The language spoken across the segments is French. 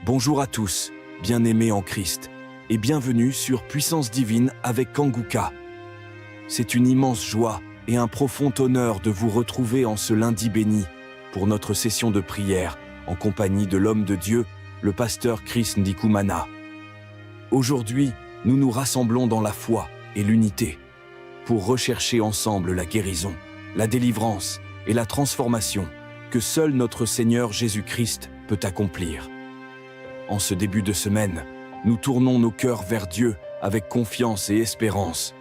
Bonjour à tous, bien-aimés en Christ, et bienvenue sur Puissance Divine avec Kanguka. C'est une immense joie et un profond honneur de vous retrouver en ce lundi béni pour notre session de prière en compagnie de l'homme de Dieu, le pasteur Chris Ndikumana. Aujourd'hui, nous nous rassemblons dans la foi et l'unité pour rechercher ensemble la guérison, la délivrance et la transformation que seul notre Seigneur Jésus-Christ peut accomplir. En ce début de semaine, nous tournons nos cœurs vers Dieu avec confiance et espérance,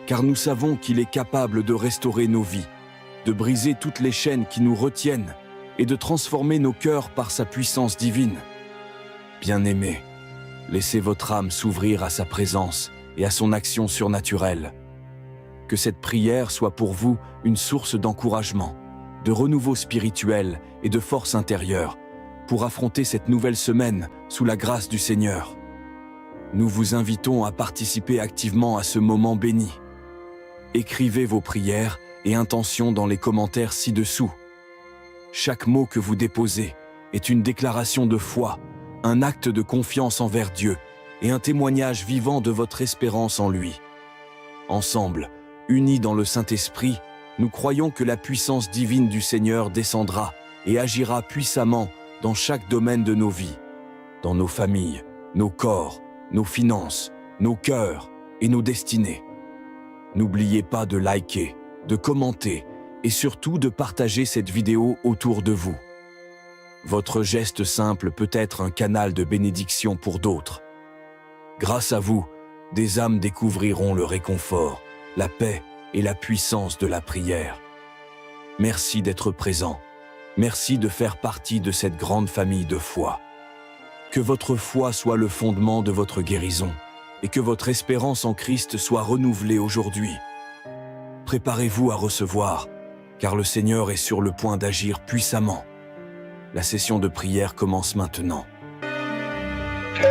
car nous savons qu'il est capable de restaurer nos vies, de briser toutes les chaînes qui nous retiennent et de transformer nos cœurs par sa puissance divine. Bien-aimés, laissez votre âme s'ouvrir à sa présence et à son action surnaturelle. Que cette prière soit pour vous une source d'encouragement, de renouveau spirituel et de force intérieure pour affronter cette nouvelle semaine sous la grâce du Seigneur. Nous vous invitons à participer activement à ce moment béni. Écrivez vos prières et intentions dans les commentaires ci-dessous. Chaque mot que vous déposez est une déclaration de foi, un acte de confiance envers Dieu et un témoignage vivant de votre espérance en lui. Ensemble, unis dans le Saint-Esprit, nous croyons que la puissance divine du Seigneur descendra et agira puissamment dans chaque domaine de nos vies, dans nos familles, nos corps, nos finances, nos cœurs et nos destinées. N'oubliez pas de liker, de commenter et surtout de partager cette vidéo autour de vous. Votre geste simple peut être un canal de bénédiction pour d'autres. Grâce à vous, des âmes découvriront le réconfort, la paix et la puissance de la prière. Merci d'être présent. Merci de faire partie de cette grande famille de foi. Que votre foi soit le fondement de votre guérison et que votre espérance en Christ soit renouvelée aujourd'hui. Préparez-vous à recevoir, car le Seigneur est sur le point d'agir puissamment. La session de prière commence maintenant.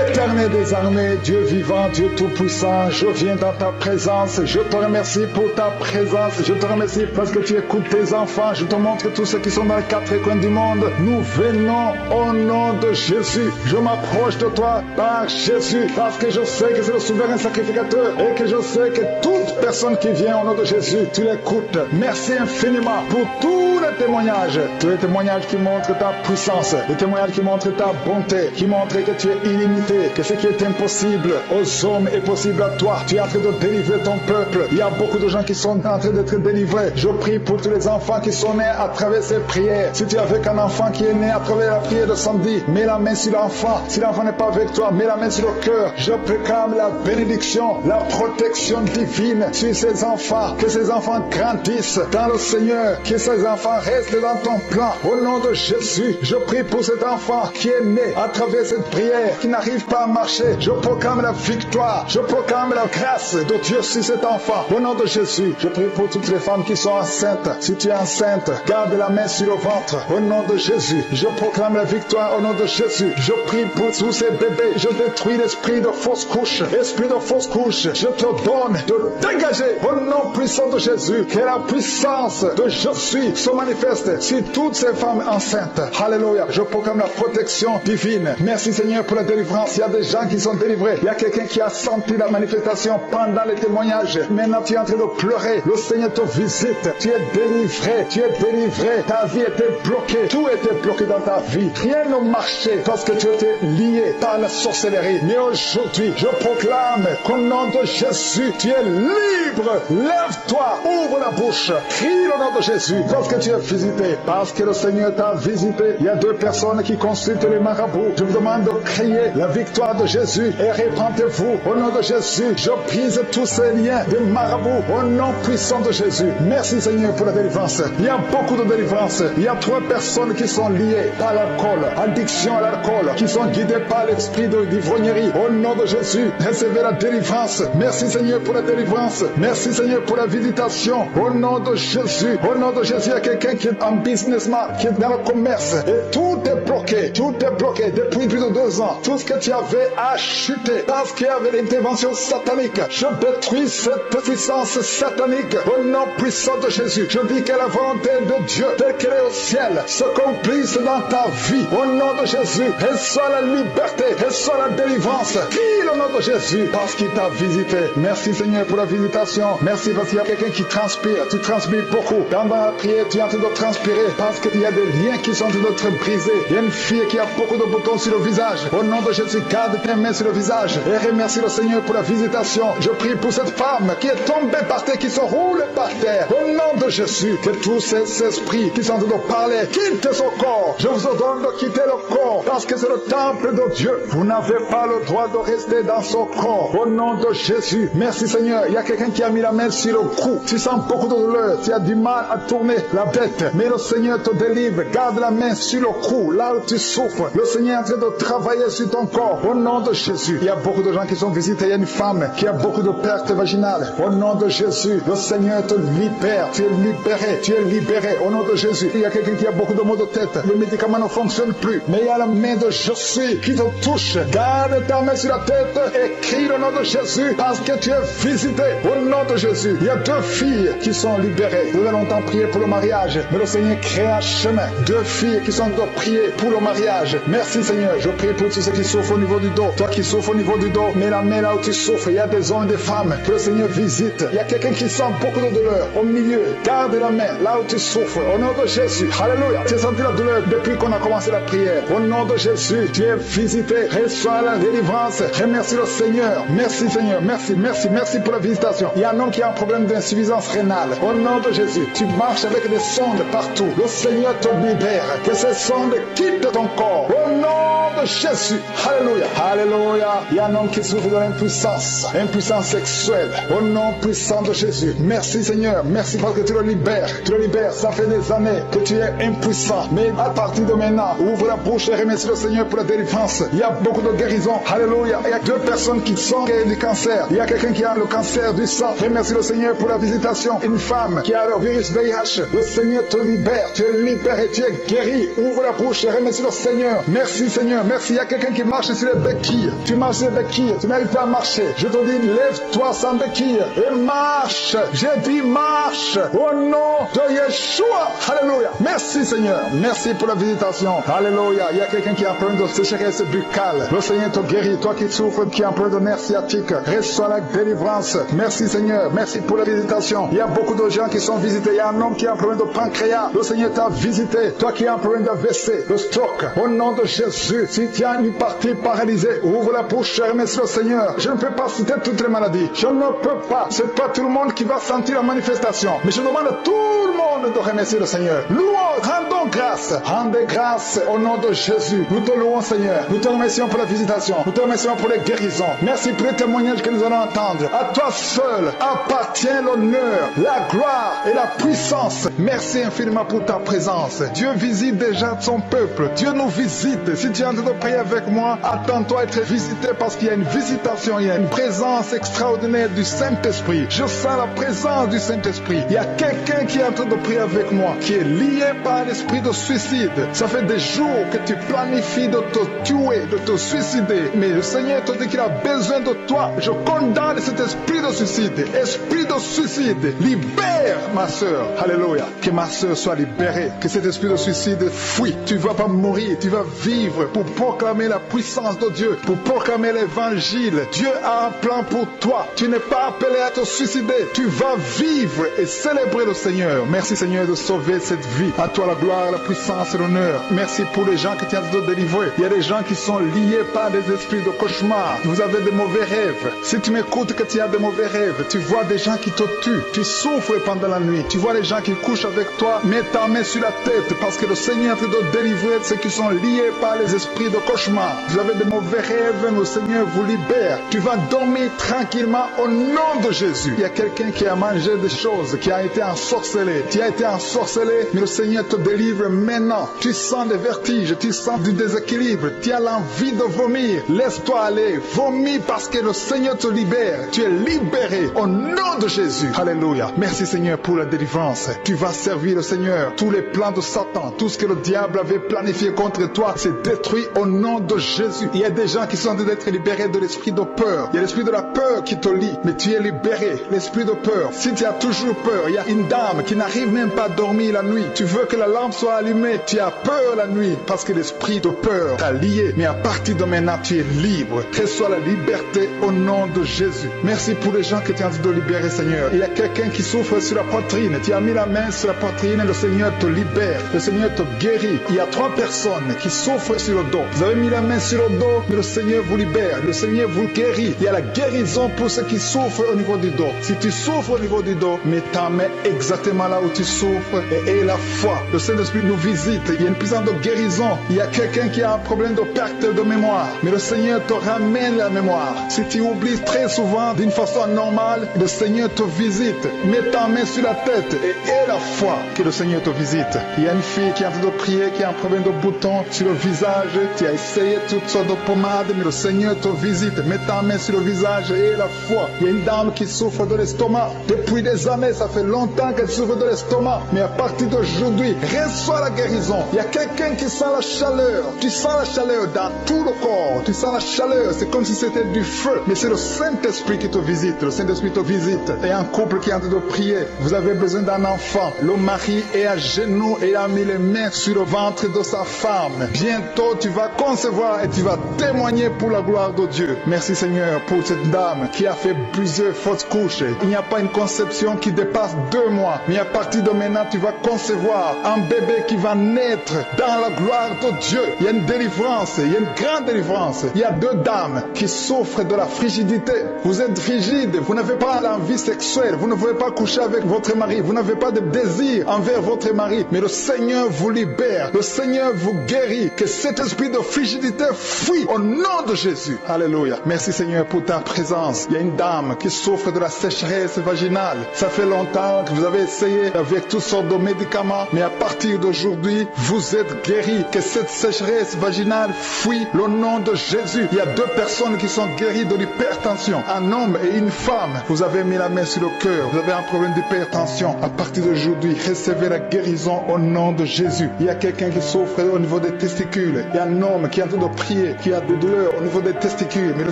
Éternel des armées, Dieu vivant, Dieu tout-puissant, je viens dans ta présence, je te remercie pour ta présence, je te remercie parce que tu écoutes tes enfants, je te montre tous ceux qui sont dans les quatre coins du monde. Nous venons au nom de Jésus, je m'approche de toi par Jésus, parce que je sais que c'est le souverain sacrificateur et que je sais que toute personne qui vient au nom de Jésus, tu l'écoutes. Merci infiniment pour tous les témoignages qui montrent ta puissance, les témoignages qui montrent ta bonté, qui montrent que tu es illimité, que ce qui est impossible aux hommes est possible à toi. Tu es en train de délivrer ton peuple. Il y a beaucoup de gens qui sont en train d'être délivrés. Je prie pour tous les enfants qui sont nés à travers ces prières. Si tu es avec un enfant qui est né à travers la prière de samedi, mets la main sur l'enfant. Si l'enfant n'est pas avec toi, mets la main sur le cœur. Je proclame la bénédiction, la protection divine sur ces enfants. Que ces enfants grandissent dans le Seigneur. Que ces enfants restent dans ton plan. Au nom de Jésus, je prie pour cet enfant qui est né à travers cette prière, qui n'arrive pas à marcher. Je proclame la victoire, je proclame la grâce de Dieu sur cet enfant. Au nom de Jésus, je prie pour toutes les femmes qui sont enceintes. Si tu es enceinte, garde la main sur le ventre. Au nom de Jésus, je proclame la victoire. Au nom de Jésus, je prie pour tous ces bébés. Je détruis l'esprit de fausse couche. Esprit de fausse couche, je te donne de dégager. Au nom puissant de Jésus, que la puissance de je suis se manifeste sur toutes ces femmes enceintes. Alléluia. Je proclame la protection divine. Merci Seigneur pour la délivrance. Il y a des gens qui sont délivrés. Il y a quelqu'un qui a senti la manifestation pendant les témoignages. Maintenant tu es en train de pleurer. Le Seigneur te visite. Tu es délivré. Tu es délivré. Ta vie était bloquée. Tout était bloqué dans ta vie. Rien ne marchait parce que tu étais lié par la sorcellerie. Mais aujourd'hui, je proclame qu'au nom de Jésus, tu es libre. Lève-toi. Ouvre la bouche. Crie le nom de Jésus parce que tu es visité. Parce que le Seigneur t'a visité. Il y a deux personnes qui consultent les marabouts. Je vous demande de crier la victoire de Jésus et répandez-vous au nom de Jésus. Je brise tous ces liens de marabouts au nom puissant de Jésus. Merci Seigneur pour la délivrance. Il y a beaucoup de délivrance. Il y a 3 personnes qui sont liées par l'alcool, addiction à l'alcool, qui sont guidées par l'esprit de l'ivrognerie. Au nom de Jésus, recevez la délivrance. Merci Seigneur pour la délivrance. Merci Seigneur pour la visitation. Au nom de Jésus. Au nom de Jésus, il y a quelqu'un quelqu'un qui est un businessman, qui est dans le commerce, et tout est bloqué depuis plus de 2 ans. Tout ce que tu avais a chuté parce qu'il y avait l'intervention satanique. Je détruis cette puissance satanique au nom puissant de Jésus. Je dis que la volonté de Dieu, telle qu'elle est au ciel, s'accomplisse dans ta vie. Au nom de Jésus, reçois la liberté, reçois la délivrance. Crie le nom de Jésus parce qu'il t'a visité. Merci Seigneur pour la visitation. Merci parce qu'il y a quelqu'un qui transpire. Tu transpires beaucoup. Dans la prière, tu es en train de transpirer parce qu'il y a des liens qui sont en train d'être brisés. Il y a une fille qui a beaucoup de boutons sur le visage. Au nom de Jésus, garde tes mains sur le visage et remercie le Seigneur pour la visitation. Je prie pour cette femme qui est tombée par terre, qui se roule par terre. Au nom de Jésus, que tous ces esprits qui sont en train de parler quittent son corps. Je vous ordonne de quitter le corps parce que c'est le temple de Dieu. Vous n'avez pas le droit de rester dans son corps. Au nom de Jésus, merci Seigneur. Il y a quelqu'un qui a mis la main sur le cou. Tu sens beaucoup de douleur. Tu as du mal à tourner la tête. Mais le Seigneur te délivre. Garde la main sur le cou. Là où tu souffres, le Seigneur est en train de travailler sur ton corps. Au nom de Jésus, il y a beaucoup de gens qui sont visités. Il y a une femme qui a beaucoup de pertes vaginales. Au nom de Jésus, le Seigneur te libère. Tu es libéré. Tu es libéré. Au nom de Jésus, il y a quelqu'un qui a beaucoup de maux de tête. Le médicament ne fonctionne plus. Mais il y a la main de Je suis qui te touche. Garde ta main sur la tête et crie le nom de Jésus parce que tu es visité. Au nom de Jésus, il y a 2 filles qui sont libérées. Vous avez longtemps prié pour le mariage, mais le Seigneur crée un chemin. 2 filles qui sont de prier pour le mariage. Merci Seigneur. Je prie pour tous ceux qui souffrent au niveau du dos. Toi qui souffres au niveau du dos, mets la main là où tu souffres. Il y a des hommes et des femmes que le Seigneur visite. Il y a quelqu'un qui sent beaucoup de douleur au milieu. Garde la main là où tu souffres. Au nom de Jésus. Alléluia. Tu as senti la douleur depuis qu'on a commencé la prière. Au nom de Jésus, tu es visité. Reçois la délivrance. Remercie le Seigneur. Merci Seigneur. Merci pour la visitation. Il y a un homme qui a un problème d'insuffisance rénale. Au nom de Jésus, tu marches avec des sondes partout. Le Seigneur te libère. Que ces sondes quittent ton corps. Au nom de Jésus. Alléluia. Alléluia. Il y a un homme qui souffre de l'impuissance. Impuissance sexuelle. Au nom puissant de Jésus. Merci Seigneur. Merci parce que tu le libères. Tu le libères. Ça fait des années que tu es impuissant. Mais à partir de maintenant, ouvre la bouche et remercie le Seigneur pour la délivrance. Il y a beaucoup de guérisons. Alléluia. Il y a 2 personnes qui sont guéries du cancer. Il y a quelqu'un qui a le cancer du sang. Remercie le Seigneur pour la visitation. Une femme qui a le virus VIH. Le Seigneur te libère. Tu es libéré. Tu es guéri. Ouvre la bouche et remercie le Seigneur. Merci Seigneur. Merci. Il y a quelqu'un qui marche sur les béquilles. Tu marches sur les béquilles. Tu n'arrives pas à marcher. Je te dis, lève-toi sans béquilles et marche. J'ai dit marche. Au nom de Yeshua. Alléluia. Merci Seigneur. Merci pour la visitation. Alléluia. Il y a quelqu'un qui a un problème de sécheresse buccale. Le Seigneur te guérit. Toi qui souffres, qui a un problème de nerf sciatique, reçois la délivrance. Merci Seigneur. Merci pour la visitation. Il y a beaucoup de gens qui sont visités. Il y a un homme qui a un problème de pancréas. Le Seigneur t'a visité. Toi qui as un problème d'AVC, de stroke. Au nom de Jésus, si tu as une partie paralysée, ouvre la bouche et remercie le Seigneur. Je ne peux pas citer toutes les maladies. Je ne peux pas. C'est pas tout le monde qui va sentir la manifestation. Mais je demande à tout le monde de remercier le Seigneur. Louons, rendons grâce. Rendez grâce au nom de Jésus. Nous te louons Seigneur. Nous te remercions pour la visitation. Nous te remercions pour les guérisons. Merci pour les témoignages que nous allons entendre. À toi seul appartient l'honneur, la gloire et la puissance. Merci infiniment pour ta présence. Dieu visite déjà son peuple. Dieu nous visite. Si tu es en train de prier avec moi, attends-toi à être visité parce qu'il y a une visitation, il y a une présence extraordinaire du Saint-Esprit. Je sens la présence du Saint-Esprit. Il y a quelqu'un qui est en train de prier avec moi, qui est lié par l'esprit de suicide. Ça fait des jours que tu planifies de te tuer, de te suicider. Mais le Seigneur te dit qu'il a besoin de toi. Je condamne cet esprit de suicide. Esprit de suicide, libère ma soeur. Alléluia. Que ma soeur soit libérée. Que cet esprit de suicide fuit. Tu ne vas pas mourir, tu vas vivre pour proclamer la puissance de Dieu, pour proclamer l'évangile. Dieu a un plan pour toi. Tu n'es pas appelé à te suicider. Tu vas vivre et célébrer le Seigneur. Merci Seigneur de sauver cette vie. À toi la gloire, la puissance et l'honneur. Merci pour les gens que tu as de délivrer. Il y a des gens qui sont liés par des esprits de cauchemar. Vous avez des mauvais rêves. Si tu m'écoutes que tu as des mauvais rêves, tu vois des gens qui te tuent. Tu souffres pendant la nuit. Tu vois les gens qui couchent avec toi. Mets ta main sur la tête parce que le Seigneur est en train de délivrer ceux qui sont liés par les esprits esprits de cauchemar, vous avez de mauvais rêves, le Seigneur vous libère. Tu vas dormir tranquillement au nom de Jésus. Il y a quelqu'un qui a mangé des choses, qui a été ensorcelé. Tu as été ensorcelé, mais le Seigneur te délivre maintenant. Tu sens des vertiges, tu sens du déséquilibre, tu as l'envie de vomir. Laisse-toi aller, vomis parce que le Seigneur te libère. Tu es libéré au nom de Jésus. Alléluia. Merci Seigneur pour la délivrance. Tu vas servir le Seigneur. Tous les plans de Satan, tout ce que le diable avait planifié contre toi, c'est détruit au nom de Jésus. Il y a des gens qui sont en train d'être libérés de l'esprit de peur. Il y a l'esprit de la peur qui te lie, mais tu es libéré. L'esprit de peur. Si tu as toujours peur, il y a une dame qui n'arrive même pas à dormir la nuit. Tu veux que la lampe soit allumée. Tu as peur la nuit parce que l'esprit de peur t'a lié. Mais à partir de maintenant, tu es libre. Reçois la liberté au nom de Jésus. Merci pour les gens que tu es en train de libérer, Seigneur. Il y a quelqu'un qui souffre sur la poitrine. Tu as mis la main sur la poitrine, le Seigneur te libère. Le Seigneur te guérit. Il y a 3 personnes qui souffrent sur le dos. Vous avez mis la main sur le dos, mais le Seigneur vous libère. Le Seigneur vous guérit. Il y a la guérison pour ceux qui souffrent au niveau du dos. Si tu souffres au niveau du dos, mets ta main exactement là où tu souffres et aie la foi. Le Saint-Esprit nous visite. Il y a une puissance de guérison. Il y a quelqu'un qui a un problème de perte de mémoire, mais le Seigneur te ramène la mémoire. Si tu oublies très souvent d'une façon normale, le Seigneur te visite. Mets ta main sur la tête et aie la foi que le Seigneur te visite. Il y a une fille qui est en train de prier, qui a un problème de bouton sur le visage. Tu as essayé toutes sortes de pommades, mais le Seigneur te visite. Mets ta main sur le visage et aie la foi. Il y a une dame qui souffre de l'estomac. Depuis des années, ça fait longtemps qu'elle souffre de l'estomac. Mais à partir d'aujourd'hui, reçois la guérison. Il y a quelqu'un qui sent la chaleur. Tu sens la chaleur dans tout le corps. Tu sens la chaleur. C'est comme si c'était du feu. Mais c'est le Saint-Esprit qui te visite. Le Saint-Esprit te visite. Et un couple qui est en train de prier. Vous avez besoin d'un enfant. Le mari est à genoux et a mis les mains sur le ventre de sa femme. Bientôt, tu vas concevoir et tu vas témoigner pour la gloire de Dieu. Merci Seigneur pour cette dame qui a fait plusieurs fausses couches. Il n'y a pas une conception qui dépasse 2 mois. Mais à partir de maintenant, tu vas concevoir un bébé qui va naître dans la gloire de Dieu. Il y a une délivrance. Il y a une grande délivrance. Il y a 2 dames qui souffrent de la frigidité. Vous êtes frigide. Vous n'avez pas l'envie sexuelle. Vous ne pouvez pas coucher avec votre mari. Vous n'avez pas de désir envers votre mari. Mais le Seigneur vous libère. Le Seigneur vous guérit. Que cet esprit de frigidité fuit au nom de Jésus. Alléluia. Merci Seigneur pour ta présence. Il y a une dame qui souffre de la sécheresse vaginale. Ça fait longtemps que vous avez essayé avec toutes sortes de médicaments. Mais à partir d'aujourd'hui, vous êtes guéris. Que cette sécheresse vaginale fuit le nom de Jésus. Il y a 2 personnes qui sont guéries de l'hypertension. Un homme et une femme. Vous avez mis la main sur le cœur. Vous avez un problème d'hypertension. À partir d'aujourd'hui, recevez la guérison au nom de Jésus. Il y a quelqu'un qui souffre au niveau des testicules. Il y a un homme qui est en train de prier, qui a des douleurs au niveau des testicules. Mais le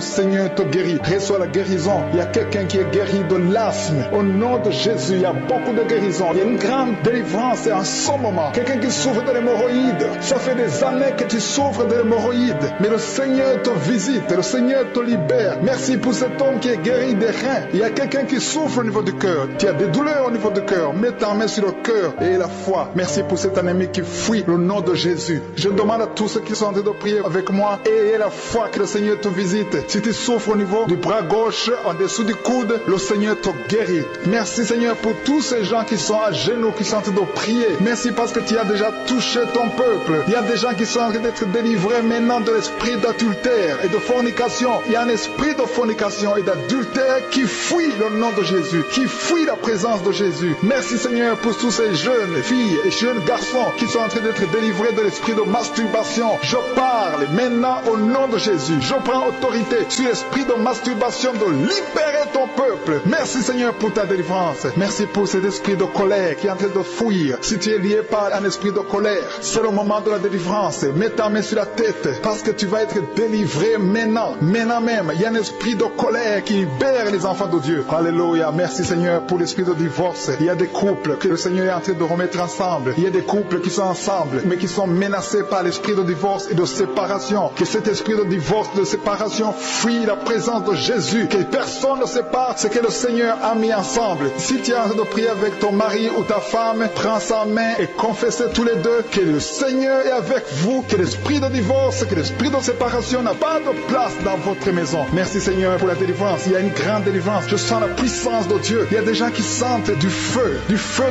Seigneur te guérit. Reçois la guérison. Il y a quelqu'un qui est guéri de l'asthme. Au nom de Jésus, il y a beaucoup de guérison. Il y a une grande délivrance en ce moment. Quelqu'un qui souffre de l'hémorroïde. Ça fait des années que tu souffres de l'hémorroïde. Mais le Seigneur te visite. Le Seigneur te libère. Merci pour cet homme qui est guéri des reins. Il y a quelqu'un qui souffre au niveau du cœur. Tu as des douleurs au niveau du cœur. Mets ta main sur le cœur et la foi. Merci pour cet ennemi qui fuit le nom de Jésus. Je demande à tous ceux qui sont en train de prier avec moi, ayez la foi que le Seigneur te visite. Si tu souffres au niveau du bras gauche, en dessous du coude, le Seigneur te guérit. Merci Seigneur pour tous ces gens qui sont à genoux, qui sont en train de prier. Merci parce que tu as déjà touché ton peuple. Il y a des gens qui sont en train d'être délivrés maintenant de l'esprit d'adultère et de fornication. Il y a un esprit de fornication et d'adultère qui fuit le nom de Jésus, qui fuit la présence de Jésus. Merci Seigneur pour tous ces jeunes filles et jeunes garçons qui sont en train d'être délivrés de l'esprit de masturbation. Je parle maintenant au nom de Jésus. Je prends autorité sur l'esprit de masturbation, de libérer ton peuple. Merci Seigneur pour ta délivrance. Merci pour cet esprit de colère qui est en train de fuir. Si tu es lié par un esprit de colère, c'est le moment de la délivrance. Mets ta main sur la tête parce que tu vas être délivré maintenant. Maintenant même, il y a un esprit de colère qui libère les enfants de Dieu. Alléluia. Merci Seigneur pour l'esprit de divorce. Il y a des couples que le Seigneur est en train de remettre ensemble. Il y a des couples qui sont ensemble mais qui sont menacés par l'esprit de divorce et de séparation. Que cet esprit de divorce, de séparation fuit la présence de Jésus. Que personne ne sépare ce que le Seigneur a mis ensemble. Si tu es en train de prier avec ton mari ou ta femme, prends sa main et confessez tous les deux que le Seigneur est avec vous. Que l'esprit de divorce, que l'esprit de séparation n'a pas de place dans votre maison. Merci Seigneur pour la délivrance. Il y a une grande délivrance. Je sens la puissance de Dieu. Il y a des gens qui sentent du feu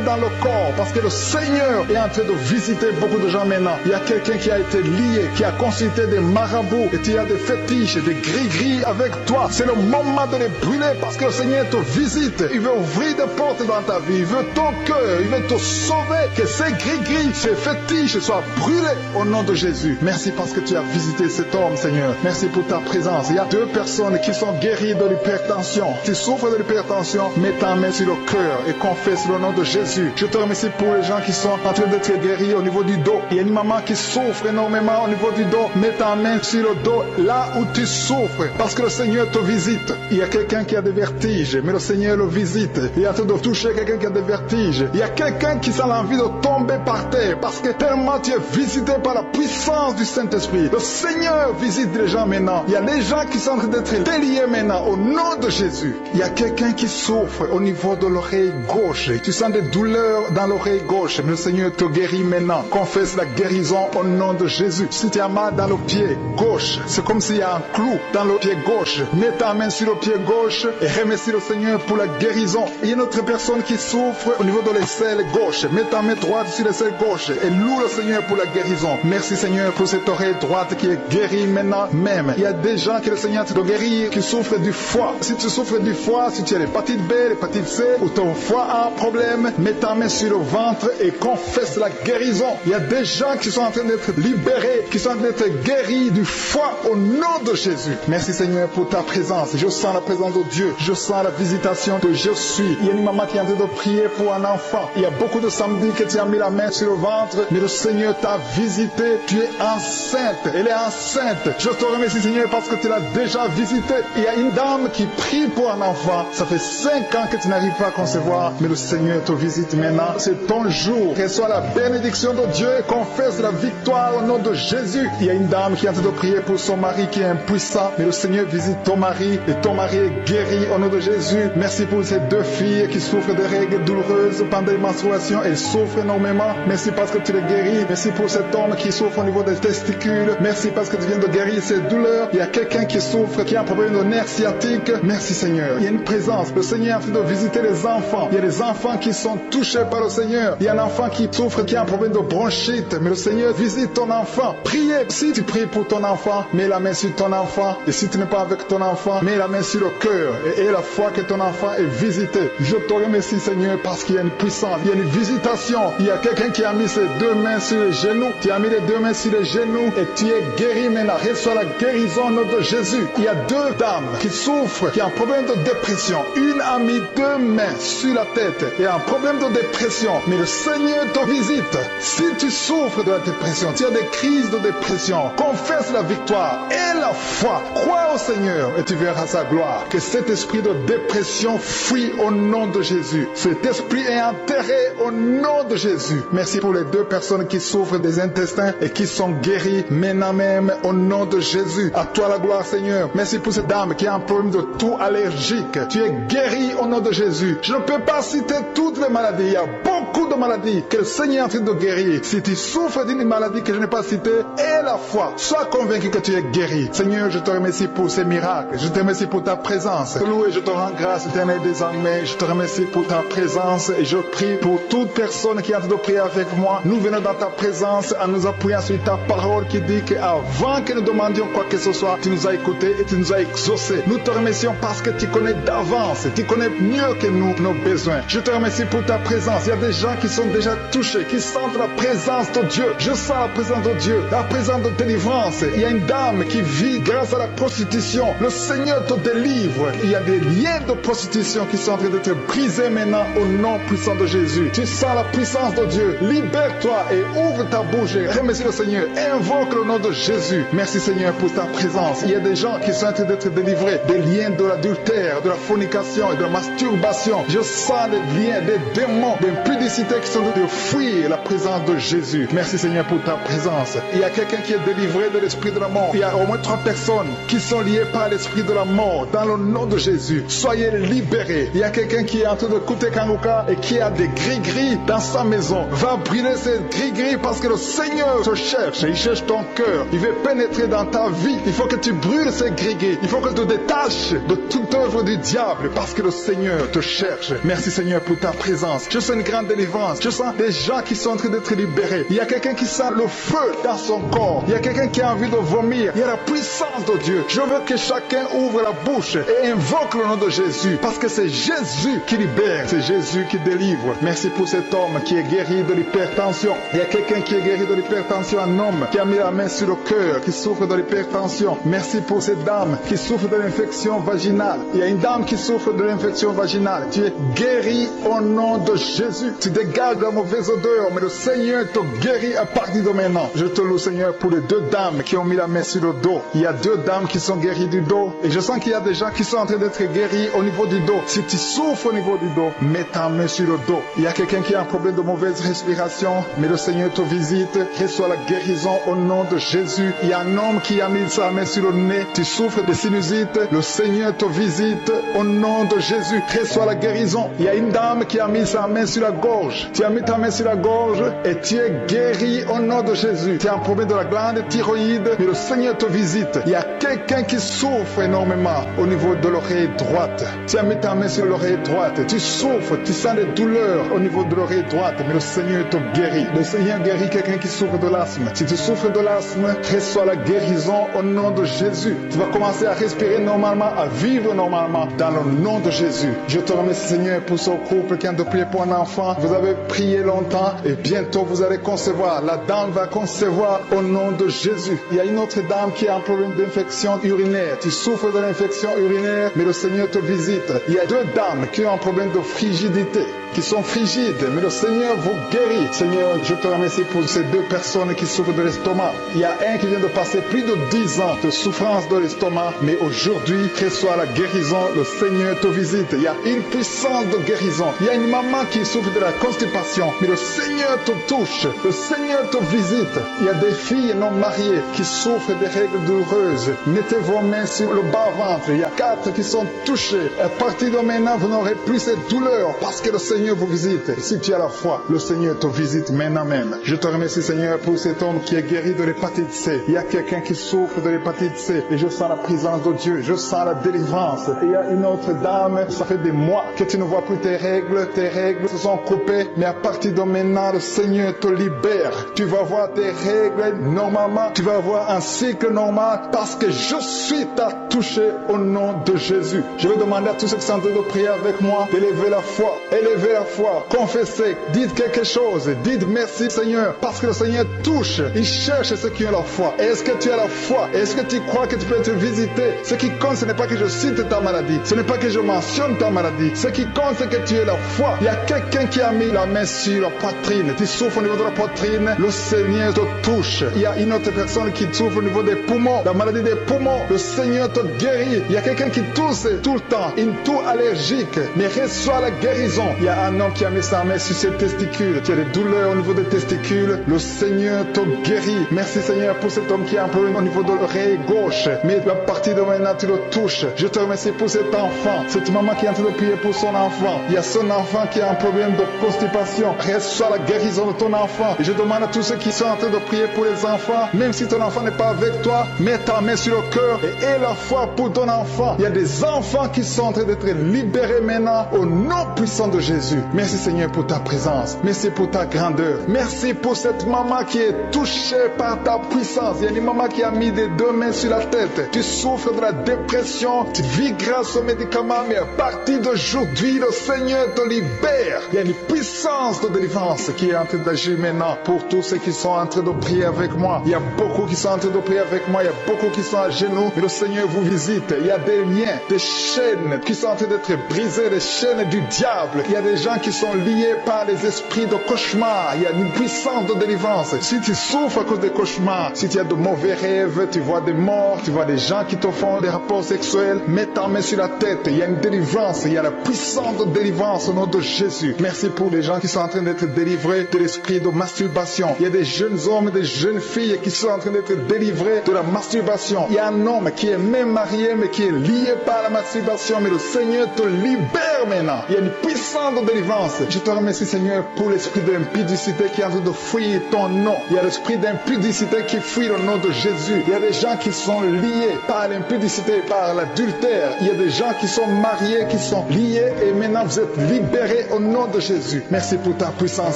dans le corps, parce que le Seigneur est en train de visiter beaucoup de gens maintenant. Il y a quelqu'un qui a été lié, qui a consulté des marabouts, et tu as des fétiches, des gris-gris avec toi. C'est le moment de les brûler, parce que le Seigneur te visite. Il veut ouvrir des portes dans ta vie, il veut ton cœur, il veut te sauver. Que ces gris-gris, ces fétiches soient brûlés au nom de Jésus. Merci parce que tu as visité cet homme, Seigneur. Merci pour ta présence. Il y a 2 personnes qui sont guéries de l'hypertension. Tu souffres de l'hypertension, mets ta main sur le cœur et confesse le nom de Jésus. Je te remercie pour les gens qui sont en train d'être guéris au niveau du dos. Il y a une maman qui souffre énormément au niveau du dos. Mets ta main sur le dos, là où tu souffres, parce que le Seigneur te visite. Il y a quelqu'un qui a des vertiges, mais le Seigneur le visite. Il est en train de toucher quelqu'un qui a des vertiges. Il y a quelqu'un qui sent l'envie de tomber par terre, parce que tellement tu es visité par la puissance du Saint-Esprit. Le Seigneur visite les gens maintenant. Il y a des gens qui sont en train d'être déliés maintenant au nom de Jésus. Il y a quelqu'un qui souffre au niveau de l'oreille gauche. Tu sens des douleurs dans l'oreille gauche, mais le Seigneur te guérit maintenant. Confesse la guérison au nom de Jésus. Si tu as mal dans le pied gauche, c'est comme s'il y a un clou dans le pied gauche. Mets ta main sur le pied gauche et remercie le Seigneur pour la guérison. Il y a une autre personne qui souffre au niveau de l'aisselle gauche. Mets ta main droite sur l'aisselle gauche et loue le Seigneur pour la guérison. Merci Seigneur pour cette oreille droite qui est guérie maintenant même. Il y a des gens que le Seigneur te guérit qui souffrent du foie. Si tu souffres du foie, si tu as l'hépatite B, l'hépatite C ou ton foie a un problème, mets ta main sur le ventre et confesse la guérison. Il y a des gens qui sont en train d'être libérés, qui sont en train d'être guéris du foie au nom de Jésus. Merci Seigneur pour ta présence. Je sens la présence de Dieu. Je sens la visitation de je suis. Il y a une maman qui est en train de prier pour un enfant. Il y a beaucoup de samedis que tu as mis la main sur le ventre, mais le Seigneur t'a visité. Tu es enceinte. Elle est enceinte. Je te remercie Seigneur parce que tu l'as déjà visité. Il y a une dame qui prie pour un enfant. Ça fait 5 ans que tu n'arrives pas à concevoir, mais le Seigneur te visite maintenant. C'est ton jour. Reçois la bénédiction de Dieu et confesse la victoire au nom de Jésus. Il y a une dame qui est en train de prier pour son mari qui est impuissant, mais le Seigneur visite ton mari et ton mari est guéri au nom de Jésus. Merci pour ces 2 filles qui souffrent de règles douloureuses pendant les menstruations. Elles souffrent énormément. Merci parce que tu les guéris. Merci pour cet homme qui souffre au niveau des testicules. Merci parce que tu viens de guérir ces douleurs. Il y a quelqu'un qui souffre, qui a un problème de nerf sciatique. Merci Seigneur. Il y a une présence. Le Seigneur est en train de visiter les enfants. Il y a des enfants qui sont touchés par le Seigneur. Il y a un enfant qui souffre, qui a un problème de bronchite. Mais le Seigneur visite ton enfant. Priez. Si tu pries pour ton enfant, mets la main sur ton enfant. Et si tu n'es pas avec ton enfant, mets la main sur le cœur. Et la foi que ton enfant est visité. Je te remercie Seigneur parce qu'il y a une puissance. Il y a une visitation. Il y a quelqu'un qui a mis ses 2 mains sur les genoux. Tu as mis les 2 mains sur les genoux et tu es guéri maintenant. Reçois la guérison au nom de Jésus. Il y a 2 dames qui souffrent, qui ont un problème de dépression. Une a mis 2 mains sur la tête et a un problème de dépression. Mais le Seigneur te visite. Si tu souffres de la dépression, tu as des crises de dépression, confesse la victoire et la foi. Crois au Seigneur et tu verras sa gloire. Que cet esprit de dépression fuit au nom de Jésus. Cet esprit est enterré au nom de Jésus. Merci pour les 2 personnes qui souffrent des intestins et qui sont guéries maintenant même au nom de Jésus. À toi la gloire Seigneur. Merci pour cette dame qui a un problème de toux allergique. Tu es guéri au nom de Jésus. Je ne peux pas citer toutes les maladies. Il y a beaucoup de maladies que le Seigneur est en train de guérir. Si tu souffres d'une maladie que je n'ai pas citée, aie la foi. Sois convaincu que tu es guéri. Seigneur, je te remercie pour ces miracles. Je te remercie pour ta présence. Loué, je te rends grâce éternelle désormais. Je te remercie pour ta présence et je prie pour toute personne qui est en train de prier avec moi. Nous venons dans ta présence en nous appuyant sur ta parole qui dit qu'avant que nous demandions quoi que ce soit, tu nous as écoutés et tu nous as exaucés. Nous te remercions parce que tu connais d'avance. Tu connais mieux que nous nos besoins. Je te remercie pour ta présence. Il y a des gens qui sont déjà touchés, qui sentent la présence de Dieu. Je sens la présence de Dieu, la présence de délivrance. Il y a une dame qui vit grâce à la prostitution. Le Seigneur te délivre. Il y a des liens de prostitution qui sont en train d'être brisés maintenant au nom puissant de Jésus. Tu sens la puissance de Dieu. Libère-toi et ouvre ta bouche. Remercie le Seigneur. Invoque le nom de Jésus. Merci Seigneur pour ta présence. Il y a des gens qui sont en train d'être délivrés des liens de l'adultère, de la fornication et de la masturbation. Je sens des liens, des démons, des impudicités qui sont en train de fuir la présence de Jésus. Merci Seigneur pour ta présence. Il y a quelqu'un qui est délivré de l'esprit de la mort. Il y a au moins 3 personnes qui sont liées par l'esprit de la mort. Dans le nom de Jésus, soyez libérés. Il y a quelqu'un qui est en train de écouter Kanguka et qui a des gris-gris dans sa maison. Va brûler ces gris-gris parce que le Seigneur te cherche. Il cherche ton cœur. Il veut pénétrer dans ta vie. Il faut que tu brûles ces gris-gris. Il faut que tu te détaches de toute œuvre du diable parce que le Seigneur te cherche. Merci Seigneur pour ta présence. Je sais une grande délivrance. Je sens des gens qui sont en train d'être libérés. Il y a quelqu'un qui sent le feu dans son corps. Il y a quelqu'un qui a envie de vomir. Il y a la puissance de Dieu. Je veux que chacun ouvre la bouche et invoque le nom de Jésus. Parce que c'est Jésus qui libère. C'est Jésus qui délivre. Merci pour cet homme qui est guéri de l'hypertension. Il y a quelqu'un qui est guéri de l'hypertension. Un homme qui a mis la main sur le cœur, qui souffre de l'hypertension. Merci pour cette dame qui souffre de l'infection vaginale. Il y a une dame qui souffre de l'infection vaginale. Tu es guéri au nom de Jésus. Tu dégages la mauvaise odeur, mais le Seigneur te guérit à partir de maintenant. Je te loue, Seigneur, pour les deux dames qui ont mis la main sur le dos. Il y a deux dames qui sont guéries du dos. Et je sens qu'il y a des gens qui sont en train d'être guéris au niveau du dos. Si tu souffres au niveau du dos, mets ta main sur le dos. Il y a quelqu'un qui a un problème de mauvaise respiration, mais le Seigneur te visite. Reçois la guérison au nom de Jésus. Il y a un homme qui a mis sa main sur le nez. Tu souffres de sinusite. Le Seigneur te visite au nom de Jésus. Reçois la guérison. Il y a une dame qui a mis sa main sur la gorge. Tu as mis ta main sur la gorge et tu es guéri au nom de Jésus. Tu as un problème de la glande thyroïde, mais le Seigneur te visite. Il y a quelqu'un qui souffre énormément au niveau de l'oreille droite. Tu as mis ta main sur l'oreille droite. Tu souffres, tu sens des douleurs au niveau de l'oreille droite, mais le Seigneur te guérit. Le Seigneur guérit quelqu'un qui souffre de l'asthme. Si tu souffres de l'asthme, reçois la guérison au nom de Jésus. Tu vas commencer à respirer normalement, à vivre normalement dans le nom de Jésus. Je te remercie, Seigneur, pour ce couple qui a de prier pour un enfant. Vous avez prié longtemps et bientôt vous allez concevoir. La dame va concevoir au nom de Jésus. Il y a une autre dame qui a un problème d'infection urinaire. Tu souffres de l'infection urinaire, mais le Seigneur te visite. Il y a deux dames qui ont un problème de frigidité, qui sont frigides, mais le Seigneur vous guérit. Seigneur, je te remercie pour ces deux personnes qui souffrent de l'estomac. Il y a un qui vient de passer plus de 10 ans de souffrance de l'estomac, mais aujourd'hui, reçoit la guérison. Le Seigneur te visite. Il y a une puissance de guérison. Il y a une maman qui souffre de la constipation, mais le Seigneur te touche. Le Seigneur te visite. Il y a des filles non mariées qui souffrent des règles douloureuses. Mettez vos mains sur le bas-ventre. Il y a 4 qui sont touchés. À partir de maintenant, vous n'aurez plus cette douleur parce que le Seigneur vous visite. Si tu as la foi, le Seigneur te visite maintenant même. Je te remercie, Seigneur, pour cet homme qui est guéri de l'hépatite C. Il y a quelqu'un qui souffre de l'hépatite C et je sens la présence de Dieu. Je sens la délivrance. Et il y a une autre dame, ça fait des mois que tu ne vois plus tes règles se sont coupées, mais à partir de maintenant, le Seigneur te libère. Tu vas voir tes règles normalement, tu vas avoir un cycle normal parce que je suis touché au nom de Jésus. Je vais demander à tous ceux qui sont en train de prier avec moi d'élever la foi. Élevez la foi, confessez, dites quelque chose, dites merci Seigneur, parce que le Seigneur touche, il cherche ceux qui ont la foi. Est-ce que tu as la foi? Est-ce que tu crois que tu peux être visité? Ce qui compte, ce n'est pas que je cite ta maladie, ce n'est pas que je mentionne ta maladie, ce qui compte, c'est que tu aies la foi. Il y a quelqu'un qui a mis la main sur la poitrine, tu souffres au niveau de la poitrine, le Seigneur te touche. Il y a une autre personne qui souffre au niveau des poumons, la maladie des poumons, le Seigneur te guérit. Il y a quelqu'un qui tousse tout le temps, une toux allergique, mais reçoit la guérison. Il y a un homme qui a mis sa main sur ses testicules, tu as des douleurs au niveau des testicules, le Seigneur te guérit. Merci Seigneur pour cet homme qui a un problème au niveau de l'oreille gauche, mais à partir de maintenant tu le touches. Je te remercie pour cet enfant, cette maman qui est en train de prier pour son enfant. Il y a son enfant qui a un problème de constipation, reçois la guérison de ton enfant. Et je demande à tous ceux qui sont en train de prier pour les enfants, même si ton enfant n'est pas avec toi, mets ta main sur le cœur et aie la foi pour ton enfant. Il y a des enfants qui sont en train d'être libérés maintenant au nom puissant de Jésus. Merci Seigneur pour ta présence. Merci pour ta grandeur. Merci pour cette maman qui est touchée par ta puissance. Il y a une maman qui a mis des deux mains sur la tête. Tu souffres de la dépression. Tu vis grâce aux médicaments. Mais à partir d'aujourd'hui, le Seigneur te libère. Il y a une puissance de délivrance qui est en train d'agir maintenant pour tous ceux qui sont en train de prier avec moi. Il y a beaucoup qui sont en train de prier avec moi. Il y a beaucoup qui sont à genoux. Mais le Seigneur vous visite. Il y a des liens, des chaînes qui sont en train d'être brisées, des chaînes du diable. Il y a des gens qui sont liés par les esprits de cauchemar. Il y a une puissance de délivrance. Si tu souffres à cause des cauchemars, si tu as de mauvais rêves, tu vois des morts, tu vois des gens qui te font des rapports sexuels, mets ta main sur la tête. Il y a une délivrance. Il y a la puissance de délivrance au nom de Jésus. Merci pour les gens qui sont en train d'être délivrés de l'esprit de masturbation. Il y a des jeunes hommes et des jeunes filles qui sont en train d'être délivrés de la masturbation. Il y a un homme qui est même marié mais qui est lié par la masturbation, mais le Seigneur te libère maintenant. Il y a une puissance de délivrance. Je te remercie Seigneur pour l'esprit d'impudicité qui est en train de fuir ton nom. Il y a l'esprit d'impudicité qui fuit le nom de Jésus. Il y a des gens qui sont liés par l'impudicité, par l'adultère. Il y a des gens qui sont mariés, qui sont liés et maintenant vous êtes libérés au nom nom de Jésus. Merci pour ta puissance,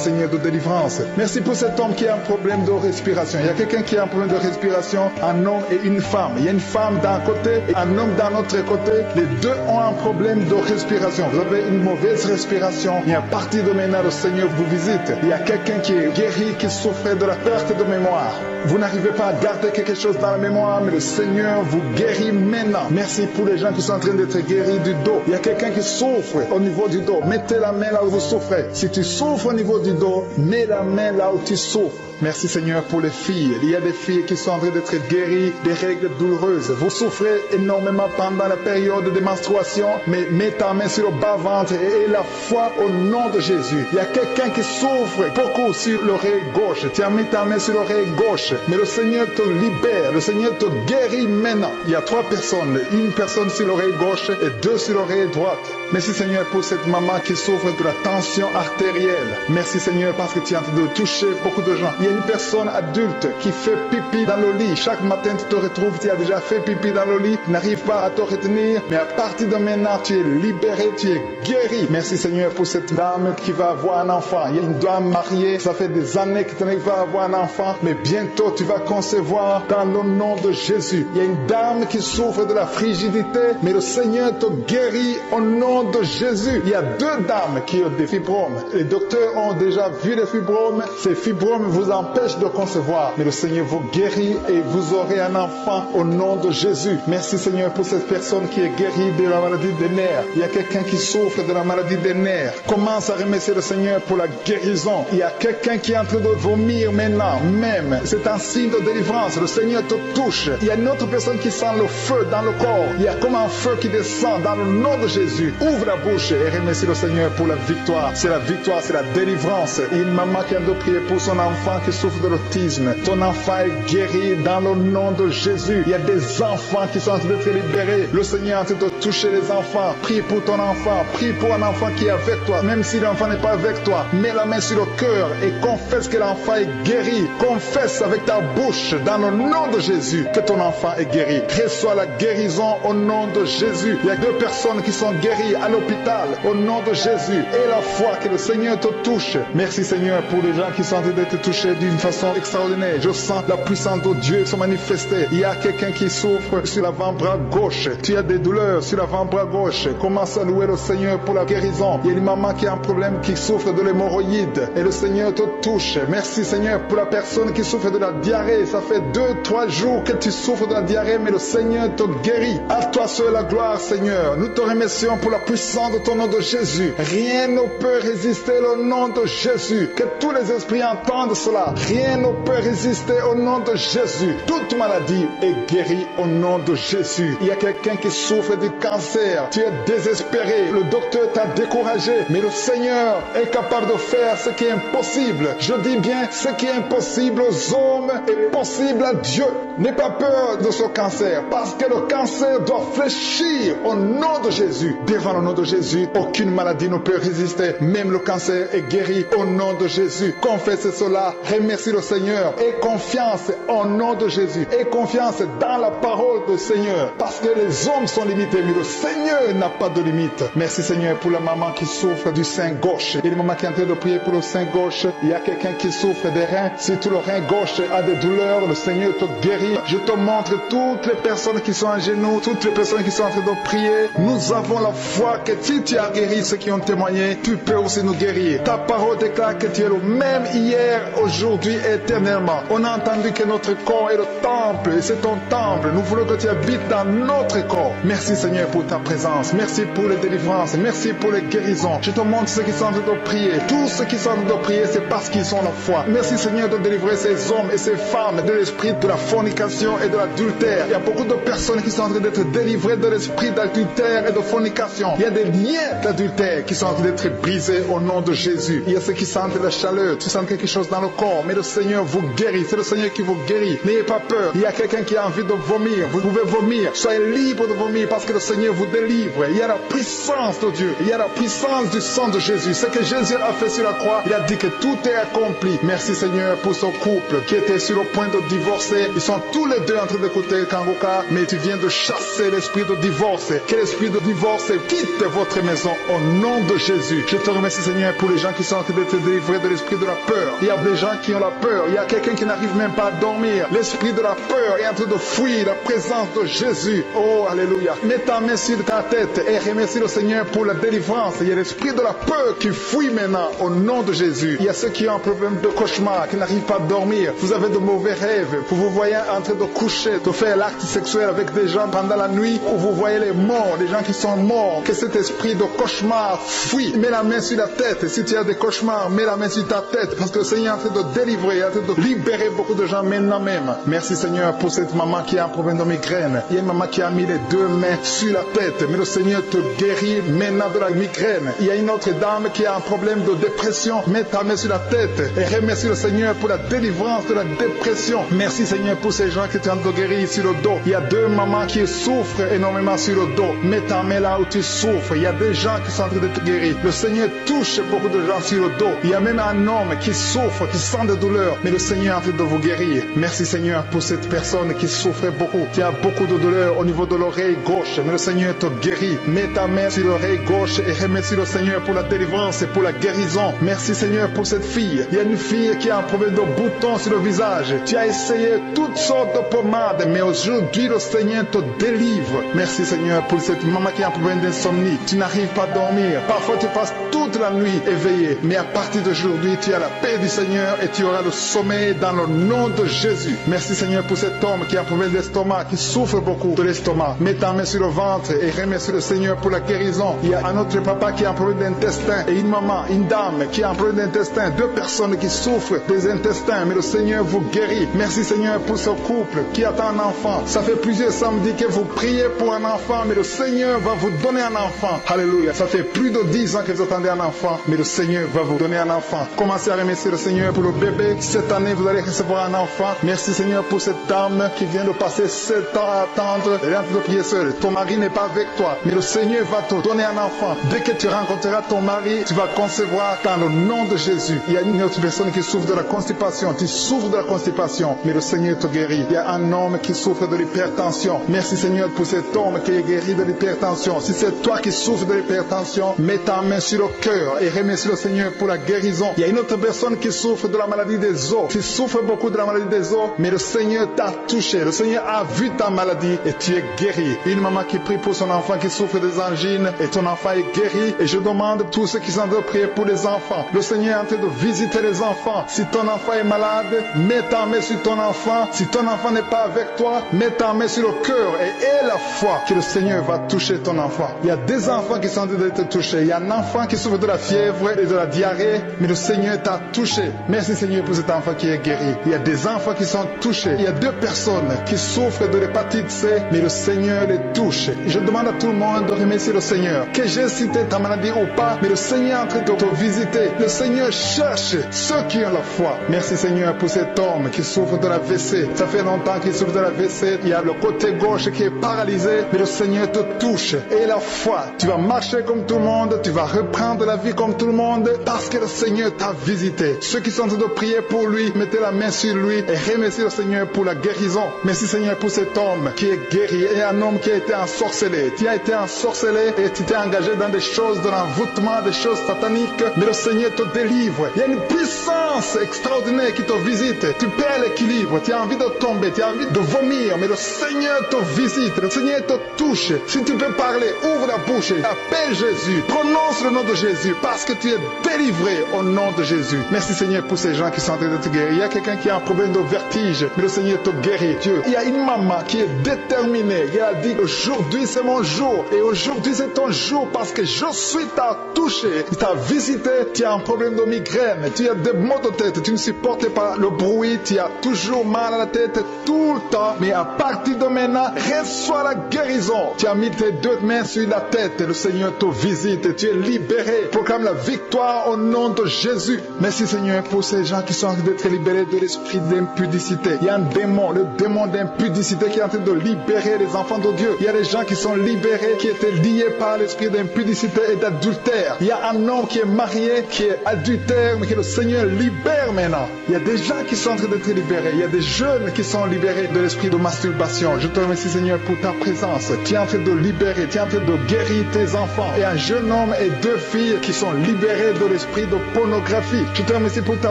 Seigneur, de délivrance. Merci pour cet homme qui a un problème de respiration. Il y a quelqu'un qui a un problème de respiration, un homme et une femme. Il y a une femme d'un côté et un homme d'un autre côté. Les deux ont un problème de respiration. Vous avez une mauvaise respiration. Et à partir de maintenant, le Seigneur vous visite. Il y a quelqu'un qui est guéri, qui souffrait de la perte de mémoire. Vous n'arrivez pas à garder quelque chose dans la mémoire, mais le Seigneur vous guérit maintenant. Merci pour les gens qui sont en train d'être guéris du dos. Il y a quelqu'un qui souffre au niveau du dos. Mettez la main là où vous souffrez. Si tu souffres au niveau du dos, mets la main là où tu souffres. Merci Seigneur pour les filles. Il y a des filles qui sont en train d'être guéries des règles douloureuses. Vous souffrez énormément pendant la période de menstruation, mais mets ta main sur le bas-ventre et aie la foi au nom de Jésus. Il y a quelqu'un qui souffre beaucoup sur l'oreille gauche. Tu as mis ta main sur l'oreille gauche, mais le Seigneur te libère. Le Seigneur te guérit maintenant. Il y a 3 personnes. Une personne sur l'oreille gauche et 2 sur l'oreille droite. Merci Seigneur pour cette maman qui souffre de la tension artérielle. Merci Seigneur parce que tu es en train de toucher beaucoup de gens. Il y a une personne adulte qui fait pipi dans le lit. Chaque matin tu te retrouves, tu as déjà fait pipi dans le lit, tu n'arrives pas à te retenir, mais à partir de maintenant tu es libéré, tu es guéri. Merci Seigneur pour cette dame qui va avoir un enfant. Il y a une dame mariée, ça fait des années que tu n'arrives pas à avoir un enfant, mais bientôt tu vas concevoir dans le nom de Jésus. Il y a une dame qui souffre de la frigidité, mais le Seigneur te guérit au nom de Jésus. Il y a 2 dames qui ont des fibromes. Les docteurs ont déjà vu les fibromes. Ces fibromes vous empêchent de concevoir, mais le Seigneur vous guérit et vous aurez un enfant au nom de Jésus. Merci Seigneur pour cette personne qui est guérie de la maladie des nerfs. Il y a quelqu'un qui souffre de la maladie des nerfs. Commence à remercier le Seigneur pour la guérison. Il y a quelqu'un qui est en train de vomir maintenant même. C'est un signe de délivrance. Le Seigneur te touche. Il y a une autre personne qui sent le feu dans le corps. Il y a comme un feu qui descend dans le nom de Jésus. Ouvre la bouche et remercie le Seigneur pour la victoire. C'est la victoire, c'est la délivrance. Il y a une maman qui a de prier pour son enfant qui souffre de l'autisme. Ton enfant est guéri dans le nom de Jésus. Il y a des enfants qui sont en train d'être libérés. Le Seigneur est en train de toucher les enfants. Prie pour ton enfant. Prie pour un enfant qui est avec toi. Même si l'enfant n'est pas avec toi, mets la main sur le cœur et confesse que l'enfant est guéri. Confesse avec ta bouche dans le nom de Jésus que ton enfant est guéri. Reçois la guérison au nom de Jésus. Il y a 2 personnes qui sont guéries à l'hôpital au nom de Jésus. Et la foi que le Seigneur te touche. Merci Seigneur pour les gens qui sont en train d'être touchés d'une façon extraordinaire. Je sens la puissance de Dieu se manifester. Il y a quelqu'un qui souffre sur l'avant-bras gauche. Tu as des douleurs sur l'avant-bras gauche. Commence à louer le Seigneur pour la guérison. Il y a une maman qui a un problème, qui souffre de l'hémorroïde. Et le Seigneur te touche. Merci Seigneur pour la personne qui souffre de la diarrhée. Ça fait 2-3 jours que tu souffres de la diarrhée, mais le Seigneur te guérit. À toi seul la gloire Seigneur. Nous te remercions pour la puissance de ton nom de Jésus. Rien ne peut résister au nom de Jésus. Que tous les esprits entendent cela. Rien ne peut résister au nom de Jésus. Toute maladie est guérie au nom de Jésus. Il y a quelqu'un qui souffre du cancer. Tu es désespéré. Le docteur t'a découragé. Mais le Seigneur est capable de faire ce qui est impossible. Je dis bien, ce qui est impossible aux hommes est possible à Dieu. N'aie pas peur de ce cancer. Parce que le cancer doit fléchir au nom de Jésus. Devant le nom de Jésus, aucune maladie ne peut résister. Même le cancer est guéri au nom de Jésus. Confesse cela. Remercie le Seigneur. Aie confiance au nom de Jésus. Aie confiance dans la parole du Seigneur. Parce que les hommes sont limités, mais le Seigneur n'a pas de limite. Merci Seigneur pour la maman qui souffre du sein gauche. Et la maman qui est en train de prier pour le sein gauche. Il y a quelqu'un qui souffre des reins. Si tout le rein gauche a des douleurs, le Seigneur te guérit. Je te montre toutes les personnes qui sont en genoux, toutes les personnes qui sont en train de prier. Nous avons la foi que si tu as guéri ceux qui ont témoigné, tu peux aussi nous guérir. Ta parole déclare que tu es le même hier, aujourd'hui et éternellement. On a entendu que notre corps est le temple et c'est ton temple. Nous voulons que tu habites dans notre corps. Merci Seigneur pour ta présence. Merci pour les délivrances. Merci pour les guérisons. Je te montre ceux qui sont en train de prier. Tous ceux qui sont en train de prier, c'est parce qu'ils ont la foi. Merci Seigneur de délivrer ces hommes et ces femmes de l'esprit de la fornication et de l'adultère. Il y a beaucoup de personnes qui sont en train d'être délivrées de l'esprit d'adultère et de fornication. Il y a des liens d'adultère qui sont en train d'être brisés au nom de Jésus. Il y a ceux qui sentent la chaleur, tu sens quelque chose dans le corps, mais le Seigneur vous guérit. C'est le Seigneur qui vous guérit. N'ayez pas peur. Il y a quelqu'un qui a envie de vomir. Vous pouvez vomir. Soyez libre de vomir parce que le Seigneur vous délivre. Il y a la puissance de Dieu. Il y a la puissance du sang de Jésus. Ce que Jésus a fait sur la croix, il a dit que tout est accompli. Merci Seigneur pour ce couple qui était sur le point de divorcer. Ils sont tous les deux en train d'écouter Kanguka, mais tu viens de chasser l'esprit de divorce. Que l'esprit de divorce quitte votre maison au nom de Jésus. Je te remercie Seigneur pour les gens qui sont en train d'être délivrés de l'esprit de la peur. Il y a des gens qui ont la peur. Il y a quelqu'un qui n'arrive même pas à dormir. L'esprit de la peur est en train de fuir la présence de Jésus. Oh, alléluia. Mets ta main sur ta tête et remercie le Seigneur pour la délivrance. Il y a l'esprit de la peur qui fuit maintenant au nom de Jésus. Il y a ceux qui ont un problème de cauchemar, qui n'arrivent pas à dormir. Vous avez de mauvais rêves. Vous vous voyez en train de coucher, de faire l'acte sexuel avec des gens pendant la nuit, où vous voyez les morts, des gens qui sont morts. Que cet esprit de cauchemar fuit. Mets la main sur la tête. Si tu as des cauchemars, mets la main sur ta tête. Parce que le Seigneur est en train de délivrer, en train de libérer beaucoup de gens maintenant même. Merci Seigneur pour cette maman qui a un problème de migraine. Il y a une maman qui a mis les deux mains sur la tête. Mais le Seigneur te guérit maintenant de la migraine. Il y a une autre dame qui a un problème de dépression. Mets ta main sur la tête et remercie le Seigneur pour la délivrance de la dépression. Merci Seigneur pour ces gens qui sont en train de guérir sur le dos. Il y a deux mamans qui souffrent énormément sur le dos. Mets ta main là où tu souffres. Il y a des gens qui sont en train de te guérir. Le Seigneur touche beaucoup de gens sur le dos. Il y a même un homme qui souffre, qui sent des douleurs. Mais le Seigneur est en train de vous guérir. Merci Seigneur pour cette personne qui souffrait beaucoup. Qui a beaucoup de douleurs au niveau de l'oreille gauche. Mais le Seigneur te guérit. Mets ta main sur l'oreille gauche et remercie le Seigneur pour la délivrance et pour la guérison. Merci Seigneur pour cette fille. Il y a une fille qui a un problème de boutons sur le visage. Tu as essayé toutes sortes de pommades, mais aujourd'hui le Seigneur te délivre. Merci Seigneur pour cette maman qui a un problème d'insomnie. Tu n'arrives pas à dormir. Parfois tu passes toute la nuit éveillé. Mais à partir d'aujourd'hui, tu as la paix du Seigneur et tu auras le sommeil dans le nom de Jésus. Merci Seigneur pour cet homme qui a un problème d'estomac, qui souffre beaucoup de l'estomac. Mets ta main sur le ventre et remercie le Seigneur pour la guérison. Il y a un autre papa qui a un problème d'intestin et une maman, une dame qui a un problème d'intestin. Deux personnes qui souffrent des intestins, mais le Seigneur vous guérit. Merci Seigneur pour ce couple qui attend un enfant. Ça fait plusieurs samedis que vous priez pour un enfant, mais le Seigneur va vous donner un enfant. Alléluia. Ça fait plus de 10 ans que vous attendez un enfant, mais le Seigneur va vous donner un enfant. Commencez à remercier le Seigneur pour le bébé. Cette année, vous allez recevoir un enfant. Merci Seigneur pour cette dame qui vient de passer 7 ans à attendre. Elle est en train de prier seule. Ton mari n'est pas avec toi, mais le Seigneur va te donner un enfant. Dès que tu rencontreras ton mari, tu vas concevoir dans le nom de Jésus. Il y a une autre personne qui souffre de la constipation. Tu souffres de la constipation, mais le Seigneur te guérit. Il y a un homme qui souffre de l'hypertension. Merci Seigneur pour cet homme qui est guéri de l'hypertension. Si c'est toi qui souffres de l'hypertension, mets ta main sur le cœur et remercie le Seigneur pour la guérison. Il y a une autre personne qui souffre de la maladie des os. Tu souffres beaucoup de la maladie des os, mais le Seigneur t'a touché. Le Seigneur a vu ta maladie et tu es guéri. Une maman qui prie pour son enfant qui souffre des angines et ton enfant est guéri. Et je demande à tous ceux qui sont en train de prier pour les enfants. Le Seigneur est en train de visiter les enfants. Si ton enfant est malade, mets ta main sur ton enfant. Si ton enfant n'est pas avec toi, mets ta main sur le cœur et aie la foi que le Seigneur va toucher ton enfant. Il y a des enfants qui sont en train d'être touchés. Il y a un enfant qui souffre de la fièvre et de la diarrhée, mais le Seigneur t'a touché. Merci Seigneur pour cet enfant qui est guéri. Il y a des enfants qui sont touchés. Il y a 2 personnes qui souffrent de l'hépatite C, mais le Seigneur les touche. Je demande à tout le monde de remercier le Seigneur. Que j'ai cité ta maladie ou pas, mais le Seigneur est en train de te visiter. Le Seigneur cherche ceux qui ont la foi. Merci Seigneur pour cet homme qui souffre de la WC. Ça fait longtemps qu'il souffre de la WC. Il y a le côté gauche qui est paralysé, mais le Seigneur te touche. Et la foi, tu vas marcher comme tout le monde, tu vas reprendre la vie comme tout le monde, parce que le Seigneur t'a visité. Ceux qui sont en train de prier pour lui, mettez la main sur lui et remerciez le Seigneur pour la guérison. Merci Seigneur pour cet homme qui est guéri et un homme qui a été ensorcelé. Tu as été ensorcelé et tu t'es engagé dans des choses de l'envoûtement, des choses sataniques, mais le Seigneur te délivre. Il y a une puissance extraordinaire qui te visite. Tu perds l'équilibre, tu as envie de tomber, tu as envie de vomir, mais le Seigneur te visite, le Seigneur te touche. Si tu peux parler, ouvre la bouche, appelle Jésus, prononce le nom de Jésus, parce que tu es délivré au nom de Jésus. Merci Seigneur pour ces gens qui sont en train de te guérir. Il y a quelqu'un qui a un problème de vertige, mais le Seigneur te guérit. Dieu. Il y a une maman qui est déterminée. Elle a dit, aujourd'hui c'est mon jour, et aujourd'hui c'est ton jour, parce que je suis t'a touché, t'a visité. Tu as un problème de migraine, tu as des maux de tête, tu ne supportes pas le bruit, tu as toujours mal à la tête tout le temps, mais à partir de maintenant, reçois la guérison. Tu as mis tes 2 mains sur la tête, le Seigneur te visite, tu es libéré. Proclame la victoire au nom de Jésus. Merci Seigneur pour ces gens qui sont en train d'être libérés de l'esprit d'impudicité. Il y a un démon le démon d'impudicité qui est en train de libérer les enfants de Dieu. Il y a des gens qui sont libérés, qui étaient liés par l'esprit d'impudicité et d'adultère. Il y a un homme qui est marié, qui est adultère, mais que le Seigneur libère maintenant. Il y a des gens qui sont en train d'être libérés. Il y a des jeunes qui sont libérés de l'esprit de masturbation. Je te remercie, Seigneur, pour ta présence. Tu es en train de libérer, tu es en train de guérir tes enfants. Et un jeune homme et 2 filles qui sont libérés de l'esprit de pornographie. Je te remercie pour ta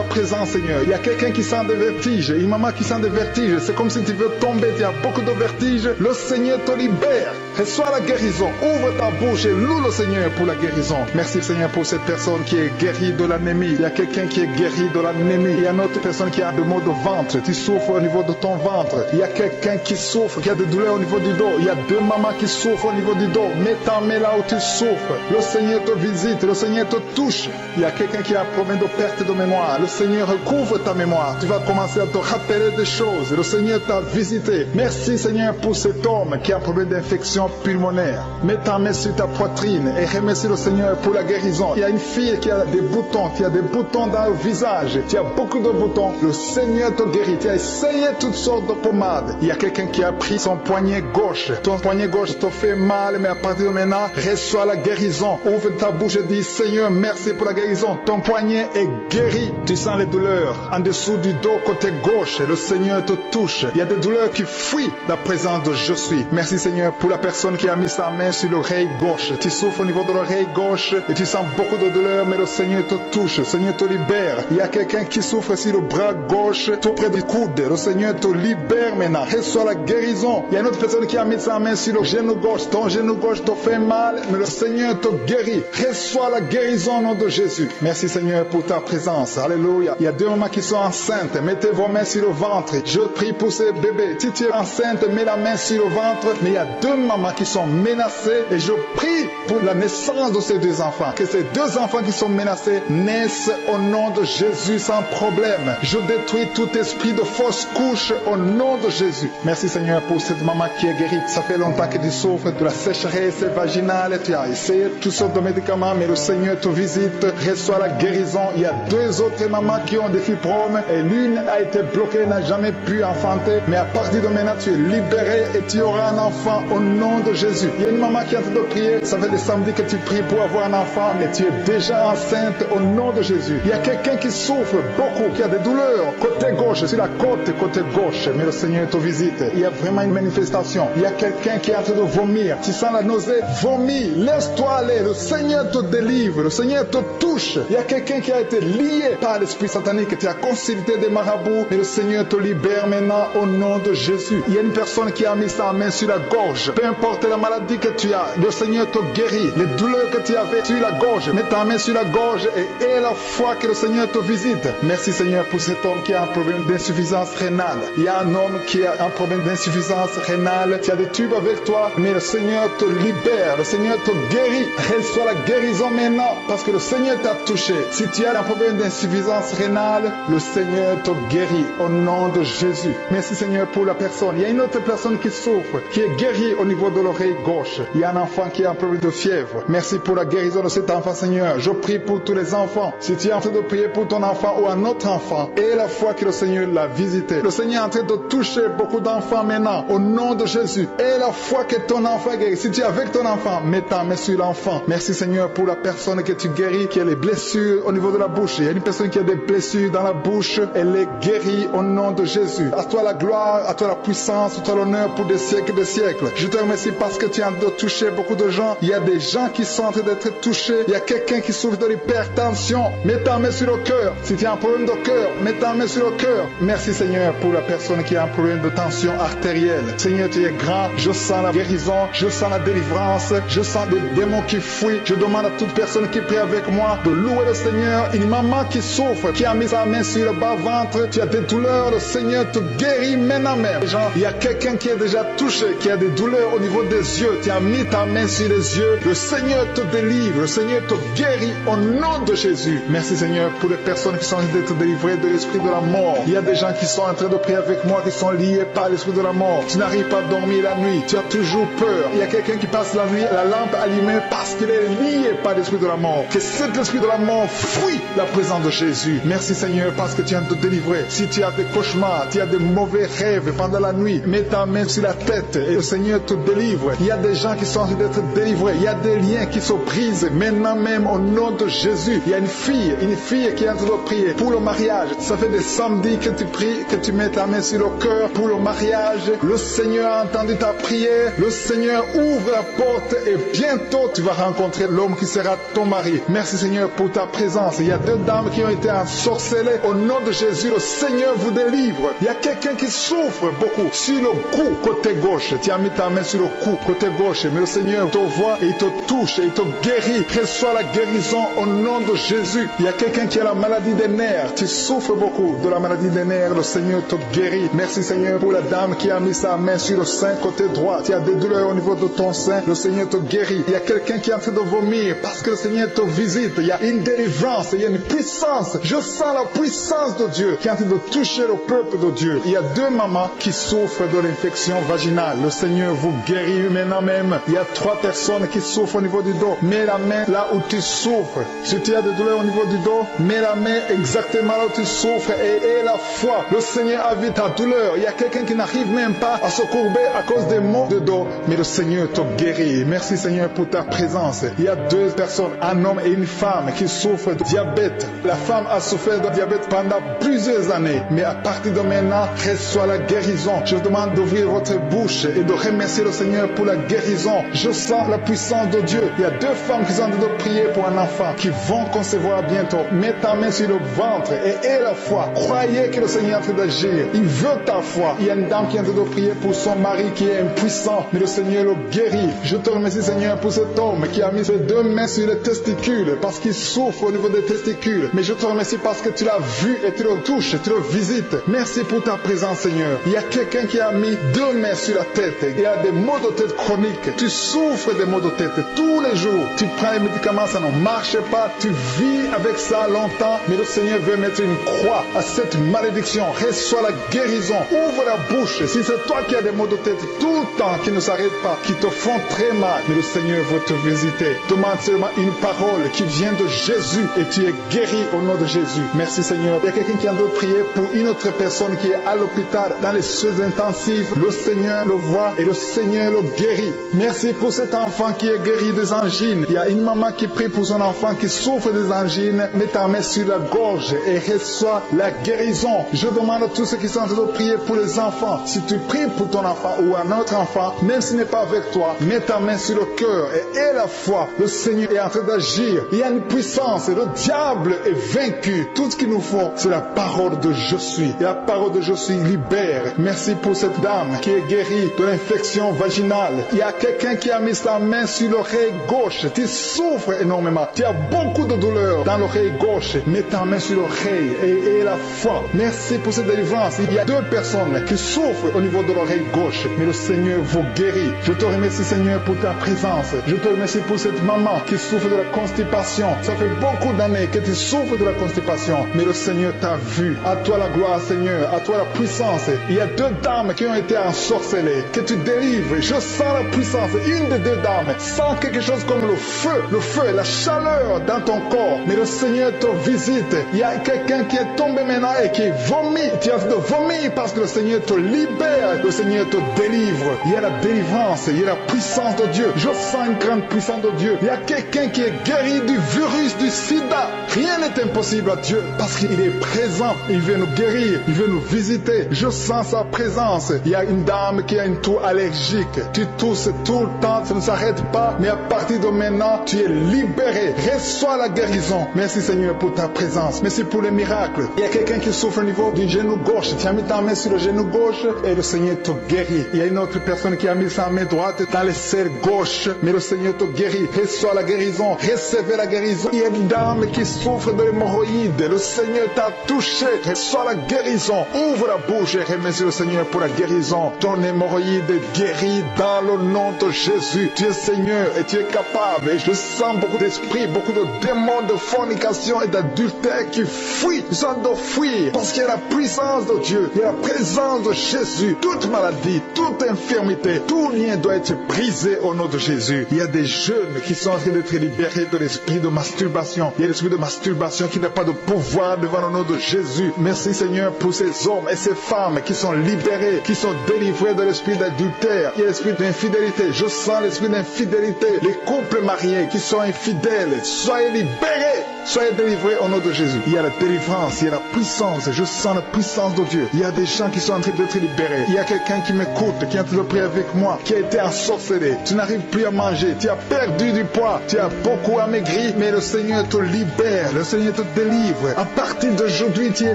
présence, Seigneur. Il y a quelqu'un qui sent des vertiges, une maman qui sent des vertiges. C'est comme si tu veux tomber, tu as beaucoup de vertiges. Le Seigneur te libère. Reçois la guérison. Ouvre ta bouche et loue le Seigneur pour la guérison. Merci, Seigneur, pour cette personne qui est guérie de l'anémie. Il y a quelqu'un qui est guéri de l'anémie. Il y a une autre personne qui a des maux de ventre. Tu souffres au niveau de ton ventre. Il y a quelqu'un qui souffre, qui a des douleurs au niveau du dos. Il y a 2 mamans qui souffrent au niveau du dos. Mets ta main là où tu souffres. Le Seigneur te visite. Le Seigneur te touche. Il y a quelqu'un qui a un problème de perte de mémoire. Le Seigneur recouvre ta mémoire. Tu vas commencer à te rappeler des choses. Le Seigneur t'a visité. Merci, Seigneur, pour cet homme qui a un problème d'infection pulmonaire. Mets ta main sur ta poitrine et remercie le Seigneur pour la guérison. Il y a une fille qui a des boutons, qui a des boutons dans le visage. Tu as beaucoup de boutons. Le Seigneur te guérit. Tu as essayé toutes sortes de pommades. Il y a quelqu'un qui a pris son poignet gauche. Ton poignet gauche te fait mal, mais à partir de maintenant, reçois la guérison. Ouvre ta bouche et dis, Seigneur, merci pour la guérison. Ton poignet est guéri. Tu sens les douleurs en dessous du dos côté gauche. Le Seigneur te touche. Il y a des douleurs qui fuient la présence de je suis. Merci, Seigneur, pour la personne qui a mis sa main sur l'oreille gauche. Tu souffres au niveau de l'oreille gauche et tu sens beaucoup de douleurs, mais le Seigneur te touche. Le Seigneur te libère. Il y a quelqu'un qui souffre sur le bras gauche, tout près du coude. Le Seigneur te libère maintenant. Reçois la guérison. Il y a une autre personne qui a mis sa main sur le genou gauche. Ton genou gauche te fait mal, mais le Seigneur te guérit. Reçois la guérison au nom de Jésus. Merci, Seigneur, pour ta présence. Alléluia. Il y a 2 mamans qui sont enceintes. Mettez vos mains sur le ventre. Je prie pour ces bébés. Si tu es enceinte, mets la main sur le ventre. Mais il y a 2 mamans qui sont menacées et je prie pour la naissance de ces 2 enfants. Que ces 2 enfants qui sont menacés naissent au nom de Jésus sans problème. Je détruis tout esprit de fausse couche au nom de Jésus. Merci, Seigneur, pour cette maman qui est guérie. Ça fait longtemps que tu souffres de la sécheresse vaginale. Tu as essayé toutes sortes de médicaments, mais le Seigneur te visite. Reçois la guérison. Il y a 2 autres mamans qui ont des fibromes et l'une a été bloquée, n'a jamais pu enfanter. Mais à partir de maintenant, tu es libéré et tu auras un enfant au nom de Jésus. Il y a une maman qui est en train de prier. Ça fait des samedis que tu pries pour avoir un enfant, mais tu es déjà enceinte au nom de Jésus. Il y a quelqu'un qui souffre beaucoup, qui a des douleurs côté gauche, sur la côte côté gauche, mais le Seigneur te visite. Il y a vraiment une manifestation. Il y a quelqu'un qui est en train de vomir. Tu sens la nausée, vomis, laisse-toi aller. Le Seigneur te délivre, le Seigneur te touche. Il y a quelqu'un qui a été lié par l'esprit satanique, tu as consulté des marabouts, mais le Seigneur te libère maintenant au nom de Jésus. Il y a une personne qui a mis sa main sur la gorge. Peu importe la maladie que tu as, le Seigneur te guérit. Les douleurs que tu avais sur la gorge, mets ta main sur la gorge et aie la foi que le Seigneur te visite. Merci, Seigneur, pour cet homme qui a un problème d'insuffisance rénale. Il y a un homme qui a un problème d'insuffisance rénale. Tu as des tubes avec toi, mais le Seigneur te libère. Le Seigneur te guérit. Reçois la guérison maintenant parce que le Seigneur t'a touché. Si tu as un problème d'insuffisance rénale, le Seigneur te guérit au nom de Jésus. Merci, Seigneur, pour la personne. Il y a une autre personne qui souffre, qui est guérie au niveau de l'oreille gauche. Il y a un enfant qui a un problème de fièvre. Merci pour la guérison de cet enfant, Seigneur. Je prie pour tous les enfants. Si tu es en train de prier pour ton enfant ou un autre enfant, et la foi que le Seigneur l'a visité. Le Seigneur est en train de toucher beaucoup d'enfants maintenant, au nom de Jésus. Et la foi que ton enfant guérit. Si tu es avec ton enfant, mets ta main sur l'enfant. Merci, Seigneur, pour la personne que tu guéris, qui a les blessures au niveau de la bouche. Il y a une personne qui a des blessures dans la bouche. Elle est guérie au nom de Jésus. À toi la gloire, à toi la puissance, à toi l'honneur pour des siècles et des siècles. Je te remercie parce que tu es en train de toucher beaucoup de gens. Il y a des gens qui sont en train d'être touchés. Il y a quelqu'un qui souffre de l'hypertension. Mets ta main sur le cœur. Si tu as un problème de cœur, mets ta main sur le cœur. Merci, Seigneur, pour la personne qui a un problème de tension artérielle. Seigneur, tu es grand. Je sens la guérison. Je sens la délivrance. Je sens des démons qui fuient. Je demande à toute personne qui prie avec moi de louer le Seigneur. Une maman qui souffre, qui a mis sa main sur le bas-ventre. Tu as des douleurs. Le Seigneur te guérit maintenant même. Il y a quelqu'un qui est déjà touché, qui a des douleurs au niveau des yeux. Tu as mis ta main sur les yeux. Le Seigneur te délivre. Le Seigneur te guérit au nom de Jésus. Merci, Seigneur, pour les personnes qui sont en train d'être délivrées de l'esprit de la mort. Il y a des gens qui sont en train de prier avec moi, qui sont liés par l'esprit de la mort. Tu n'arrives pas à dormir la nuit. Tu as toujours peur. Il y a quelqu'un qui passe la nuit, la lampe allumée parce qu'il est lié par l'esprit de la mort. Que cet esprit de la mort fuit la présence de Jésus. Merci, Seigneur, parce que tu viens de te délivrer. Si tu as des cauchemars, tu as de mauvais rêves pendant la nuit, mets ta main sur la tête et le Seigneur te délivre. Il y a des gens qui sont en train d'être délivrés. Il y a des liens qui se brisent maintenant même au nom de Jésus. Il y a une fille qui est en train de prier pour le mariage. Ça fait des samedis que tu pries, que tu mets ta main sur le cœur pour le mariage. Le Seigneur a entendu ta prière. Le Seigneur ouvre la porte et bientôt tu vas rencontrer l'homme qui sera ton mari. Merci Seigneur pour ta présence. Il y a 2 dames qui ont été ensorcelées. Au nom de Jésus, le Seigneur vous délivre. Il y a quelqu'un qui souffre beaucoup sur le cou, côté gauche. Tu as mis ta main sur le cou, côté gauche. Mais le Seigneur te voit et il te touche et il te guérit. Reçois la guérison au nom de Jésus. Il y a quelqu'un qui a la maladie des nerfs. Tu souffres beaucoup de la maladie des nerfs. Le Seigneur te guérit. Merci Seigneur pour la dame qui a mis sa main sur le sein côté droit. Tu as des douleurs au niveau de ton sein. Le Seigneur te guérit. Il y a quelqu'un qui est en train de vomir parce que le Seigneur te visite. Il y a une délivrance. Il y a une puissance. Je sens la puissance de Dieu qui est en train de toucher le peuple de Dieu. Il y a 2 mamans qui souffrent de l'infection vaginale. Le Seigneur vous guérit maintenant même. Il y a 3 personnes qui souffrent au niveau du dos. Mets la main là où tu souffres. Si tu as des douleurs au niveau du dos, mets la main exactement là où tu souffres et aie la foi. Le Seigneur a vu ta douleur. Il y a quelqu'un qui n'arrive même pas à se courber à cause des maux de dos. Mais le Seigneur te guérit. Merci Seigneur pour ta présence. Il y a 2 personnes, un homme et une femme qui souffrent de diabète. La femme a souffert de diabète pendant plusieurs années. Mais à partir de maintenant, reçois la guérison. Je vous demande d'ouvrir votre bouche et de remercier le Seigneur pour la guérison. Je sens la puissance de Dieu. Il y a 2 femmes qui sont en train de prier pour un enfant qui vont concevoir bientôt. Mets ta main sur le ventre et aie la foi. Croyez que le Seigneur est en train d'agir. Il veut ta foi. Il y a une dame qui est en train de prier pour son mari qui est impuissant, mais le Seigneur le guérit. Je te remercie Seigneur pour cet homme qui a mis ses 2 mains sur les testicules parce qu'il souffre au niveau des testicules. Mais je te remercie parce que tu l'as vu et tu le touches, tu le visites. Merci pour ta présence Seigneur. Il y a quelqu'un qui a mis 2 mains sur la tête. Il y a des maux de tête chroniques. Tu souffres des maux de tête tous les jours. Tu prends les médicaments, ça ne marche pas. Tu vis avec ça longtemps. Mais le Seigneur veut mettre une croix à cette malédiction. Reçois la guérison. Ouvre la bouche. Si c'est toi qui as des maux de tête tout le temps qui ne s'arrêtent pas, qui te font très mal, mais le Seigneur veut te visiter. Demande seulement une parole qui vient de Jésus et tu es guéri au nom de Jésus. Merci Seigneur. Il y a quelqu'un qui a envie de prier pour une autre personne qui est à l'hôpital dans les soins intensifs. Le Seigneur le voit et le Seigneur le guérit. Merci pour cet enfant qui est guéri des angines. Il y a une maman qui prie pour son enfant qui souffre des angines. Mets ta main sur la gorge et reçois la guérison. Je demande à tous ceux qui sont en train de prier pour les enfants. Si tu pries pour ton enfant ou un autre enfant, même s'il n'est pas avec toi, mets ta main sur le cœur et aie la foi. Le Seigneur est en train d'agir. Il y a une puissance. Le diable est vaincu. Tout ce qu'il nous faut, c'est la parole de je suis. Et la parole de je suis libère. Merci pour cette dame qui est guérie de l'infection vaginale. Il y a quelqu'un qui a mis sa main sur l'oreille gauche. Tu souffres énormément. Tu as beaucoup de douleur dans l'oreille gauche. Mets ta main sur l'oreille et aie la foi. Merci pour cette délivrance. Il y a 2 personnes qui souffrent au niveau de l'oreille gauche. Mais le Seigneur vous guérit. Je te remercie Seigneur pour ta présence. Je te remercie pour cette maman qui souffre de la constipation. Ça fait beaucoup d'années que tu souffres de la constipation. Mais le Seigneur t'a vu. À toi la gloire Seigneur. À toi la puissance. Il y a 2 dames qui ont été ensorcelées. Que tu délivres. Je sens la puissance. Une des 2 dames sent quelque chose comme le feu et la chaleur dans ton corps. Mais le Seigneur te visite. Il y a quelqu'un qui est tombé maintenant et qui vomit. Tu as de vomir parce que le Seigneur te libère. Le Seigneur te délivre. Il y a la délivrance. Il y a la puissance de Dieu. Je sens une grande puissance de Dieu. Il y a quelqu'un qui est guéri du virus du sida. Rien n'est impossible à Dieu parce qu'il est présent. Il veut nous guérir. Il veut nous visiter. Je sens sa présence. Il y a une dame qui a une toux allergique. Tu tousses tout le temps. Ça ne s'arrête pas. Mais à partir de maintenant, tu es libéré. Reçois la guérison. Merci Seigneur pour ta présence. Merci pour les miracles. Il y a quelqu'un qui souffre au niveau du genou gauche. Tu as mis ta main sur le genou gauche et le Seigneur te guérit. Il y a une autre personne qui a mis sa main droite dans le cerveau gauche. Mais le Seigneur te guérit. Reçois la guérison. Recevez la guérison. Il y a une dame qui souffre de l'hémorroïde. Le Seigneur t'a touché. Reçois la guérison. Ouvre la bouche et remercie le Seigneur pour la guérison. Ton hémorroïde est guéri dans le nom de Jésus. Tu es Seigneur et tu es capable. Et je sens beaucoup d'esprits, beaucoup de démons de fornication et d'adultère qui fuient. Ils sont de fuir parce qu'il y a la puissance de Dieu. Il y a la présence de Jésus. Toute maladie, toute infirmité, tout lien doit être brisé au nom de Jésus. Il y a des jeunes qui sont en train d'être libérés de l'esprit de masturbation. Il y a l'esprit de masturbation qui n'a pas de pouvoir devant le nom de Jésus. Merci Seigneur pour ces hommes hommes et ces femmes qui sont libérés, qui sont délivrés de l'esprit d'adultère et l'esprit d'infidélité. Je sens l'esprit d'infidélité. Les couples mariés qui sont infidèles, soyez libérés, soyez délivrés au nom de Jésus. Il y a la délivrance, il y a la puissance. Je sens la puissance de Dieu. Il y a des gens qui sont en train d'être libérés. Il y a quelqu'un qui m'écoute, qui est en train de prier avec moi, qui a été ensorcelé. Tu n'arrives plus à manger, tu as perdu du poids, tu as beaucoup amaigri, mais le Seigneur te libère, le Seigneur te délivre. À partir d'aujourd'hui, tu es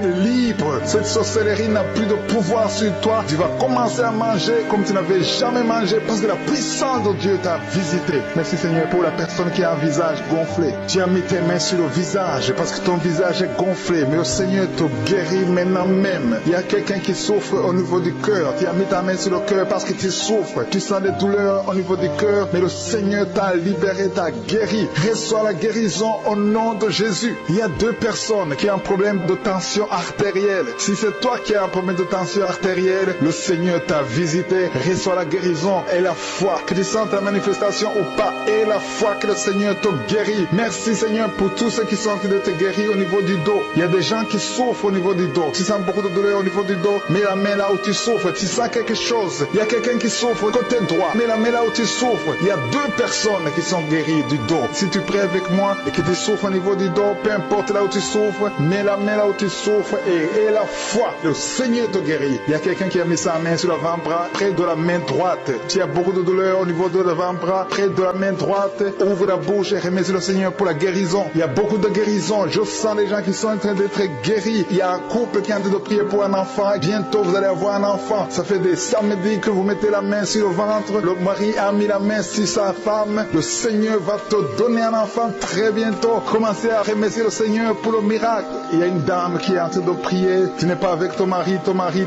libre. Cette sorcellerie n'a plus de pouvoir sur toi. Tu vas commencer à manger comme tu n'avais jamais mangé parce que la puissance de Dieu t'a visité. Merci Seigneur pour la personne qui a un visage gonflé. Tu as mis tes mains sur le visage parce que ton visage est gonflé, mais le Seigneur te guérit maintenant même. Il y a quelqu'un qui souffre au niveau du cœur. Tu as mis ta main sur le cœur parce que tu souffres. Tu sens des douleurs au niveau du cœur, mais le Seigneur t'a libéré, t'a guéri. Reçois la guérison au nom de Jésus. Il y a deux personnes qui ont un problème de tension artérielle. Si c'est toi qui as un problème de tension artérielle, le Seigneur t'a visité. Reçois la guérison et la foi. Que tu sentes la manifestation ou pas, et la foi que le Seigneur te guérit. Merci Seigneur pour tous ceux qui sont en train de te guérir au niveau du dos. Il y a des gens qui souffrent au niveau du dos. Tu sens beaucoup de douleur au niveau du dos. Mets la main là où tu souffres. Tu sens quelque chose. Il y a quelqu'un qui souffre côté droit. Mets la main là où tu souffres. Il y a deux personnes qui sont guéries du dos. Si tu pries avec moi et que tu souffres au niveau du dos, peu importe là où tu souffres, mets la main là où tu souffres et la foi. Le Seigneur te guérit. Il y a quelqu'un qui a mis sa main sur l'avant-bras, près de la main droite. Tu as beaucoup de douleur au niveau de l'avant-bras, près de la main droite. Ouvre la bouche et remercie le Seigneur pour la guérison. Il y a beaucoup de guérison. Je sens les gens qui sont en train d'être guéris. Il y a un couple qui est en train de prier pour un enfant. Bientôt, vous allez avoir un enfant. Ça fait des samedis que vous mettez la main sur le ventre. Le mari a mis la main sur sa femme. Le Seigneur va te donner un enfant très bientôt. Commencez à remercier le Seigneur pour le miracle. Il y a une dame qui est en train de prier. Tu n'es pas avec ton mari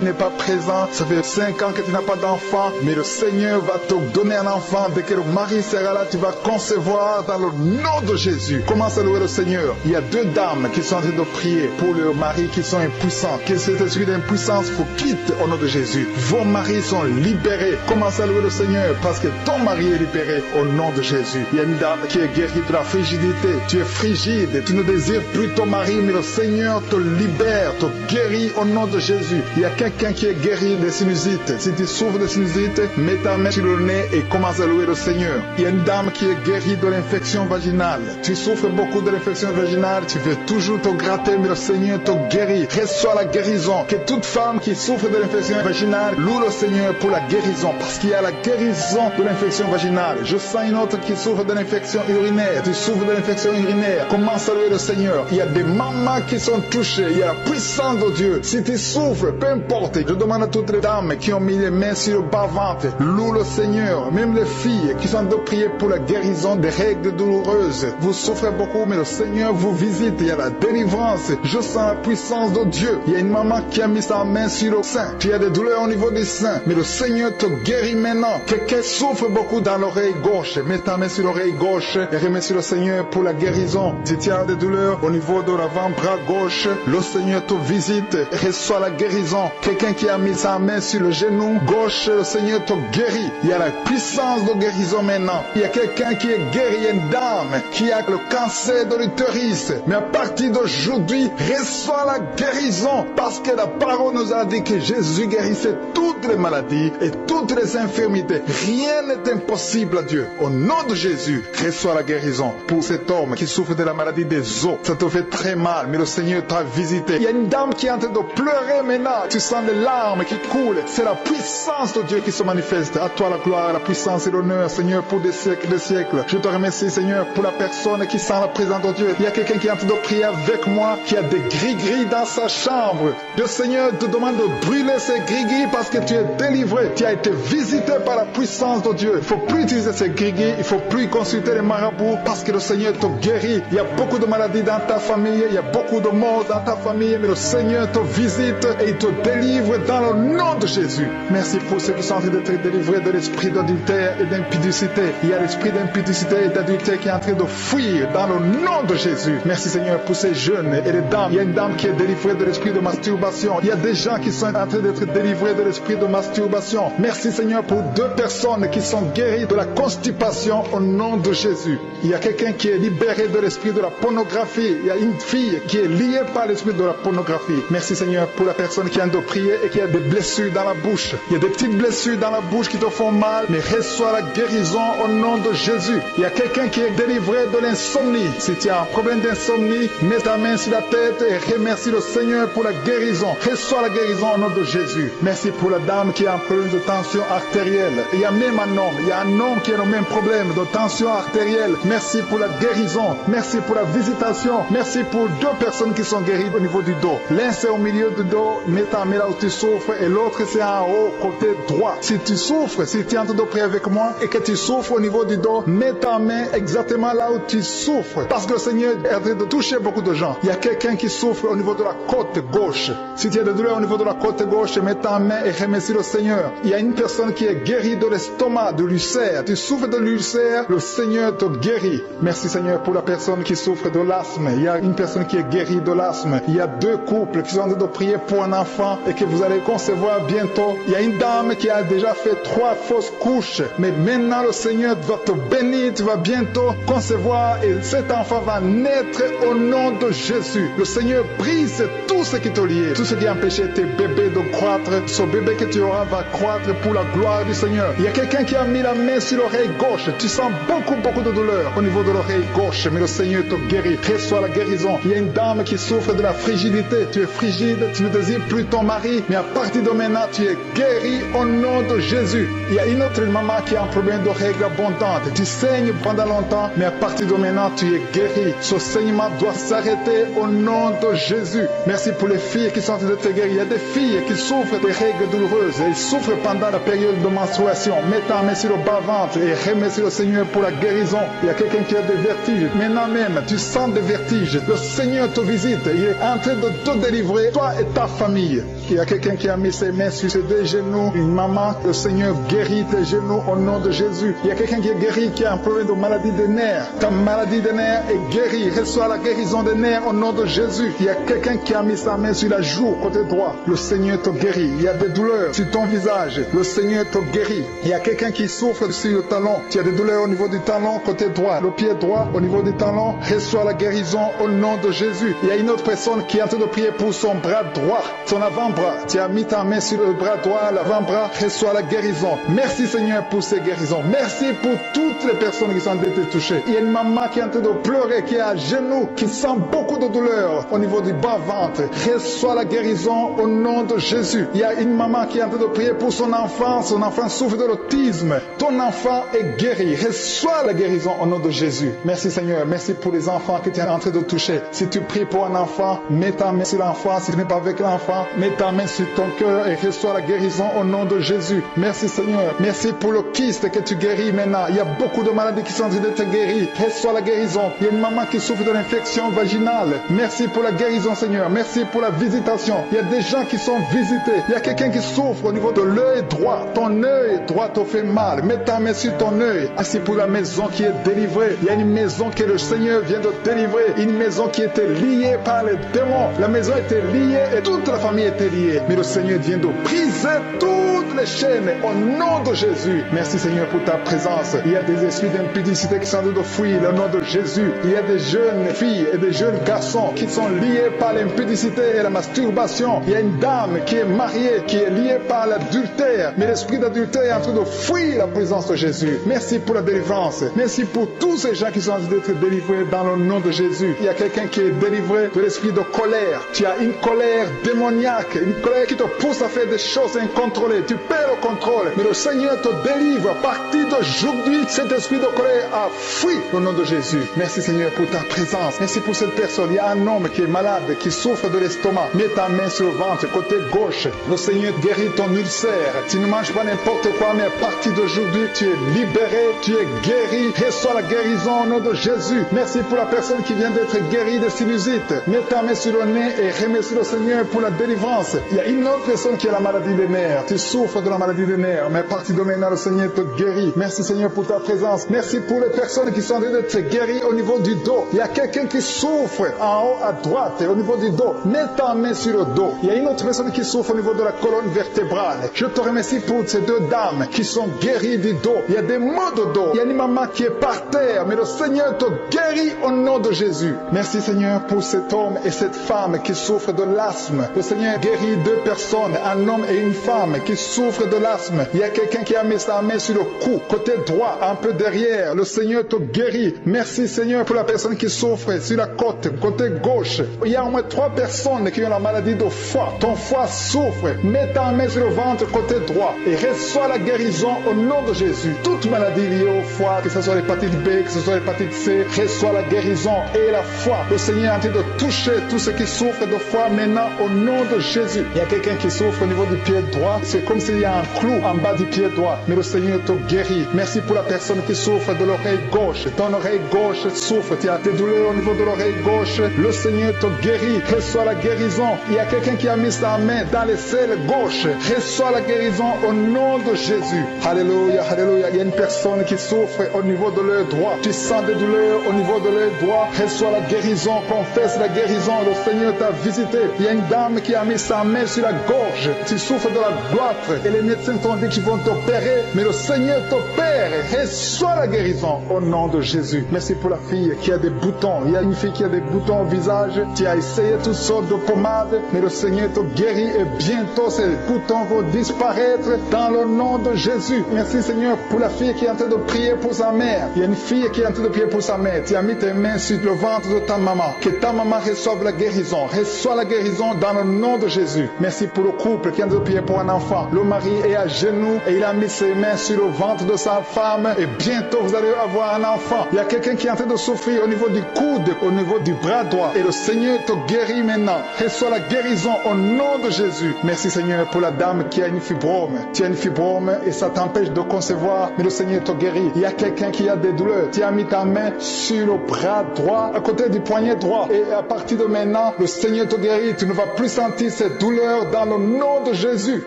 n'est pas présent. Ça fait 5 ans que tu n'as pas d'enfant. Mais le Seigneur va te donner un enfant. Dès que le mari sera là, tu vas concevoir dans le nom de Jésus. Commence à louer le Seigneur. Il y a deux dames qui sont en train de prier pour leurs maris qui sont impuissants. Que cet esprit d'impuissance vous quitte au nom de Jésus. Vos maris sont libérés. Commence à louer le Seigneur parce que ton mari est libéré au nom de Jésus. Il y a une dame qui est guérie de la frigidité. Tu es frigide. Tu ne désires plus ton mari, mais le Seigneur te libère, te guérit au nom de Jésus. Il y a quelqu'un qui est guéri des sinusites. Si tu souffres de sinusite, mets ta main sur le nez et commence à louer le Seigneur. Il y a une dame qui est guérie de l'infection vaginale. Tu souffres beaucoup de l'infection vaginale. Tu veux toujours te gratter, mais le Seigneur te guérit. Reçois la guérison. Que toute femme qui souffre de l'infection vaginale loue le Seigneur pour la guérison. Parce qu'il y a la guérison de l'infection vaginale. Je sens une autre qui souffre de l'infection urinaire. Tu souffres de l'infection urinaire. Commence à louer le Seigneur. Il y a des mamans qui sont touchées. Il y a la puissance de Dieu. Si tu souffres, peu importe. Je demande à toutes les dames qui ont mis les mains sur le bas-ventre, loue le Seigneur. Même les filles qui sont de prier pour la guérison des règles douloureuses. Vous souffrez beaucoup, mais le Seigneur vous visite. Il y a la délivrance. Je sens la puissance de Dieu. Il y a une maman qui a mis sa main sur le sein. Tu as des douleurs au niveau des seins, mais le Seigneur te guérit maintenant. Quelqu'un souffre beaucoup dans l'oreille gauche. Mets ta main sur l'oreille gauche et remercie le Seigneur pour la guérison. Si tu as des douleurs au niveau de l'avant-bras gauche, le Seigneur te visite. Reçois la guérison. Quelqu'un qui a mis sa main sur le genou gauche, le Seigneur te guérit. Il y a la puissance de guérison maintenant. Il y a quelqu'un qui est guéri, une dame qui a le cancer de l'utérus. Mais à partir d'aujourd'hui, reçois la guérison. Parce que la parole nous a dit que Jésus guérissait toutes les maladies et toutes les infirmités. Rien n'est impossible à Dieu. Au nom de Jésus, reçois la guérison pour cet homme qui souffre de la maladie des os. Ça te fait très mal, mais le Seigneur t'a visité. Il y a une dame qui est en train de pleurer maintenant. Tu sens les larmes qui coulent. C'est la puissance de Dieu qui se manifeste. À toi la gloire, la puissance et l'honneur, Seigneur, pour des siècles et des siècles. Je te remercie, Seigneur, pour la personne qui sent la présence de Dieu. Il y a quelqu'un qui est en train de prier avec moi, qui a des gris-gris dans sa chambre. Le Seigneur te demande de brûler ces gris-gris parce que tu es délivré. Tu as été visité par la puissance de Dieu. Il ne faut plus utiliser ces gris-gris. Il ne faut plus consulter les marabouts parce que le Seigneur te guérit. Il y a beaucoup de maladies dans ta famille. Il y a beaucoup de morts dans ta famille. Mais le Seigneur te visite et il te délivre dans le nom de Jésus. Merci pour ceux qui sont en train d'être délivrés de l'esprit d'adultère et d'impudicité. Il y a l'esprit d'impudicité et d'adultère qui est en train de fuir dans le nom de Jésus. Jésus. Merci Seigneur pour ces jeunes et les dames. Il y a une dame qui est délivrée de l'esprit de masturbation. Il y a des gens qui sont en train d'être délivrés de l'esprit de masturbation. Merci Seigneur pour 2 personnes qui sont guéries de la constipation au nom de Jésus. Il y a quelqu'un qui est libéré de l'esprit de la pornographie. Il y a une fille qui est liée par l'esprit de la pornographie. Merci Seigneur pour la personne qui vient de prier et qui a des blessures dans la bouche. Il y a des petites blessures dans la bouche qui te font mal, mais reçois la guérison au nom de Jésus. Il y a quelqu'un qui est délivré de l'insomnie. Si tu as un problème d'insomnie, mets ta main sur la tête et remercie le Seigneur pour la guérison. Reçois la guérison au nom de Jésus. Merci pour la dame qui a un problème de tension artérielle. Il y a même un homme. Il y a un homme qui a le même problème de tension artérielle. Merci pour la guérison. Merci pour la visitation. Merci pour 2 personnes qui sont guéries au niveau du dos. L'un c'est au milieu du dos, mets ta main là où tu souffres, et l'autre c'est en haut, côté droit. Si tu souffres, si tu es en train de prier avec moi et que tu souffres au niveau du dos, mets ta main exactement là où tu souffres. Parce que le Seigneur est en train de toucher beaucoup de gens. Il y a quelqu'un qui souffre au niveau de la côte gauche. Si tu as des douleurs au niveau de la côte gauche, mets ta main et remercie le Seigneur. Il y a une personne qui est guérie de l'estomac, de l'ulcère. Tu souffres de l'ulcère, le Seigneur te guérit. Merci Seigneur pour la personne qui souffre de l'asthme. Il y a une personne qui est guérie de l'asthme. Il y a 2 couples qui sont en train de prier pour un enfant et que vous allez concevoir bientôt. Il y a une dame qui a déjà fait 3 fausses couches. Mais maintenant le Seigneur va te bénir. Tu vas bientôt concevoir et cet enfant va naître au nom de Jésus. Le Seigneur brise tout ce qui te lie, tout ce qui empêchait tes bébés de croître. Ce bébé que tu auras va croître pour la gloire du Seigneur. Il y a quelqu'un qui a mis la main sur l'oreille gauche. Tu sens beaucoup de douleur au niveau de l'oreille gauche, mais le Seigneur te guérit. Reçois la guérison. Il y a une dame qui souffre de la frigidité. Tu es frigide, tu ne désires plus ton mari, mais à partir de maintenant, tu es guéri au nom de Jésus. Il y a une autre maman qui a un problème de règles abondantes. Tu saignes pendant longtemps, mais à partir de maintenant, tu es guéri. Ce saignement doit s'arrêter au nom de Jésus. Merci pour les filles qui sont en train de te guérir. Il y a des filles qui souffrent des règles douloureuses. Elles souffrent pendant la période de menstruation. Mets ta main sur le bas-ventre et remercie le Seigneur pour la guérison. Il y a quelqu'un qui a des vertiges. Maintenant même, tu sens des vertiges. Le Seigneur te visite. Il est en train de te délivrer, toi et ta famille. Il y a quelqu'un qui a mis ses mains sur ses 2 genoux. Une maman, le Seigneur guérit tes genoux au nom de Jésus. Il y a quelqu'un qui est guéri, qui a un problème de maladie des nerfs. Ta maladie des nerfs est guérie. Reçois la guérison des nerfs au nom de Jésus. Il y a quelqu'un qui a mis sa main sur la joue, côté droit. Le Seigneur te guérit. Il y a des douleurs sur ton visage. Le Seigneur te guérit. Il y a quelqu'un qui souffre sur le talon. Tu as des douleurs au niveau du talon, côté droit. Le pied droit, au niveau du talon. Reçois la guérison au nom de Jésus. Il y a une autre personne qui est en train de prier pour son bras droit, son avant-bras. Tu as mis ta main sur le bras droit, l'avant-bras. Reçois la guérison. Merci Seigneur pour ces guérisons. Merci pour toutes les personnes qui sont en train de toucher. Il y a une maman qui est en train de pleurer, qui est à genoux, qui sent beaucoup de douleur au niveau du bas-ventre. Reçois la guérison au nom de Jésus. Il y a une maman qui est en train de prier pour son enfant. Son enfant souffre de l'autisme. Ton enfant est guéri. Reçois la guérison au nom de Jésus. Merci Seigneur. Merci pour les enfants que tu es en train de toucher. Si tu pries pour un enfant, mets ta main sur l'enfant. Si tu n'es pas avec l'enfant, mets ta main sur ton cœur et reçois la guérison au nom de Jésus. Merci Seigneur. Merci pour le kyste que tu guéris maintenant. Il y a beaucoup de maladies qui sont en train de te guérir. Reçois la guérison. Il y a une maman qui souffre de l'infection vaginale. Merci pour la guérison Seigneur. Merci pour la visitation. Il y a des gens qui sont visités. Il y a quelqu'un qui souffre au niveau de l'œil droit. Ton œil droit te fait mal. Mets ta main sur ton œil. Ainsi pour la maison qui est délivrée. Il y a une maison que le Seigneur vient de délivrer. Une maison qui était liée par les démons. La maison était liée et toute la famille était liée. Mais le Seigneur vient de briser toutes les chaînes au nom de Jésus. Merci Seigneur pour ta présence. Il y a des esprits d'impudicité qui sont en train de fuir le nom de Jésus. Il y a des jeunes filles et des jeunes garçons qui sont liés par l'impudicité et la masturbation. Il y a une dame qui est mariée, qui est liée par l'adultère. Mais l'esprit d'adultère est en train de fuir la présence de Jésus. Merci pour la délivrance. Merci pour tous ces gens qui sont en train d'être délivrés dans le nom de Jésus. Il y a quelqu'un qui est délivré de l'esprit de colère. Tu as une colère démoniaque, une colère qui te pousse à faire des choses incontrôlées. Tu perds le contrôle. Mais le Seigneur te délivre. À partir d'aujourd'hui, cet esprit de colère a fui au nom de Jésus. Merci Seigneur pour ta présence. Merci pour cette personne. Il y a un homme qui est malade, qui souffre de l'estomac. Mets ta main sur le ventre, côté gauche. Le Seigneur guérit ton ulcère. Tu ne manges pas n'importe quoi, mais à partir d'aujourd'hui, tu es libéré, tu es guéri. Reçois la guérison au nom de Jésus. Merci pour la personne qui vient d'être guérie de sinusite. Mets ta main sur le nez et remercie le Seigneur pour la délivrance. Il y a une autre personne qui a la maladie des nerfs. Tu souffres de la maladie des nerfs, mais à partir de maintenant, le Seigneur te guérit. Merci Seigneur pour ta présence. Merci pour les personnes qui sont en train d'être guéries au niveau du dos. dos. Il y a quelqu'un qui souffre en haut à droite, au niveau du dos. Mets ta main sur le dos. Il y a une autre personne qui souffre au niveau de la colonne vertébrale. Je te remercie pour ces deux dames qui sont guéries du dos. Il y a des maux de dos. Il y a une maman qui est par terre, mais le Seigneur te guérit au nom de Jésus. Merci Seigneur pour cet homme et cette femme qui souffrent de l'asthme. Le Seigneur guérit deux personnes, un homme et une femme qui souffrent de l'asthme. Il y a quelqu'un qui a mis sa main sur le cou, côté droit, un peu derrière. Le Seigneur te guérit. Merci Seigneur pour la personne qui souffre sur la côte, côté gauche. Il y a au moins 3 personnes qui ont la maladie de foie. Ton foie souffre. Mets ta main sur le ventre côté droit et reçois la guérison au nom de Jésus. Toute maladie liée au foie, que ce soit l'hépatite B, que ce soit l'hépatite C, reçois la guérison et la foi. Le Seigneur est en train de toucher tous ceux qui souffrent de foie maintenant au nom de Jésus. Il y a quelqu'un qui souffre au niveau du pied droit. C'est comme s'il y a un clou en bas du pied droit. Mais le Seigneur te guérit. Merci pour la personne qui souffre de l'oreille gauche. Ton oreille gauche souffre. Tu as des douleurs au niveau de l'oreille gauche. Le Seigneur te guérit. Reçois la guérison. Il y a quelqu'un qui a mis sa main dans les selles gauche. Reçois la guérison au nom de Jésus. Alléluia, alléluia. Il y a une personne qui souffre au niveau de l'œil droit. Tu sens des douleurs au niveau de l'œil droit. Reçois la guérison. Confesse la guérison. Le Seigneur t'a visité. Il y a une dame qui a mis sa main sur la gorge. Tu souffres de la goitre. Et les médecins t'ont dit qu'ils vont t'opérer. Mais le Seigneur t'opère. Reçois la guérison au nom de Jésus. Merci pour la fille qui a des boutons. Il y a une fille qui a des boutons au visage. Tu as essayé toutes sortes de pommades. Mais le Seigneur te guérit. Et bientôt ces boutons vont disparaître dans le nom de Jésus. Merci Seigneur pour la fille qui est en train de prier pour sa mère. Il y a une fille qui est en train de prier pour sa mère. Tu as mis tes mains sur le ventre de ta maman. Que ta maman reçoive la guérison. Reçois la guérison dans le nom de Jésus. Merci pour le couple qui est en train de prier pour un enfant. Le mari est à genoux et il a mis ses mains sur le ventre de sa femme. Et bientôt vous allez avoir un enfant. Il y a quelqu'un qui est en train de souffrir au niveau du coude, au niveau du bras droit. Et le Seigneur te guérit maintenant. Reçois la guérison au nom de Jésus. Merci Seigneur pour la dame qui a une fibrome. Tu as une fibrome et ça t'empêche de concevoir. Mais le Seigneur te guérit. Il y a quelqu'un qui a des douleurs. Tu as mis ta main sur le bras droit, à côté du poignet droit. Et à partir de maintenant, le Seigneur te guérit. Tu ne vas plus sentir cette douleur dans le nom de Jésus.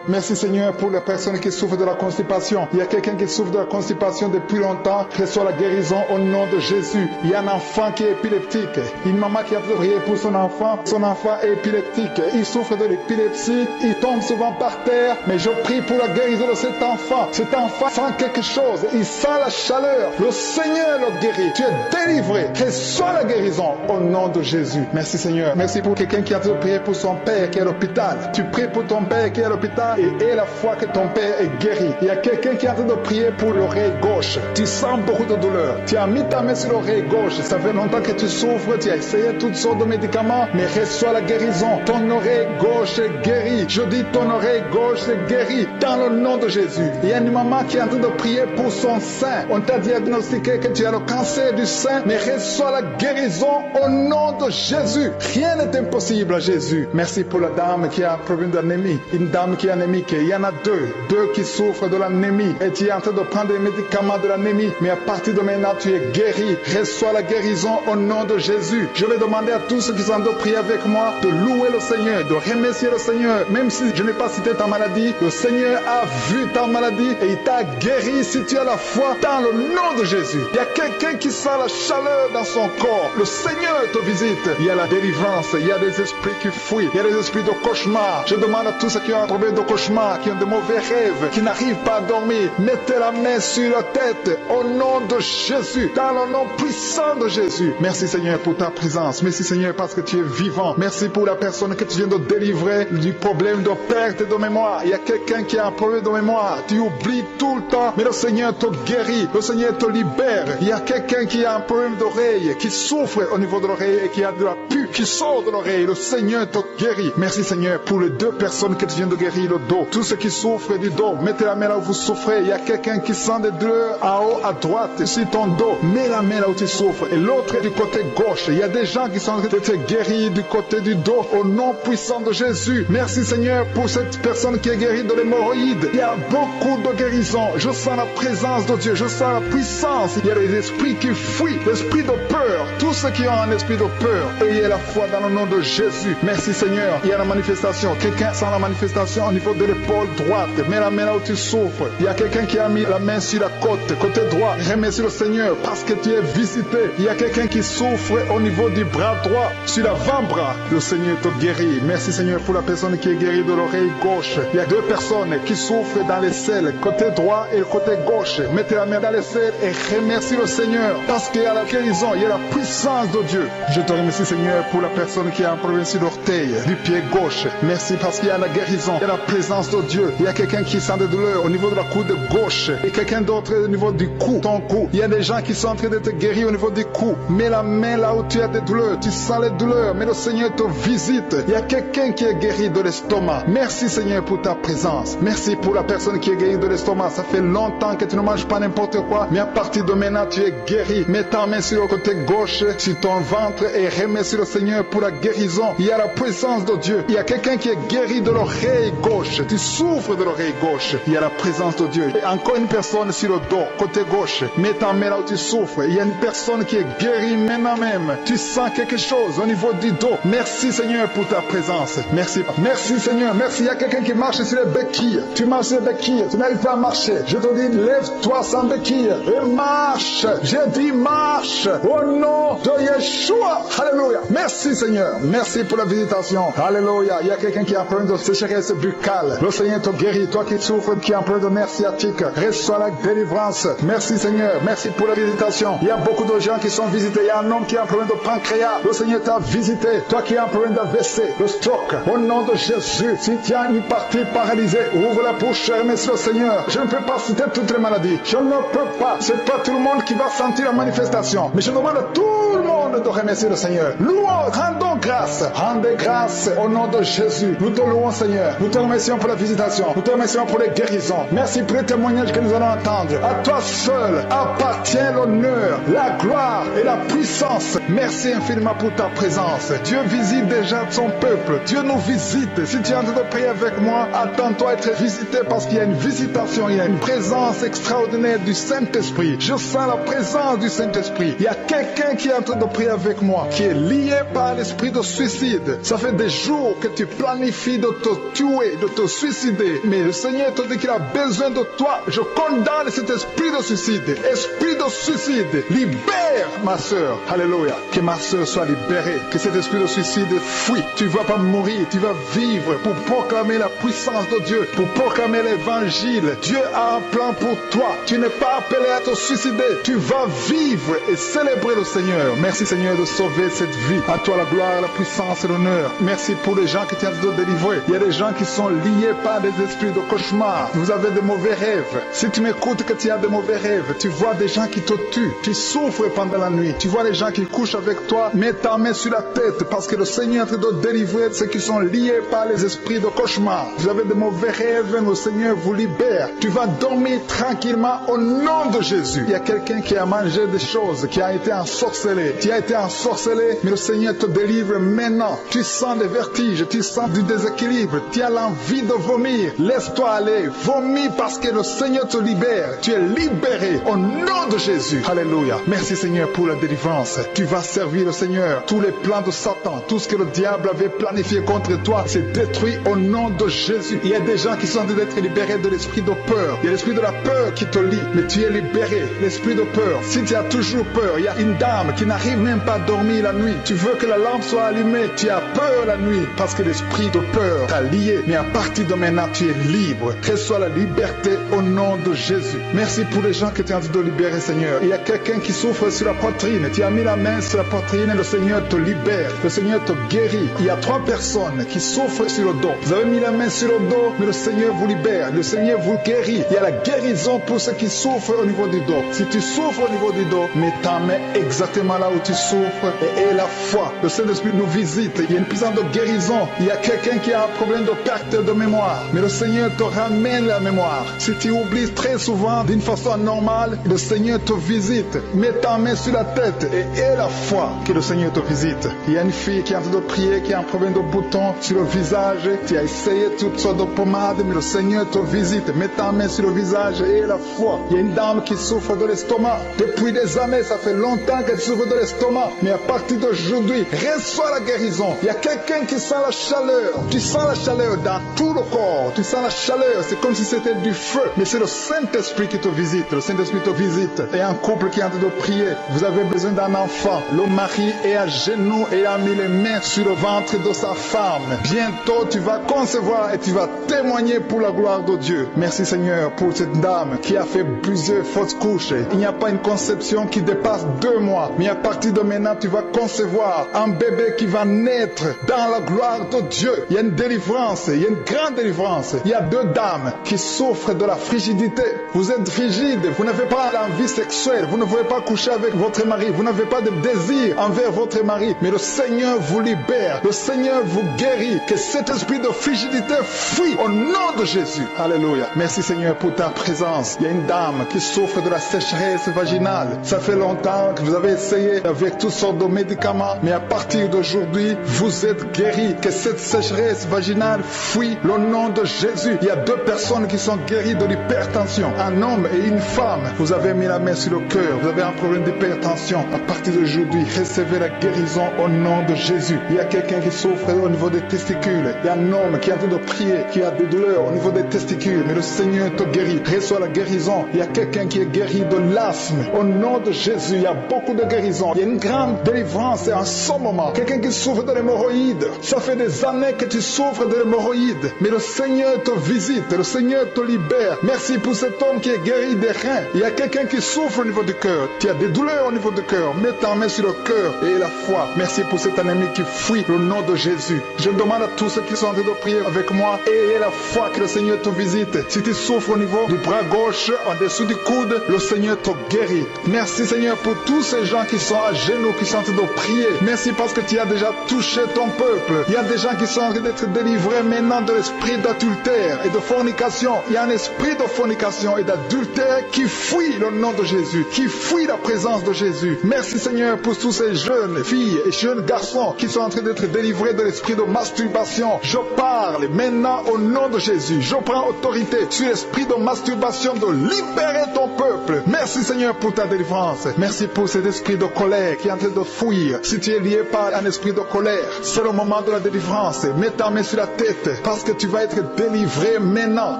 Merci Seigneur pour les personnes qui souffrent de la constipation. Il y a quelqu'un qui souffre de la constipation depuis longtemps. Reçois la guérison au nom de Jésus. Il y a un enfant qui est épileptique. Une maman qui a prié pour son enfant. Son enfant est épileptique. Il souffre de l'épilepsie. Il tombe souvent par terre. Mais je prie pour la guérison de cet enfant. Cet enfant sent quelque chose. Il sent la chaleur. Le Seigneur le guérit. Tu es délivré. Reçois la guérison au nom de Jésus. Merci Seigneur. Merci pour quelqu'un qui a prié pour son père qui est à l'hôpital. Tu pries pour ton père qui est à l'hôpital et aie la foi que ton père est guéri. Il y a quelqu'un qui est en train de prier pour l'oreille gauche. Tu sens beaucoup de douleur. Tu as mis ta main sur l'oreille gauche. Ça fait longtemps que tu souffres. Tu as essayé toutes sortes de médicaments, mais reçois la guérison. Ton oreille gauche est guérie. Je dis ton oreille gauche est guérie dans le nom de Jésus. Il y a une maman qui est en train de prier pour son sein. On t'a diagnostiqué que tu as le cancer du sein, mais reçois la guérison au nom de Jésus. Rien n'est impossible à Jésus. Merci pour la dame qui a un problème d'anémie. Une dame qui est anémique. Il y en a deux qui souffrent de l'anémie. Et tu es en train de prendre des médicaments de l'anémie. Mais à partir de maintenant, tu es guéri. Reçois la guérison au nom de Jésus. Je vais demander à tous ceux qui sont en train de prier avec moi de louer le Seigneur, de remercier le Seigneur. Même si je n'ai pas cité ta maladie, le Seigneur a vu ta maladie et il t'a guéri si tu as la foi dans le nom de Jésus. Il y a quelqu'un qui sent la chaleur dans son corps. Le Seigneur te visite. Il y a la délivrance. Il y a des esprits qui fuient. Il y a des esprits de cauchemar. Je demande à tous ceux qui ont un problème de cauchemar, qui ont de mauvais rêves, qui n'arrivent pas à dormir, mettez la main sur la tête au nom de Jésus, dans le nom puissant de Jésus. Merci Seigneur pour ta présence. Merci Seigneur parce que tu es vivant. Merci pour la personne que tu viens de délivrer du problème de perte de mémoire. Il y a quelqu'un qui a un problème de mémoire. Tu oublies tout le temps, mais le Seigneur te guérit. Le Seigneur te libère. Il y a quelqu'un qui a un problème d'oreille, qui souffre au niveau de l'oreille et qui a de la pus qui sort de l'oreille. Le Seigneur te guérit. Merci Seigneur pour les deux personnes que tu viens de guérir le dos. Tous ceux qui souffrent du dos, mettez la main là où vous souffrez. Il y a quelqu'un qui sent des douleurs en haut à droite sur ton dos. Mets la main là où tu souffres. Et l'autre est du côté gauche. Il y a des gens qui sont en train de te guérir du côté du dos au nom puissant de Jésus. Merci Seigneur pour cette personne qui est guérie de l'hémorroïde. Il y a beaucoup de guérison. Je sens la présence de Dieu. Je sens la puissance. Il y a des esprits qui fuient. L'esprit de peur. Tous ceux qui ont un esprit de peur, ayez la foi dans le nom de Jésus. Merci Seigneur. Il y a la manifestation. Quelqu'un sent la manifestation au niveau de l'épaule droite. Mets la main là où tu souffres. Il y a quelqu'un qui a mis la main sur la côte, côté droit. Remercie le Seigneur parce que tu es visité. Il Il y a quelqu'un qui souffre au niveau du bras droit, sur l'avant-bras. Le Seigneur te guérit. Merci Seigneur pour la personne qui est guérie de l'oreille gauche. Il y a deux personnes qui souffrent dans les selles, côté droit et côté gauche. Mettez la main dans les selles et remercie le Seigneur. Parce qu'il y a la guérison, il y a la puissance de Dieu. Je te remercie Seigneur pour la personne qui a un problème sur l'orteil, du pied gauche. Merci parce qu'il y a la guérison, il y a la présence de Dieu. Il y a quelqu'un qui sent des douleurs au niveau de la coude gauche et quelqu'un d'autre au niveau du cou, ton cou. Il y a des gens qui sont en train d'être guéris au niveau du cou. Mets la main là où tu as des douleurs, tu sens les douleurs, mais le Seigneur te visite. Il y a quelqu'un qui est guéri de l'estomac. Merci Seigneur pour ta présence. Merci pour la personne qui est guérie de l'estomac. Ça fait longtemps que tu ne manges pas n'importe quoi, mais à partir de maintenant tu es guéri. Mets ta main sur le côté gauche, sur ton ventre et remercie le Seigneur pour la guérison. Il y a la présence de Dieu. Il y a quelqu'un qui est guéri de l'oreille gauche. Tu souffres de l'oreille gauche. Il y a la présence de Dieu. Et encore une personne sur le dos, côté gauche. Mets ta main là où tu souffres. Il y a une personne qui est guérie maintenant même. Tu sens quelque chose au niveau du dos. Merci Seigneur pour ta présence. Merci. Merci Seigneur. Merci. Il y a quelqu'un qui marche sur les béquilles. Tu marches sur les béquilles. Tu n'arrives pas à marcher. Je te dis, lève-toi sans béquilles et marche. J'ai dit marche. Au nom de Yeshua. Alléluia. Merci Seigneur. Merci pour la visitation. Alléluia. Il y a quelqu'un qui a un problème de sécheresse buccale. Le Seigneur te guérit. Toi qui souffres, qui a un problème de nerf sciatique, reçois la délivrance. Merci Seigneur. Merci pour la visitation. Il y a beaucoup de gens qui sont visités. Il y a un homme qui a un problème de pancréas. Le Seigneur t'a visité. Toi qui as un problème d'AVC, de stroke. Au nom de Jésus, si tu as une partie paralysée, ouvre la bouche et remercie le Seigneur. Je ne peux pas citer toutes les maladies. Je ne peux pas. C'est pas tout le monde qui va sentir la manifestation. Mais je demande à tout le monde de remercier le Seigneur. Louons, rendons grâce. Rendez grâce au nom de Jésus. Nous te louons Seigneur. Nous te remercions pour la visitation. Nous te remercions pour les guérisons. Merci pour les témoignages que nous allons entendre. À toi seul appartient l'honneur, la gloire et la puissance. Merci infiniment pour ta présence. Dieu visite déjà son peuple. Dieu nous visite. Si tu es en train de prier avec moi, attends-toi à être visité parce qu'il y a une visitation, il y a une présence extraordinaire du Saint-Esprit. Je sens la présence du Saint-Esprit. Il y a quelqu'un qui est en train de prier avec moi, qui est lié par l'esprit de suicide. Ça fait des jours que tu planifies de te tuer, de te suicider. Mais le Seigneur te dit qu'il a besoin de toi. Je condamne cet esprit de suicide. Esprit de suicide, libère ma soeur. Alléluia. Que ma soeur soit libérée. Que cet esprit de suicide fuit. Tu ne vas pas mourir, tu vas vivre pour proclamer la puissance de Dieu, pour proclamer l'évangile. Dieu a un plan pour toi. Tu n'es pas appelé à te suicider. Tu vas vivre et célébrer le Seigneur. Merci Seigneur de sauver cette vie. À toi la gloire, la puissance et l'honneur. Merci pour les gens qui t'ont délivré. Il y a des gens qui sont liés par des esprits de cauchemar. Vous avez de mauvais rêves. Si tu m'écoutes que tu as de mauvais rêves, tu vois des gens qui te tuent. Tu souffres pendant la nuit. Tu vois les gens qui couchent avec toi. Mets ta main sur la tête parce que le Seigneur est en train de délivrer ceux qui sont liés par les esprits de cauchemar. Vous avez de mauvais rêves, le Seigneur vous libère. Tu vas dormir tranquillement au nom de Jésus. Il y a quelqu'un qui a mangé des choses, qui a été ensorcelé. Tu as été ensorcelé, mais le Seigneur te délivre maintenant. Tu sens des vertiges, tu sens du déséquilibre, tu as l'envie de vomir. Laisse-toi aller, vomis parce que le Seigneur te libère. Tu es libéré au nom de Jésus. Alléluia. Merci Seigneur pour la délivrance. Tu vas servir le Seigneur. Tous les plans de Satan, tout ce que le diable avait planifié contre toi, c'est détruit au nom de Jésus. Il y a des gens qui sont en train d'être libérés de l'esprit de peur. Il y a l'esprit de la peur qui te lie, mais tu es libéré. L'esprit de peur. Si tu as toujours peur, il y a une dame qui n'arrive même pas à dormir la nuit. Tu veux que la lampe soit allumée. Tu as peur la nuit parce que l'esprit de peur t'a lié. Mais à partir de maintenant, tu es libre. Reçois la liberté au nom de Jésus. Merci pour les gens que tu es en train de libérer, Seigneur. Il y a quelqu'un qui souffre sur la poitrine. Tu as mis la main sur la poitrine et le Seigneur te libère. Le Seigneur te guérit. Il y a 3 personnes qui souffrent sur le dos. Vous avez mis la main sur le dos, mais le Seigneur vous libère. Le Seigneur vous guérit. Il y a la guérison pour ceux qui souffrent au niveau du dos. Si tu souffres au niveau du dos, mets ta main exactement là où tu souffres et aie la foi. Le Saint-Esprit nous visite. Il y a une puissance de guérison. Il y a quelqu'un qui a un problème de perte de mémoire, mais le Seigneur te ramène la mémoire. Si tu oublies très souvent d'une façon anormale, le Seigneur te visite. Mets ta main sur la tête et aie la foi que le Seigneur te visite. Il y a une fille qui est en train de prier, qui a un problème de bouton sur le visage. Tu as essayé toutes sortes de pommades, mais le Seigneur te visite. Mets ta main sur le visage et aie la foi. Il y a une dame qui souffre de l'estomac. Depuis des années, ça fait longtemps qu'elle souffre de l'estomac. l'estomac, mais à partir d'aujourd'hui, reçois la guérison. Il y a quelqu'un qui sent la chaleur. Tu sens la chaleur dans tout le corps. Tu sens la chaleur, c'est comme si c'était du feu. Mais c'est le Saint-Esprit qui te visite. Le Saint-Esprit te visite. Et un couple qui est en train de prier. Vous avez besoin d'un enfant. Le mari est à genoux et a mis les mains sur le ventre de sa femme. Bientôt, tu vas concevoir et tu vas témoigner pour la gloire de Dieu. Merci Seigneur pour cette dame qui a fait plusieurs fausses couches. Il n'y a pas une conception qui dépasse 2 mois. Mais à partir de maintenant, tu vas concevoir un bébé qui va naître dans la gloire de Dieu. Il y a une délivrance, il y a une grande délivrance. Il y a 2 dames qui souffrent de la frigidité. Vous êtes frigide, vous n'avez pas l'envie sexuelle, vous ne pouvez pas coucher avec votre mari, vous n'avez pas de désir envers votre mari. Mais le Seigneur vous libère, le Seigneur vous guérit. Que cet esprit de frigidité fuit au nom de Jésus. Alléluia. Merci Seigneur pour ta présence. Il y a une dame qui souffre de la sécheresse vaginale. Ça fait longtemps que vous avez essayé avec toutes sortes de médicaments, mais à partir d'aujourd'hui, vous êtes guéris. Que cette sécheresse vaginale fuit le nom de Jésus. Il y a 2 personnes qui sont guéries de l'hypertension. Un homme et une femme. Vous avez mis la main sur le cœur. Vous avez un problème d'hypertension. À partir d'aujourd'hui, recevez la guérison au nom de Jésus. Il y a quelqu'un qui souffre au niveau des testicules. Il y a un homme qui est en train de prier, qui a des douleurs au niveau des testicules. Mais le Seigneur te guérit. Reçois la guérison. Il y a quelqu'un qui est guéri de l'asthme. Au nom de Jésus, il y a beaucoup de guérisons. Il y a une grande délivrance en ce moment. Quelqu'un qui souffre de l'hémorroïde. Ça fait des années que tu souffres de l'hémorroïde. Mais le Seigneur te visite. Le Seigneur te libère. Merci pour cet homme qui est guéri des reins. Il y a quelqu'un qui souffre au niveau du cœur. Tu as des douleurs au niveau du cœur. Mets ta main sur le cœur et la foi. Merci pour cet ennemi qui fuit le nom de Jésus. Je demande à tous ceux qui sont en train de prier avec moi, ayez la foi que le Seigneur te visite. Si tu souffres au niveau du bras gauche, en dessous du coude, le Seigneur te guérit. Merci Seigneur pour tous ces gens qui sont à genoux, qui sont en train de prier. Merci parce que tu as déjà touché ton peuple. Il y a des gens qui sont en train d'être délivrés maintenant de l'esprit d'adultère et de fornication. Il y a un esprit de fornication et d'adultère qui fuit le nom de Jésus, qui fuit la présence de Jésus. Merci Seigneur pour tous ces jeunes filles et jeunes garçons qui sont en train d'être délivrés de l'esprit de masturbation. Je parle maintenant au nom de Jésus. Je prends autorité sur l'esprit de masturbation de libérer ton peuple. Merci Seigneur pour ta délivrance. Merci pour cet esprit de colère qui est en train de fuir. Si tu es lié par un esprit de colère, c'est le moment de la délivrance. Mets ta main sur la tête parce que tu vas être délivré maintenant.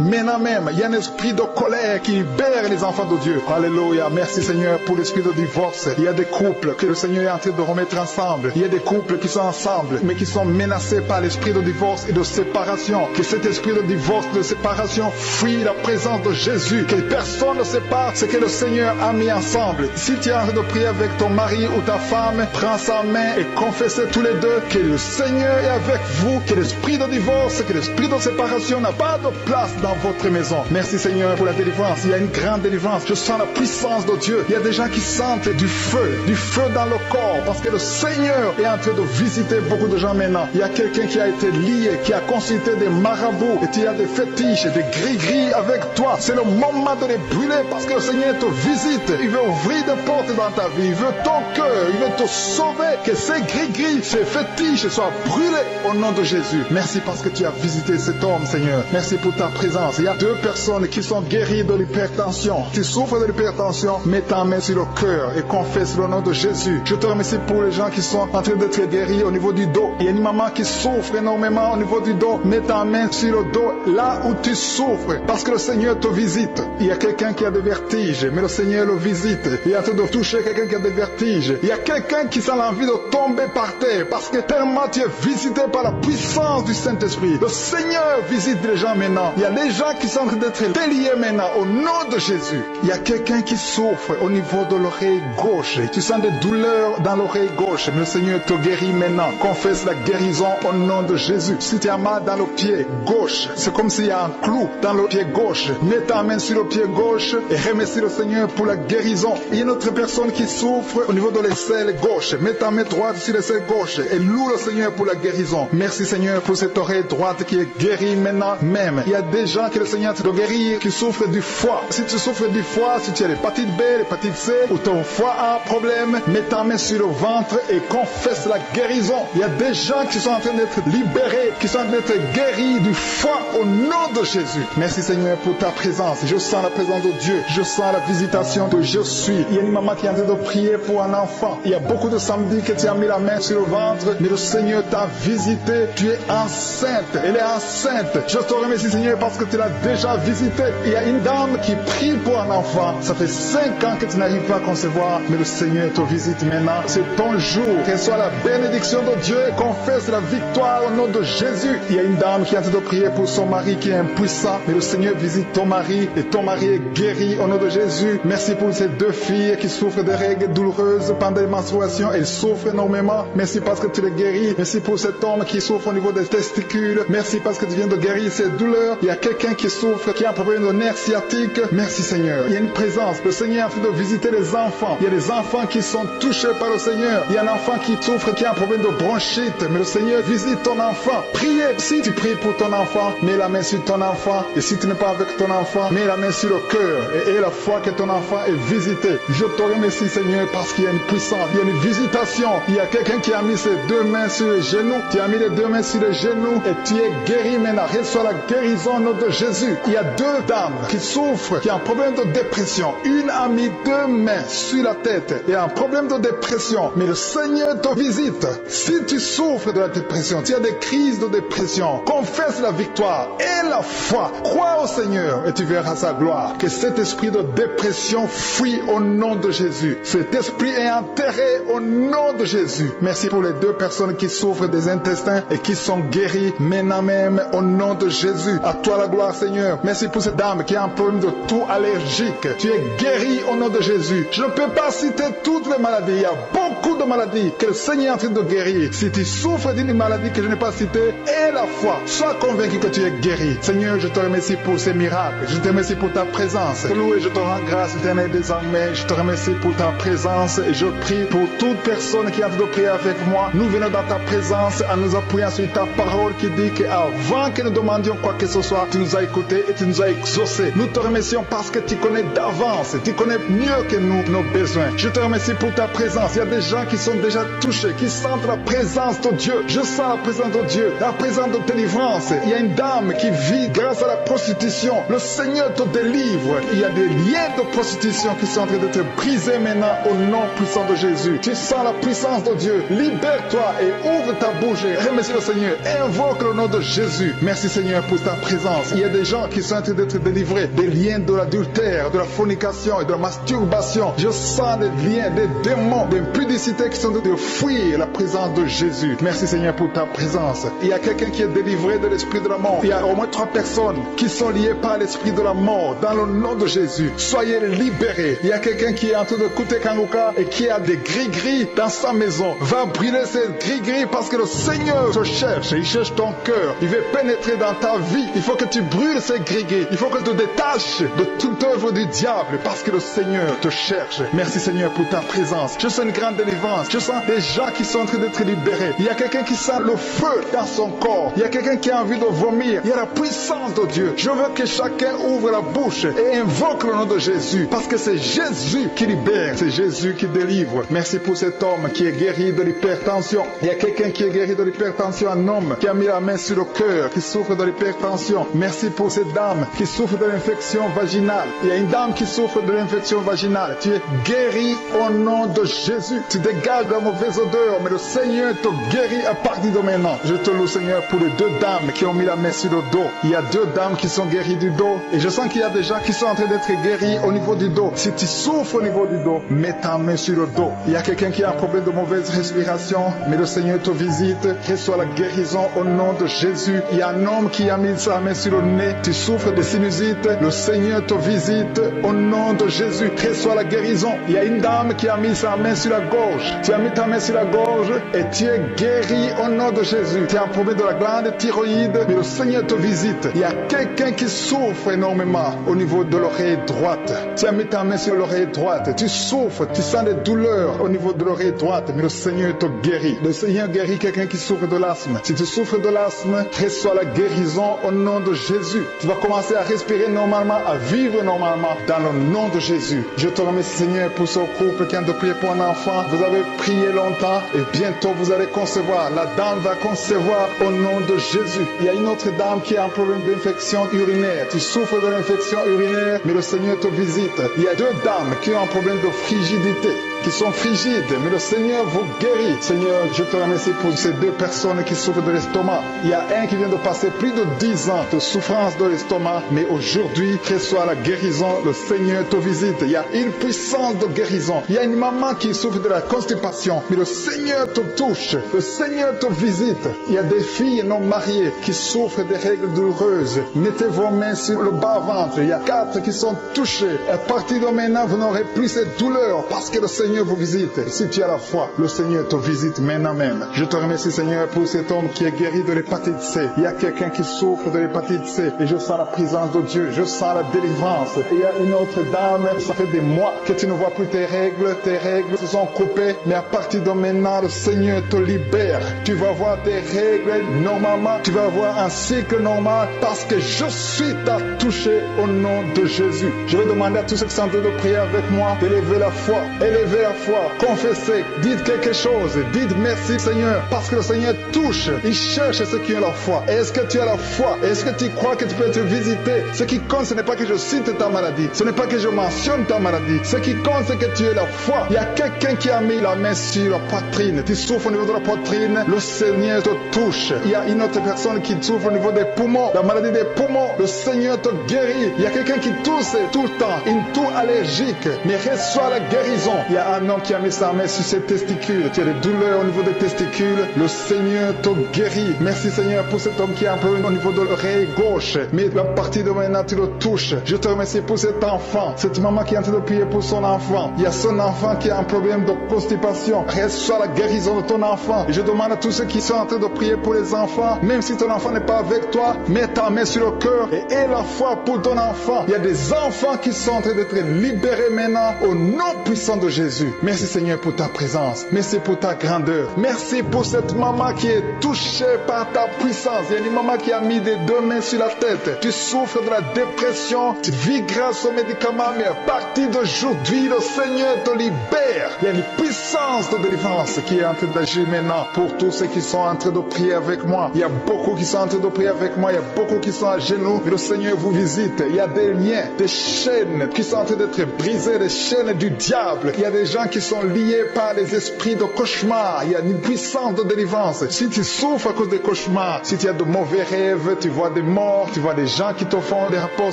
Maintenant même, il y a un esprit de colère qui libère les enfants de Dieu. Alléluia. Merci Seigneur pour l'esprit de divorce. Il y a des couples que le Seigneur est en train de remettre ensemble. Il y a des couples qui sont ensemble mais qui sont menacés par l'esprit de divorce et de séparation. Que cet esprit de divorce, de séparation fuit la présence de Jésus. Que personne ne sépare ce que le Seigneur a mis ensemble. Si tu es en train de prier avec ton mari ou ta femme, prends sa main et confessez tous les deux que le Seigneur est avec vous, que l'esprit de divorce, que l'esprit de séparation n'a pas de place dans votre maison. Merci Seigneur pour la délivrance. Il y a une grande délivrance. Je sens la puissance de Dieu. Il y a des gens qui sentent du feu dans le corps parce que le Seigneur est en train de visiter beaucoup de gens maintenant. Il y a quelqu'un qui a été lié, qui a consulté des marabouts et tu as des fétiches, des gris-gris avec toi. C'est le moment de les brûler parce que le Seigneur te visite. Il veut ouvrir des portes dans ta vie. Il veut ton cœur. Il veut te sauver. Que ces gris-gris, ces fétiches soient brûlés au nom de Jésus. Merci parce que tu as visité cet homme, Seigneur. Merci pour ta présence. Il y a 2 personnes qui sont guéries de l'hypertension. Tu souffres de l'hypertension, mets ta main sur le cœur et confesse le nom de Jésus. Je te remercie pour les gens qui sont en train d'être guéris au niveau du dos. Il y a une maman qui souffre énormément au niveau du dos. Mets ta main sur le dos là où tu souffres parce que le Seigneur te visite. Il y a quelqu'un qui a des vertiges, mais le Seigneur le visite. Il est en train de toucher quelqu'un qui a des vertiges. Il y a quelqu'un qui sent l'envie de tomber par terre parce que tellement tu es visité par la puissance du Saint-Esprit. Le Seigneur visite les gens maintenant. Il y a des gens qui sont en train d'être déliés maintenant au nom de Jésus. Il y a quelqu'un qui souffre au niveau de l'oreille gauche. Tu sens des douleurs dans l'oreille gauche, mais le Seigneur te guérit maintenant. Confesse la guérison au nom de Jésus. Si tu as mal dans le pied gauche, c'est comme s'il y a un clou dans le pied gauche. Mets ta main sur le pied gauche et remercie le Seigneur pour la guérison. Il y a une autre personne qui souffre au niveau de l'aisselle gauche. Mets ta main droite sur l'aisselle gauche et loue le Seigneur pour la guérison. Merci Seigneur pour cette oreille droite qui est guérie maintenant même. Il y a des gens que le Seigneur te guérir qui souffrent du foie. Si tu souffres du foie, si tu as l'hépatite B, l'hépatite C ou ton foie a un problème, mets ta main sur le ventre et confesse la guérison. Il y a des gens qui sont en train d'être libérés, qui sont en train d'être guéris du foie au nom de Jésus. Merci Seigneur pour ta présence. Je sens la présence de Dieu. Je sens la visitation de je suis. Il y a une maman qui est en train de prier pour un enfant. enfant. Il y a beaucoup de samedis que tu as mis la main sur le ventre, mais le Seigneur t'a visité. Tu es enceinte. Elle est enceinte. Je te remercie, Seigneur, parce que tu l'as déjà visité. Il y a une dame qui prie pour un enfant. Ça fait 5 ans que tu n'arrives pas à concevoir, mais le Seigneur te visite maintenant. C'est ton jour. Qu'elle soit la bénédiction de Dieu et confesse la victoire au nom de Jésus. Il y a une dame qui est en train de prier pour son mari qui est impuissant, mais le Seigneur visite ton mari et ton mari est guéri au nom de Jésus. Merci pour ces 2 filles qui souffrent de règles douloureuses pendant les menstruations. Elles souffrent énormément. Merci parce que tu les guéris. Merci pour cet homme qui souffre au niveau des testicules. Merci parce que tu viens de guérir ces douleurs. Il y a quelqu'un qui souffre, qui a un problème de nerf sciatique. Merci Seigneur. Il y a une présence. Le Seigneur est en train de visiter les enfants. Il y a des enfants qui sont touchés par le Seigneur. Il y a un enfant qui souffre, qui a un problème de bronchite. Mais le Seigneur visite ton enfant. Priez. Si tu pries pour ton enfant, mets la main sur ton enfant. Et si tu n'es pas avec ton enfant, mets la main sur le cœur. Et la foi que ton enfant est visité. Je te remercie Seigneur parce qu'il y a une puissance. Il y a une visitation. Il y a quelqu'un qui a mis ses 2 mains sur les genoux. Tu as mis les 2 mains sur les genoux et tu es guéri maintenant. Reçois la guérison au nom de Jésus. Il y a 2 dames qui souffrent, qui ont un problème de dépression. Une a mis 2 mains sur la tête et a un problème de dépression. Mais le Seigneur te visite. Si tu souffres de la dépression, tu as des crises de dépression, confesse la victoire et la foi. Crois au Seigneur et tu verras sa gloire. Que cet esprit de dépression fuit au nom de Jésus. Cet esprit est enterré au nom de Jésus. Merci pour les 2 personnes qui souffrent des intestins et qui sont guéries maintenant même au nom de Jésus. À toi la gloire Seigneur. Merci pour cette dame qui a un problème de toux allergique. Tu es guéri au nom de Jésus. Je ne peux pas citer toutes les maladies. Il y a beaucoup de maladies que le Seigneur est en train de guérir. Si tu souffres d'une maladie que je n'ai pas citée, aie la foi. Sois convaincu que tu es guéri. Seigneur, je te remercie pour ces miracles. Je te remercie pour ta présence. Loué, je te rends grâce éternelle désormais. Je te remercie pour ta présence et je prie pour toute personne qui a envie de prier avec moi. Nous venons dans ta présence en nous appuyant sur ta parole qui dit qu'avant que nous demandions quoi que ce soit, tu nous as écoutés et tu nous as exaucés. Nous te remercions parce que tu connais d'avance. Tu connais mieux que nous nos besoins. Je te remercie pour ta présence. Il y a des gens qui sont déjà touchés, qui sentent la présence de Dieu. Je sens la présence de Dieu, la présence de délivrance. Il y a une dame qui vit grâce à la prostitution. Le Seigneur te délivre. Il y a des liens de prostitution qui sont en train d'être brisés maintenant au nom puissant de Jésus. Tu sens la puissance de Dieu. Libère-toi et ouvre ta bouche. Remercie le Seigneur. Invoque le nom de Jésus. Merci Seigneur pour ta présence. Il y a des gens qui sont en train d'être délivrés des liens de l'adultère, de la fornication et de la masturbation. Je sens des liens, des démons, des impudicités qui sont en train de fuir la présence de Jésus. Merci Seigneur pour ta présence. Il y a quelqu'un qui est délivré de l'esprit de la mort. Il y a au moins 3 personnes qui sont liées par l'esprit de la mort. Dans le nom de Jésus, soyez libérés. Il y a quelqu'un qui est en train de écouter Kanguka et qui a des gris-gris dans sa maison. Va brûler ces gris-gris parce que le Seigneur te cherche. Il cherche ton cœur. Il veut pénétrer dans ta vie. Il faut que tu brûles ces gris-gris. Il faut que tu te détaches de toute œuvre du diable parce que le Seigneur te cherche. Merci Seigneur pour ta présence. Je sens une grande délivrance. Je sens des gens qui sont en train d'être libérés. Il y a quelqu'un qui sent le feu dans son corps. Il y a quelqu'un qui a envie de vomir. Il y a la puissance de Dieu. Je veux que chacun ouvre la bouche et invoque le nom de Jésus parce que c'est Jésus qui libère. C'est Jésus qui délivre. Merci pour cet homme qui est guéri de l'hypertension. Il y a quelqu'un qui est guéri de l'hypertension, un homme qui a mis la main sur le cœur, qui souffre de l'hypertension. Merci pour cette dame qui souffre de l'infection vaginale. Il y a une dame qui souffre de l'infection vaginale. Tu es guéri au nom de Jésus. Tu dégages la mauvaise odeur, mais le Seigneur te guérit à partir de maintenant. Je te loue Seigneur pour les 2 dames qui ont mis la main sur le dos. Il y a 2 dames qui sont guéries du dos et je sens qu'il y a des gens qui sont en train d'être guéris au niveau du dos. Si tu souffres au niveau du dos, mets ta main sur le dos. Il y a quelqu'un qui a un problème de mauvaise respiration, mais le Seigneur te visite. Reçois la guérison au nom de Jésus. Il y a un homme qui a mis sa main sur le nez. Tu souffres de sinusite. Le Seigneur te visite au nom de Jésus. Reçois la guérison. Il y a une dame qui a mis sa main sur la gorge. Tu as mis ta main sur la gorge et tu es guéri au nom de Jésus. Tu as un problème de la glande thyroïde, mais le Seigneur te visite. Il y a quelqu'un qui souffre énormément au niveau de l'oreille droite. Tu as mis ta main sur l'oreille droite. Tu souffres, tu sens des douleurs au niveau de l'oreille droite, mais le Seigneur te guérit. Le Seigneur guérit quelqu'un qui souffre de l'asthme. Si tu souffres de l'asthme, reçois la guérison au nom de Jésus. Tu vas commencer à respirer normalement, à vivre normalement dans le nom de Jésus. Je te remercie Seigneur pour ce couple qui a de prier pour un enfant. Vous avez prié longtemps et bientôt vous allez concevoir. La dame va concevoir au nom de Jésus. Il y a une autre dame qui a un problème d'infection urinaire. Tu souffres de l'infection urinaire, mais le Seigneur te visite. Il y a 2 dames qui ont un problème de frigidité. qui sont frigides, mais le Seigneur vous guérit. Seigneur, je te remercie pour ces deux personnes qui souffrent de l'estomac. Il y a un qui vient de passer plus de 10 ans de souffrance de l'estomac, mais aujourd'hui, reçoit la guérison. Le Seigneur te visite. Il y a une puissance de guérison. Il y a une maman qui souffre de la constipation, mais le Seigneur te touche. Le Seigneur te visite. Il y a des filles non mariées qui souffrent des règles douloureuses. Mettez vos mains sur le bas-ventre. Il y a 4 qui sont touchés. À partir de maintenant, vous n'aurez plus cette douleur parce que le Seigneur vous visite. Si tu as la foi, le Seigneur te visite maintenant même. Je te remercie, Seigneur, pour cet homme qui est guéri de l'hépatite C. Il y a quelqu'un qui souffre de l'hépatite C et je sens la présence de Dieu. Je sens la délivrance. Et il y a une autre dame, ça fait des mois que tu ne vois plus tes règles se sont coupées, mais à partir de maintenant, le Seigneur te libère. Tu vas voir tes règles normalement, tu vas avoir un cycle normal parce que je suis touché au nom de Jésus. Je vais demander à tous ceux qui sont en train de prier avec moi d'élever la foi, confessez, dites quelque chose, dites merci Seigneur, parce que le Seigneur touche, il cherche ceux qui ont la foi. Est-ce que tu as la foi? Est-ce que tu crois que tu peux être visité? Ce qui compte, ce n'est pas que je cite ta maladie, ce n'est pas que je mentionne ta maladie, ce qui compte, c'est que tu aies la foi. Il y a quelqu'un qui a mis la main sur la poitrine, tu souffres au niveau de la poitrine, le Seigneur te touche. Il y a une autre personne qui souffre au niveau des poumons, la maladie des poumons, le Seigneur te guérit. Il y a quelqu'un qui tousse tout le temps, une toux allergique, mais reçoit la guérison. Il y a un homme qui a mis sa main sur ses testicules, tu as des douleurs au niveau des testicules, le Seigneur te guérit. Merci Seigneur pour cet homme qui a un problème au niveau de l'oreille gauche, mais à partir de maintenant tu le touches. Je te remercie pour cet enfant, cette maman qui est en train de prier pour son enfant. Il y a son enfant qui a un problème de constipation, reçoit la guérison de ton enfant. Et je demande à tous ceux qui sont en train de prier pour les enfants, même si ton enfant n'est pas avec toi, mets ta main sur le cœur et aie la foi pour ton enfant. Il y a des enfants qui sont en train d'être libérés maintenant au nom puissant de Jésus. Merci Seigneur pour ta présence. Merci pour ta grandeur. Merci pour cette maman qui est touchée par ta puissance. Il y a une maman qui a mis des 2 mains sur la tête. Tu souffres de la dépression, tu vis grâce aux médicaments, mais à partir d'aujourd'hui, le Seigneur te libère. Il y a une puissance de délivrance qui est en train d'agir maintenant pour tous ceux qui sont en train de prier avec moi. Il y a beaucoup qui sont en train de prier avec moi. Il y a beaucoup qui sont à genoux. Mais le Seigneur vous visite. Il y a des liens, des chaînes qui sont en train d'être brisées, des chaînes du diable. Il y a des gens qui sont liés par les esprits de cauchemar. Il y a une puissance de délivrance. Si tu souffres à cause des cauchemars, si tu as de mauvais rêves, tu vois des morts, tu vois des gens qui te font des rapports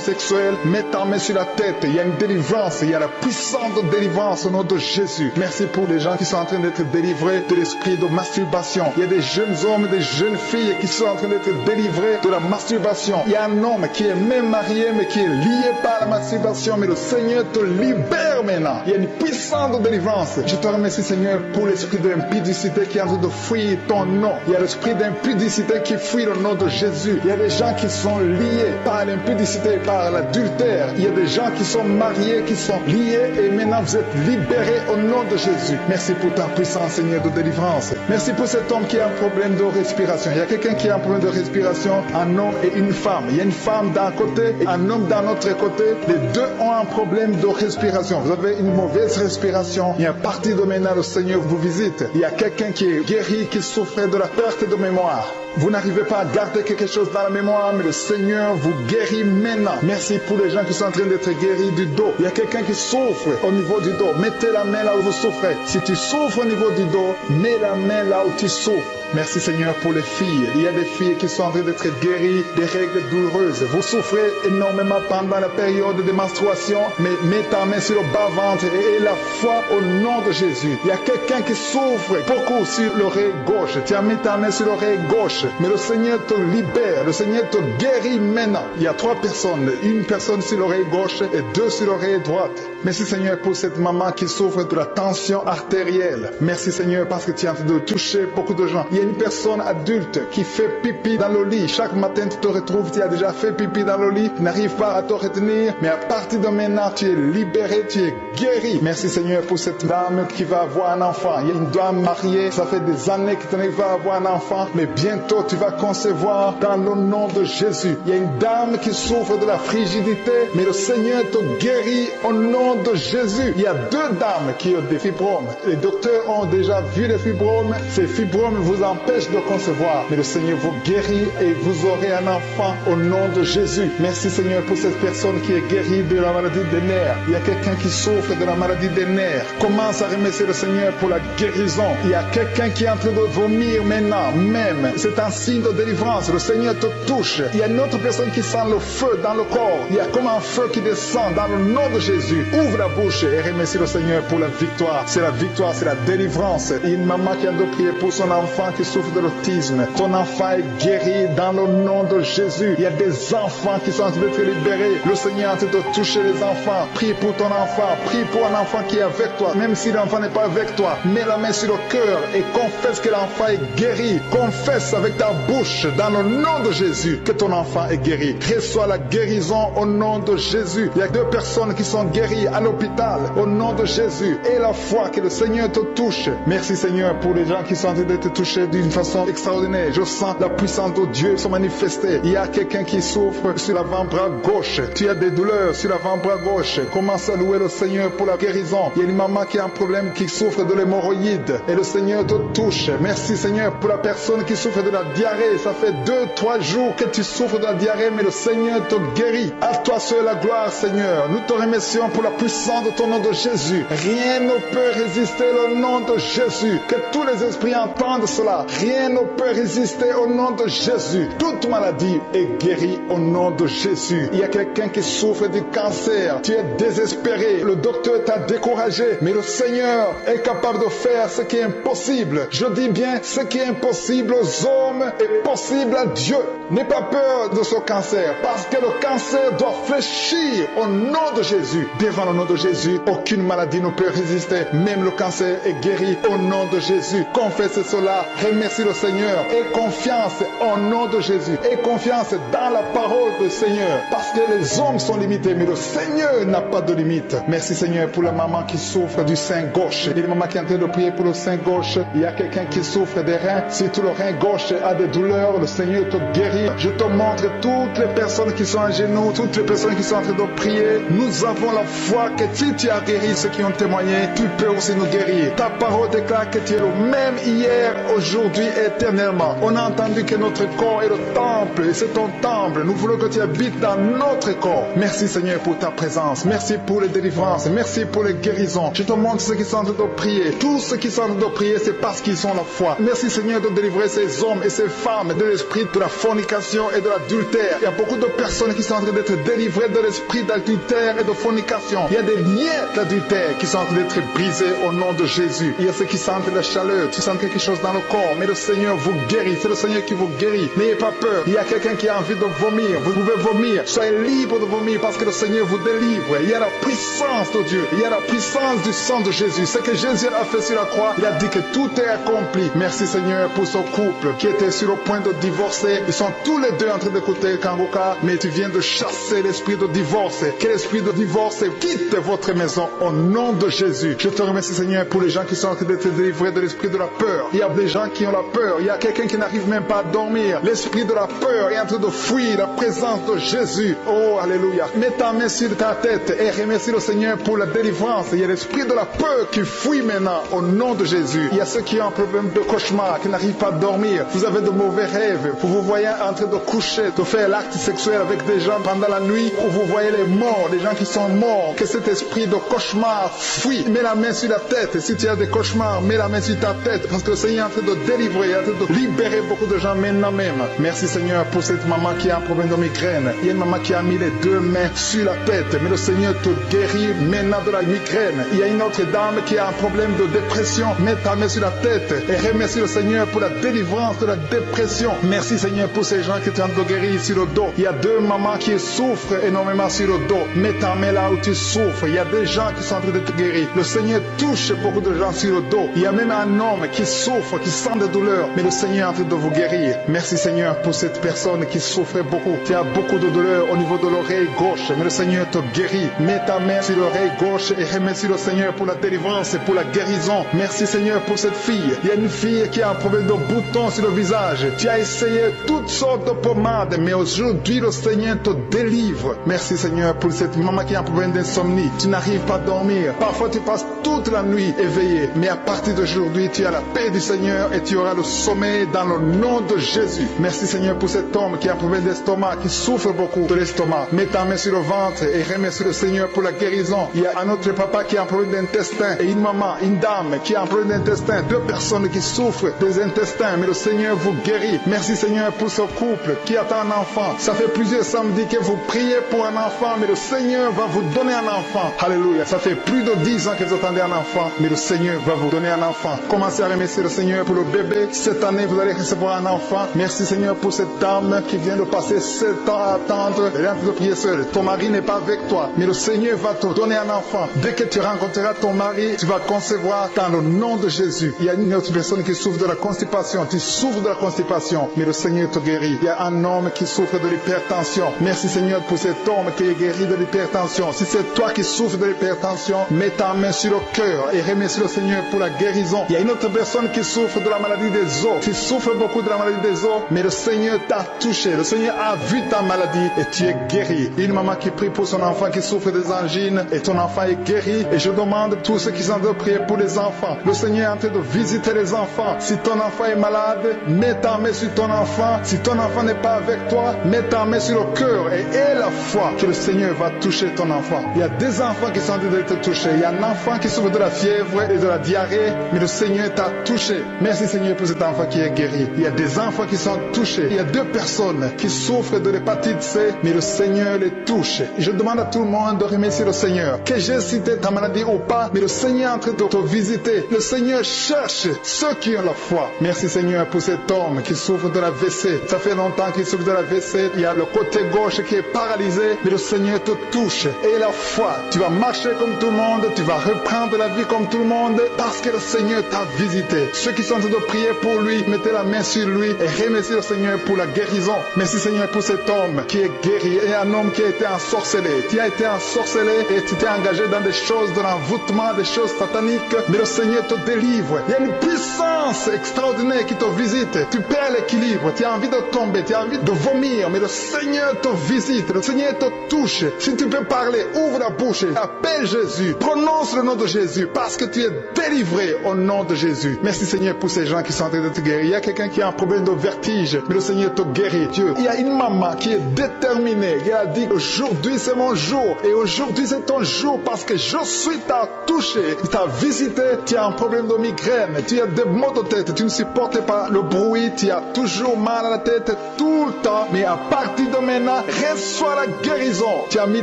sexuels, mets ta main sur la tête. Il y a une délivrance. Il y a la puissance de délivrance au nom de Jésus. Merci pour les gens qui sont en train d'être délivrés de l'esprit de masturbation. Il y a des jeunes hommes, des jeunes filles qui sont en train d'être délivrés de la masturbation. Il y a un homme qui est même marié mais qui est lié par la masturbation, mais le Seigneur te libère maintenant. Il y a une puissance de délivrance. Je te remercie Seigneur pour l'esprit d'impudicité qui est en train de fuir ton nom. Il y a l'esprit d'impudicité qui fuit le nom de Jésus. Il y a des gens qui sont liés par l'impudicité, par l'adultère. Il y a des gens qui sont mariés, qui sont liés et maintenant vous êtes libérés au nom de Jésus. Merci pour ta puissance Seigneur de délivrance. Merci pour cet homme qui a un problème de respiration. Il y a quelqu'un qui a un problème de respiration, un homme et une femme. Il y a une femme d'un côté et un homme d'un autre côté. Les deux ont un problème de respiration. Vous avez une mauvaise respiration. Et à partir de maintenant, le Seigneur vous visite. Il y a quelqu'un qui est guéri, qui souffrait de la perte de mémoire. Vous n'arrivez pas à garder quelque chose dans la mémoire, mais le Seigneur vous guérit maintenant. Merci pour les gens qui sont en train d'être guéris du dos. Il y a quelqu'un qui souffre au niveau du dos. Mettez la main là où vous souffrez. Si tu souffres au niveau du dos, mets la main là où tu souffres. Merci Seigneur pour les filles. Il y a des filles qui sont en train d'être guéries des règles douloureuses. Vous souffrez énormément pendant la période de menstruation, mais mets ta main sur le bas-ventre et aie la foi au nom de Jésus. Il y a quelqu'un qui souffre beaucoup sur l'oreille gauche. Tu as mis ta main sur l'oreille gauche, mais le Seigneur te libère. Le Seigneur te guérit maintenant. Il y a 3 personnes. Une personne sur l'oreille gauche et 2 sur l'oreille droite. Merci Seigneur pour cette maman qui souffre de la tension artérielle. Merci Seigneur parce que tu es en train de toucher beaucoup de gens. Il y a une personne adulte qui fait pipi dans le lit. Chaque matin tu te retrouves, tu as déjà fait pipi dans le lit, tu n'arrives pas à te retenir, mais à partir de maintenant tu es libéré, tu es guéri. Merci Seigneur pour cette dame qui va avoir un enfant. Il y a une dame mariée, ça fait des années que tu n'arrives pas à avoir un enfant, mais bientôt tu vas concevoir dans le nom de Jésus. Il y a une dame qui souffre de la frigidité, mais le Seigneur te guérit au nom de Jésus. Il y a 2 dames qui ont des fibromes. Les docteurs ont déjà vu les fibromes. Ces fibromes vous l'empêche de concevoir. Mais le Seigneur vous guérit et vous aurez un enfant au nom de Jésus. Merci Seigneur pour cette personne qui est guérie de la maladie des nerfs. Il y a quelqu'un qui souffre de la maladie des nerfs. Commence à remercier le Seigneur pour la guérison. Il y a quelqu'un qui est en train de vomir maintenant, même. C'est un signe de délivrance. Le Seigneur te touche. Il y a une autre personne qui sent le feu dans le corps. Il y a comme un feu qui descend dans le nom de Jésus. Ouvre la bouche et remercie le Seigneur pour la victoire. C'est la victoire, c'est la délivrance. Il y a une maman qui a de prier pour son enfant qui souffre de l'autisme. Ton enfant est guéri dans le nom de Jésus. Il y a des enfants qui sont en train d'être libérés. Le Seigneur est en train de toucher les enfants. Prie pour ton enfant. Prie pour un enfant qui est avec toi. Même si l'enfant n'est pas avec toi, mets la main sur le cœur et confesse que l'enfant est guéri. Confesse avec ta bouche dans le nom de Jésus que ton enfant est guéri. Reçois la guérison au nom de Jésus. Il y a 2 personnes qui sont guéries à l'hôpital au nom de Jésus. Et la foi que le Seigneur te touche. Merci Seigneur pour les gens qui sont en train d'être touchés d'une façon extraordinaire. Je sens la puissance de Dieu se manifester. Il y a quelqu'un qui souffre sur l'avant-bras gauche. Tu as des douleurs sur l'avant-bras gauche. Commence à louer le Seigneur pour la guérison. Il y a une maman qui a un problème, qui souffre de l'hémorroïde. Et le Seigneur te touche. Merci Seigneur pour la personne qui souffre de la diarrhée. Ça fait 2-3 jours que tu souffres de la diarrhée, mais le Seigneur te guérit. À toi seul la gloire Seigneur. Nous te remercions pour la puissance de ton nom de Jésus. Rien ne peut résister au nom de Jésus. Que tous les esprits entendent cela. Rien ne peut résister au nom de Jésus. Toute maladie est guérie au nom de Jésus. Il y a quelqu'un qui souffre du cancer. Tu es désespéré. Le docteur t'a découragé. Mais le Seigneur est capable de faire ce qui est impossible. Je dis bien, ce qui est impossible aux hommes est possible à Dieu. N'aie pas peur de ce cancer. Parce que le cancer doit fléchir au nom de Jésus. Devant le nom de Jésus, aucune maladie ne peut résister. Même le cancer est guéri au nom de Jésus. Confesse cela. Remercie le Seigneur. Aie confiance au nom de Jésus. Aie confiance dans la parole du Seigneur. Parce que les hommes sont limités, mais le Seigneur n'a pas de limite. Merci Seigneur pour la maman qui souffre du sein gauche. Il y a une maman qui est en train de prier pour le sein gauche. Il y a quelqu'un qui souffre des reins. Si tout le rein gauche a des douleurs, le Seigneur te guérit. Je te montre toutes les personnes qui sont à genoux, toutes les personnes qui sont en train de prier. Nous avons la foi que si tu as guéri ceux qui ont témoigné, tu peux aussi nous guérir. Ta parole déclare que tu es le même hier, aujourd'hui et éternellement. On a entendu que notre corps est le temple et c'est ton temple. Nous voulons que tu habites dans notre corps. Merci Seigneur pour ta présence. Merci pour les délivrances. Merci pour les guérisons. Je te montre ceux qui sont en train de prier. Tous ceux qui sont en train de prier, c'est parce qu'ils ont la foi. Merci Seigneur de délivrer ces hommes et ces femmes de l'esprit de la fornication et de l'adultère. Il y a beaucoup de personnes qui sont en train d'être délivrées de l'esprit d'adultère et de fornication. Il y a des liens d'adultère qui sont en train d'être brisés au nom de Jésus. Il y a ceux qui sentent la chaleur, tu sens quelque chose dans le corps, mais le Seigneur vous guérit. C'est le Seigneur qui vous guérit. N'ayez pas peur. Il y a quelqu'un qui a envie de vomir. Vous pouvez vomir. Soyez libre de vomir parce que le Seigneur vous délivre. Il y a la puissance de Dieu. Il y a la puissance du sang de Jésus. Ce que Jésus a fait sur la croix, il a dit que tout est accompli. Merci Seigneur pour ce couple qui était sur le point de divorcer. Ils sont tous les deux en train d'écouter Kanguka, mais tu viens de chasser l'esprit de divorce. Que l'esprit de divorce quitte votre maison au nom de Jésus. Je te remercie Seigneur pour les gens qui sont en train d'être délivrés de l'esprit de la peur. Il y a des gens qui ont la peur. Il y a quelqu'un qui n'arrive même pas à dormir. L'esprit de la peur est en train de fuir la présence de Jésus. Oh, alléluia. Mets ta main sur ta tête et remercie le Seigneur pour la délivrance. Il y a l'esprit de la peur qui fuit maintenant au nom de Jésus. Il y a ceux qui ont un problème de cauchemar, qui n'arrivent pas à dormir. Vous avez de mauvais rêves. Vous vous voyez en train de coucher, de faire l'acte sexuel avec des gens pendant la nuit, où vous voyez les morts, des gens qui sont morts. Que cet esprit de cauchemar fuit. Mets la main sur la tête. Et si tu as des cauchemars, mets la main sur ta tête. Parce que le Seigneur est en train de délivrer, il est en train de libérer beaucoup de gens maintenant même. Merci Seigneur pour cette maman qui a un problème de migraine. Il y a une maman qui a mis les 2 mains sur la tête. Mais le Seigneur te guérit maintenant de la migraine. Il y a une autre dame qui a un problème de dépression. Mets ta main sur la tête et remercie le Seigneur pour la délivrance de la dépression. Merci Seigneur pour ces gens qui sont en train de guérir sur le dos. Il y a 2 mamans qui souffrent énormément sur le dos. Mets ta main là où tu souffres. Il y a des gens qui sont en train de te guérir. Le Seigneur touche beaucoup de gens sur le dos. Il y a même un homme qui souffre, qui sent des douleurs. Mais le Seigneur est en train de vous guérir. Merci Seigneur pour cette personne qui souffrait beaucoup. Tu as beaucoup de douleurs au niveau de l'oreille gauche. Mais le Seigneur te guérit. Mets ta main sur l'oreille gauche et remercie le Seigneur pour la délivrance et pour la guérison. Merci Seigneur pour cette fille. Il y a une fille qui a un problème de boutons sur le visage. Tu as essayé toutes sortes de pommades, mais aujourd'hui le Seigneur te délivre. Merci Seigneur pour cette maman qui a un problème d'insomnie. Tu n'arrives pas à dormir. Parfois tu passes toute la nuit éveillé, mais à partir d'aujourd'hui tu as la paix du Seigneur et et tu auras le sommeil dans le nom de Jésus. Merci Seigneur pour cet homme qui a un problème d'estomac, qui souffre beaucoup de l'estomac. Mets ta main sur le ventre et remercie le Seigneur pour la guérison. Il y a un autre papa qui a un problème d'intestin et une maman, une dame qui a un problème d'intestin. Deux personnes qui souffrent des intestins, mais le Seigneur vous guérit. Merci Seigneur pour ce couple qui attend un enfant. Ça fait plusieurs samedis que vous priez pour un enfant, mais le Seigneur va vous donner un enfant. Alléluia. Ça fait plus de 10 ans que vous attendez un enfant, mais le Seigneur va vous donner un enfant. Commencez à remercier le Seigneur pour le bébé. Cette année, vous allez recevoir un enfant. Merci Seigneur pour cette dame qui vient de passer 7 ans à attendre. Elle est en train de prier seule. Ton mari n'est pas avec toi, mais le Seigneur va te donner un enfant. Dès que tu rencontreras ton mari, tu vas concevoir dans le nom de Jésus. Il y a une autre personne qui souffre de la constipation. Tu souffres de la constipation, mais le Seigneur te guérit. Il y a un homme qui souffre de l'hypertension. Merci Seigneur pour cet homme qui est guéri de l'hypertension. Si c'est toi qui souffres de l'hypertension, mets ta main sur le cœur et remercie le Seigneur pour la guérison. Il y a une autre personne qui souffre de la maladie des os. Tu souffres beaucoup de la maladie des os, mais le Seigneur t'a touché. Le Seigneur a vu ta maladie et tu es guéri. Une maman qui prie pour son enfant qui souffre des angines et ton enfant est guéri. Et je demande à tous ceux qui sont en train de prier pour les enfants. Le Seigneur est en train de visiter les enfants. Si ton enfant est malade, mets ta main sur ton enfant. Si ton enfant n'est pas avec toi, mets ta main sur le cœur et aie la foi que le Seigneur va toucher ton enfant. Il y a des enfants qui sont en train d'être touchés. Il y a un enfant qui souffre de la fièvre et de la diarrhée, mais le Seigneur t'a touché. Merci Seigneur pour cet enfant qui est guéri. Il y a des enfants qui sont touchés. Il y a 2 personnes qui souffrent de l'hépatite C, mais le Seigneur les touche. Je demande à tout le monde de remercier le Seigneur. Que j'ai cité ta maladie ou pas, mais le Seigneur est en train de te visiter. Le Seigneur cherche ceux qui ont la foi. Merci Seigneur pour cet homme qui souffre de la WC. Ça fait longtemps qu'il souffre de la WC. Il y a le côté gauche qui est paralysé, mais le Seigneur te touche. Et la foi, tu vas marcher comme tout le monde, tu vas reprendre la vie comme tout le monde, parce que le Seigneur t'a visité. Ceux qui sont en train de prier pour lui, mettez la main sur lui et remerciez le Seigneur pour la guérison. Merci Seigneur pour cet homme qui est guéri et un homme qui a été ensorcelé. Tu as été ensorcelé et tu t'es engagé dans des choses de l'envoûtement, des choses sataniques, mais le Seigneur te délivre. Il y a une puissance extraordinaire qui te visite. Tu perds l'équilibre, tu as envie de tomber, tu as envie de vomir, mais le Seigneur te visite, le Seigneur te touche. Si tu peux parler, ouvre la bouche, appelle Jésus, prononce le nom de Jésus, parce que tu es délivré au nom de Jésus. Merci Seigneur pour ces gens qui sont en train de te guérir. Il y a quelqu'un qui a un problème de vertige, mais le Seigneur te guérit. Dieu. Il y a une maman qui est déterminée, qui a dit aujourd'hui c'est mon jour, et aujourd'hui c'est ton jour, parce que je suis t'a touché, t'a visité. Tu as un problème de migraine, tu as des maux de tête, tu ne supportes pas le bruit, tu as toujours mal à la tête tout le temps, mais à partir de maintenant, reçois la guérison. Tu as mis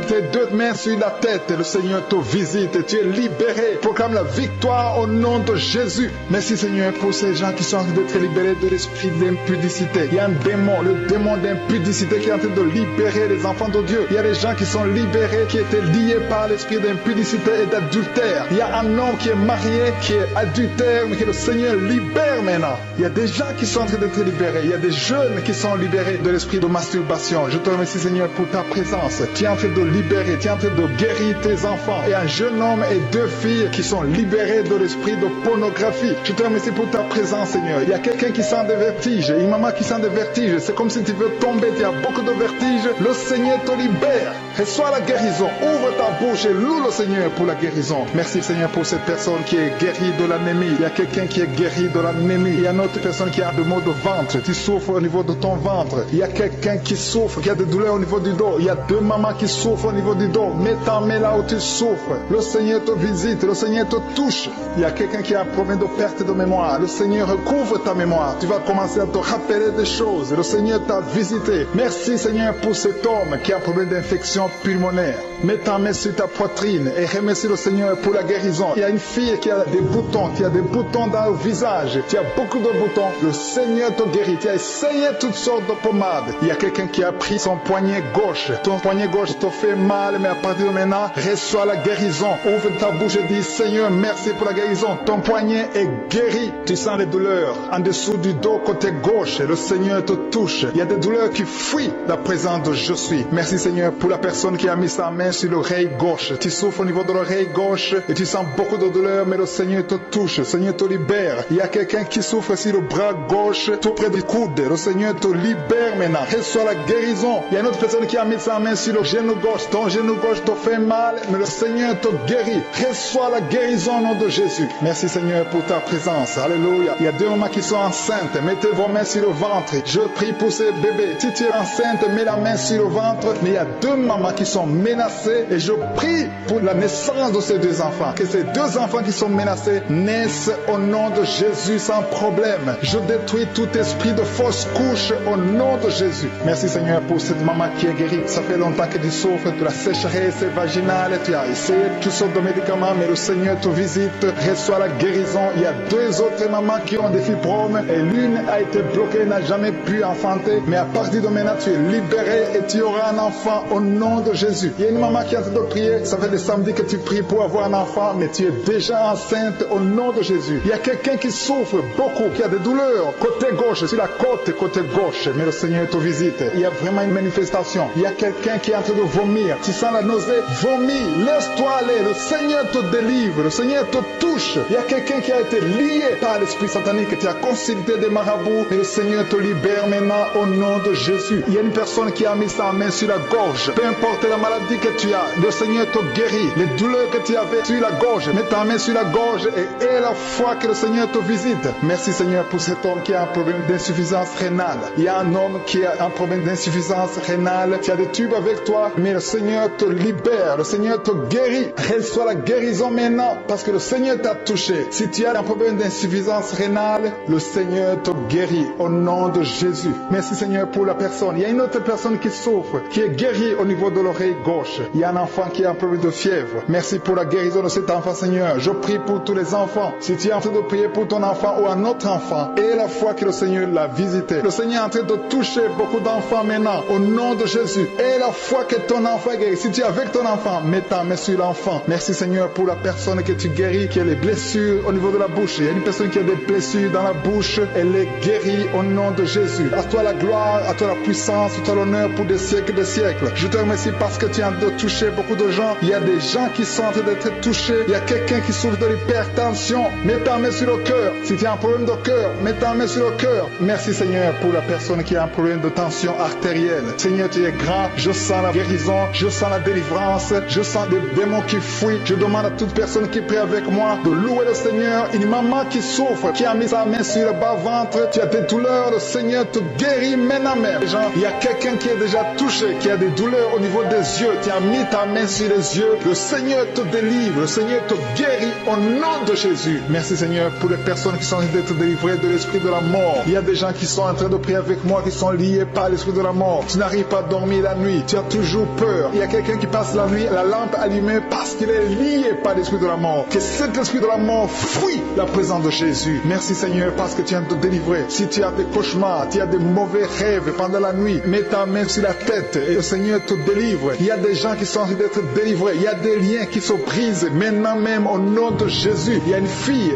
tes 2 mains sur la tête, le Seigneur te visite, tu es libéré. Proclame la victoire au nom de Jésus. Merci Seigneur pour ces gens qui sont en train d'être libérés de l'esprit d'impudicité. Il y a un démon, le démon d'impudicité qui est en train de libérer les enfants de Dieu. Il y a des gens qui sont libérés, qui étaient liés par l'esprit d'impudicité et d'adultère. Il y a un homme qui est marié, qui est adultère, mais que le Seigneur libère maintenant. Il y a des gens qui sont en train d'être libérés. Il y a des jeunes qui sont libérés de l'esprit de masturbation. Je te remercie Seigneur pour ta présence. Tu es en train de libérer, tu es en train de guérir tes enfants. Et un jeune homme et 2 filles qui sont libérés de l'esprit de pornographie. Je te remercie pour ta présence Seigneur. Il y a quelqu'un qui sent des vertiges, une maman qui sent des vertiges. C'est comme si tu veux tomber, tu as beaucoup de vertiges. Le Seigneur te libère. Reçois la guérison. Ouvre ta bouche et loue le Seigneur pour la guérison. Merci Seigneur pour cette personne qui est guérie de l'anémie. Il y a quelqu'un qui est guéri de l'anémie. Il y a une autre personne qui a des maux de ventre. Tu souffres au niveau de ton ventre. Il y a quelqu'un qui souffre, qui a des douleurs au niveau du dos. Il y a 2 mamans qui souffrent au niveau du dos. Mets ta main là où tu souffres. Le Seigneur te visite. Le Seigneur te touche. Il y a quelqu'un qui a un problème de perte de mémoire. Le Seigneur recouvre ta mémoire. Tu vas commencer à te rappeler des choses. Le Seigneur t'a visité. Merci Seigneur pour cet homme qui a un problème d'infection pulmonaire. Mets ta main sur ta poitrine et remercie le Seigneur pour la guérison. Il y a une fille qui a des boutons, qui a des boutons dans le visage. Tu as beaucoup de boutons. Le Seigneur te guérit. Tu as essayé toutes sortes de pommades. Il y a quelqu'un qui a pris son poignet gauche. Ton poignet gauche te fait mal, mais à partir de maintenant, reçois la guérison. Ouvre ta bouche et dis Seigneur, merci pour la guérison. Ton poignet est guéri. Tu sens les douleurs en dessous du dos côté gauche. Le Seigneur te touche. Il y a des douleurs qui fuient la présence de je suis. Merci Seigneur pour la personne qui a mis sa main sur l'oreille gauche. Tu souffres au niveau de l'oreille gauche et tu sens beaucoup de douleur, mais le Seigneur te touche. Le Seigneur te libère. Il y a quelqu'un qui souffre sur le bras gauche, tout près du coude. Le Seigneur te libère maintenant. Reçois la guérison. Il y a une autre personne qui a mis sa main sur le genou gauche. Ton genou gauche te fait mal, mais le Seigneur te guérit. Reçois la guérison au nom de Jésus. Merci Seigneur pour ta présence. Alléluia. Il y a deux mamans qui sont enceintes. Mettez vos mains sur le ventre. Je prie pour ces bébés. Si tu es enceinte, mets la main sur le ventre. Mais il y a deux mamans qui sont menacées et je prie pour la naissance de ces deux enfants. Que ces deux enfants qui sont menacés naissent au nom de Jésus sans problème. Je détruis tout esprit de fausse couche au nom de Jésus. Merci Seigneur pour cette maman qui est guérie. Ça fait longtemps que tu souffres de la sécheresse vaginale. Tu as essayé toutes sortes de médicaments, mais le Seigneur te visite. Reçois la guérison. Il y a deux autres mamans qui ont des fibromes et l'une a été bloquée, n'a jamais pu enfanter. Mais à partir de maintenant, tu es libéré et tu auras un enfant au nom de Jésus. Il y a une maman qui est en train de prier. Ça fait des samedis que tu pries pour avoir un enfant, mais tu es déjà enceinte au nom de Jésus. Il y a quelqu'un qui souffre beaucoup, qui a des douleurs côté gauche, sur la côte côté gauche, mais le Seigneur te visite. Il y a vraiment une manifestation. Il y a quelqu'un qui est en train de vomir. Tu sens la nausée, vomis, laisse-toi aller. Le Seigneur te délivre, le Seigneur te touche. Il y a quelqu'un qui a été lié par l'esprit satanique, tu as consulté des marabouts, mais le Seigneur te libère maintenant au nom de Jésus. Il y a une personne qui a mis sa main sur la gorge. Peu importe la maladie que tu as, le Seigneur te guérit. Les douleurs que tu avais sur la gorge, mets ta main sur la gorge et aie la foi que le Seigneur te visite. Merci Seigneur pour cet homme qui a un problème d'insuffisance rénale. Il y a un homme qui a un problème d'insuffisance rénale. Tu as des tubes avec toi, mais le Seigneur te libère. Le Seigneur te guérit. Reçois la guérison maintenant parce que le Seigneur t'a touché. Si tu as un problème d'insuffisance rénale, le Seigneur te guérit au nom de Jésus. Merci Seigneur pour la personne. Il y a une autre personne qui souffre, qui est guérie au niveau de l'oreille gauche. Il y a un enfant qui a un problème de fièvre. Merci pour la guérison de cet enfant Seigneur. Je prie pour tous les enfants. Si tu es en train de prier pour ton enfant ou un autre enfant, et la foi que le Seigneur l'a visité. Le Seigneur est en train de toucher beaucoup d'enfants maintenant au nom de Jésus. Et la foi que ton enfant est guéri. Si tu es avec ton enfant, mets ta main sur l'enfant. Merci Seigneur pour la personne que tu guéris, qui a les blessures au niveau de la bouche. Il y a une personne qui a des blessures dans la bouche. Elle est guérie au nom de Jésus. À toi la gloire, à toi la puissance, à toi l'honneur pour des siècles et des siècles. Je te remercie parce que tu es en train de toucher beaucoup de gens. Il y a des gens qui sont en train d'être touchés. Il y a quelqu'un qui souffre de l'hypertension. Mets ta main sur le cœur. Si tu as un problème de cœur, mets ta main sur le cœur. Merci Seigneur pour la personne qui a un problème de tension artérielle. Seigneur, tu es grand. Je sens la guérison. Je sens la délivrance. Je sens des démons qui fuient. Je demande à toute personne qui prie avec moi de louer le Seigneur. Une maman qui souffre, qui a mis sa main sur le bas-ventre. Tu as des douleurs. Le Seigneur te guérit maintenant même. Il y a quelqu'un qui est déjà touché, qui a des douleurs au niveau des yeux. Tu as mis ta main sur les yeux. Le Seigneur te délivre. Le Seigneur te guérit au nom de Jésus. Merci Seigneur pour les personnes qui sont en train d'être délivrées de l'esprit de la mort. Il y a des gens qui sont en train de prier avec moi, qui sont liés par l'esprit de la mort. Tu n'arrives pas à dormir la nuit. Tu as toujours peur. Il y a quelqu'un qui passe la nuit, la lampe allumée parce qu'il est lié par l'esprit de la mort. Que cet esprit de la mort fuit la présence de Jésus. Merci Seigneur parce que tu viens de te délivrer. Si tu as des cauchemars, tu as des mauvais rêves pendant la nuit, mets ta main sur la tête et le Seigneur te délivre. Il y a des gens qui sont en train d'être délivrés. Il y a des liens qui se brisent maintenant même au nom de Jésus. Il y a une fille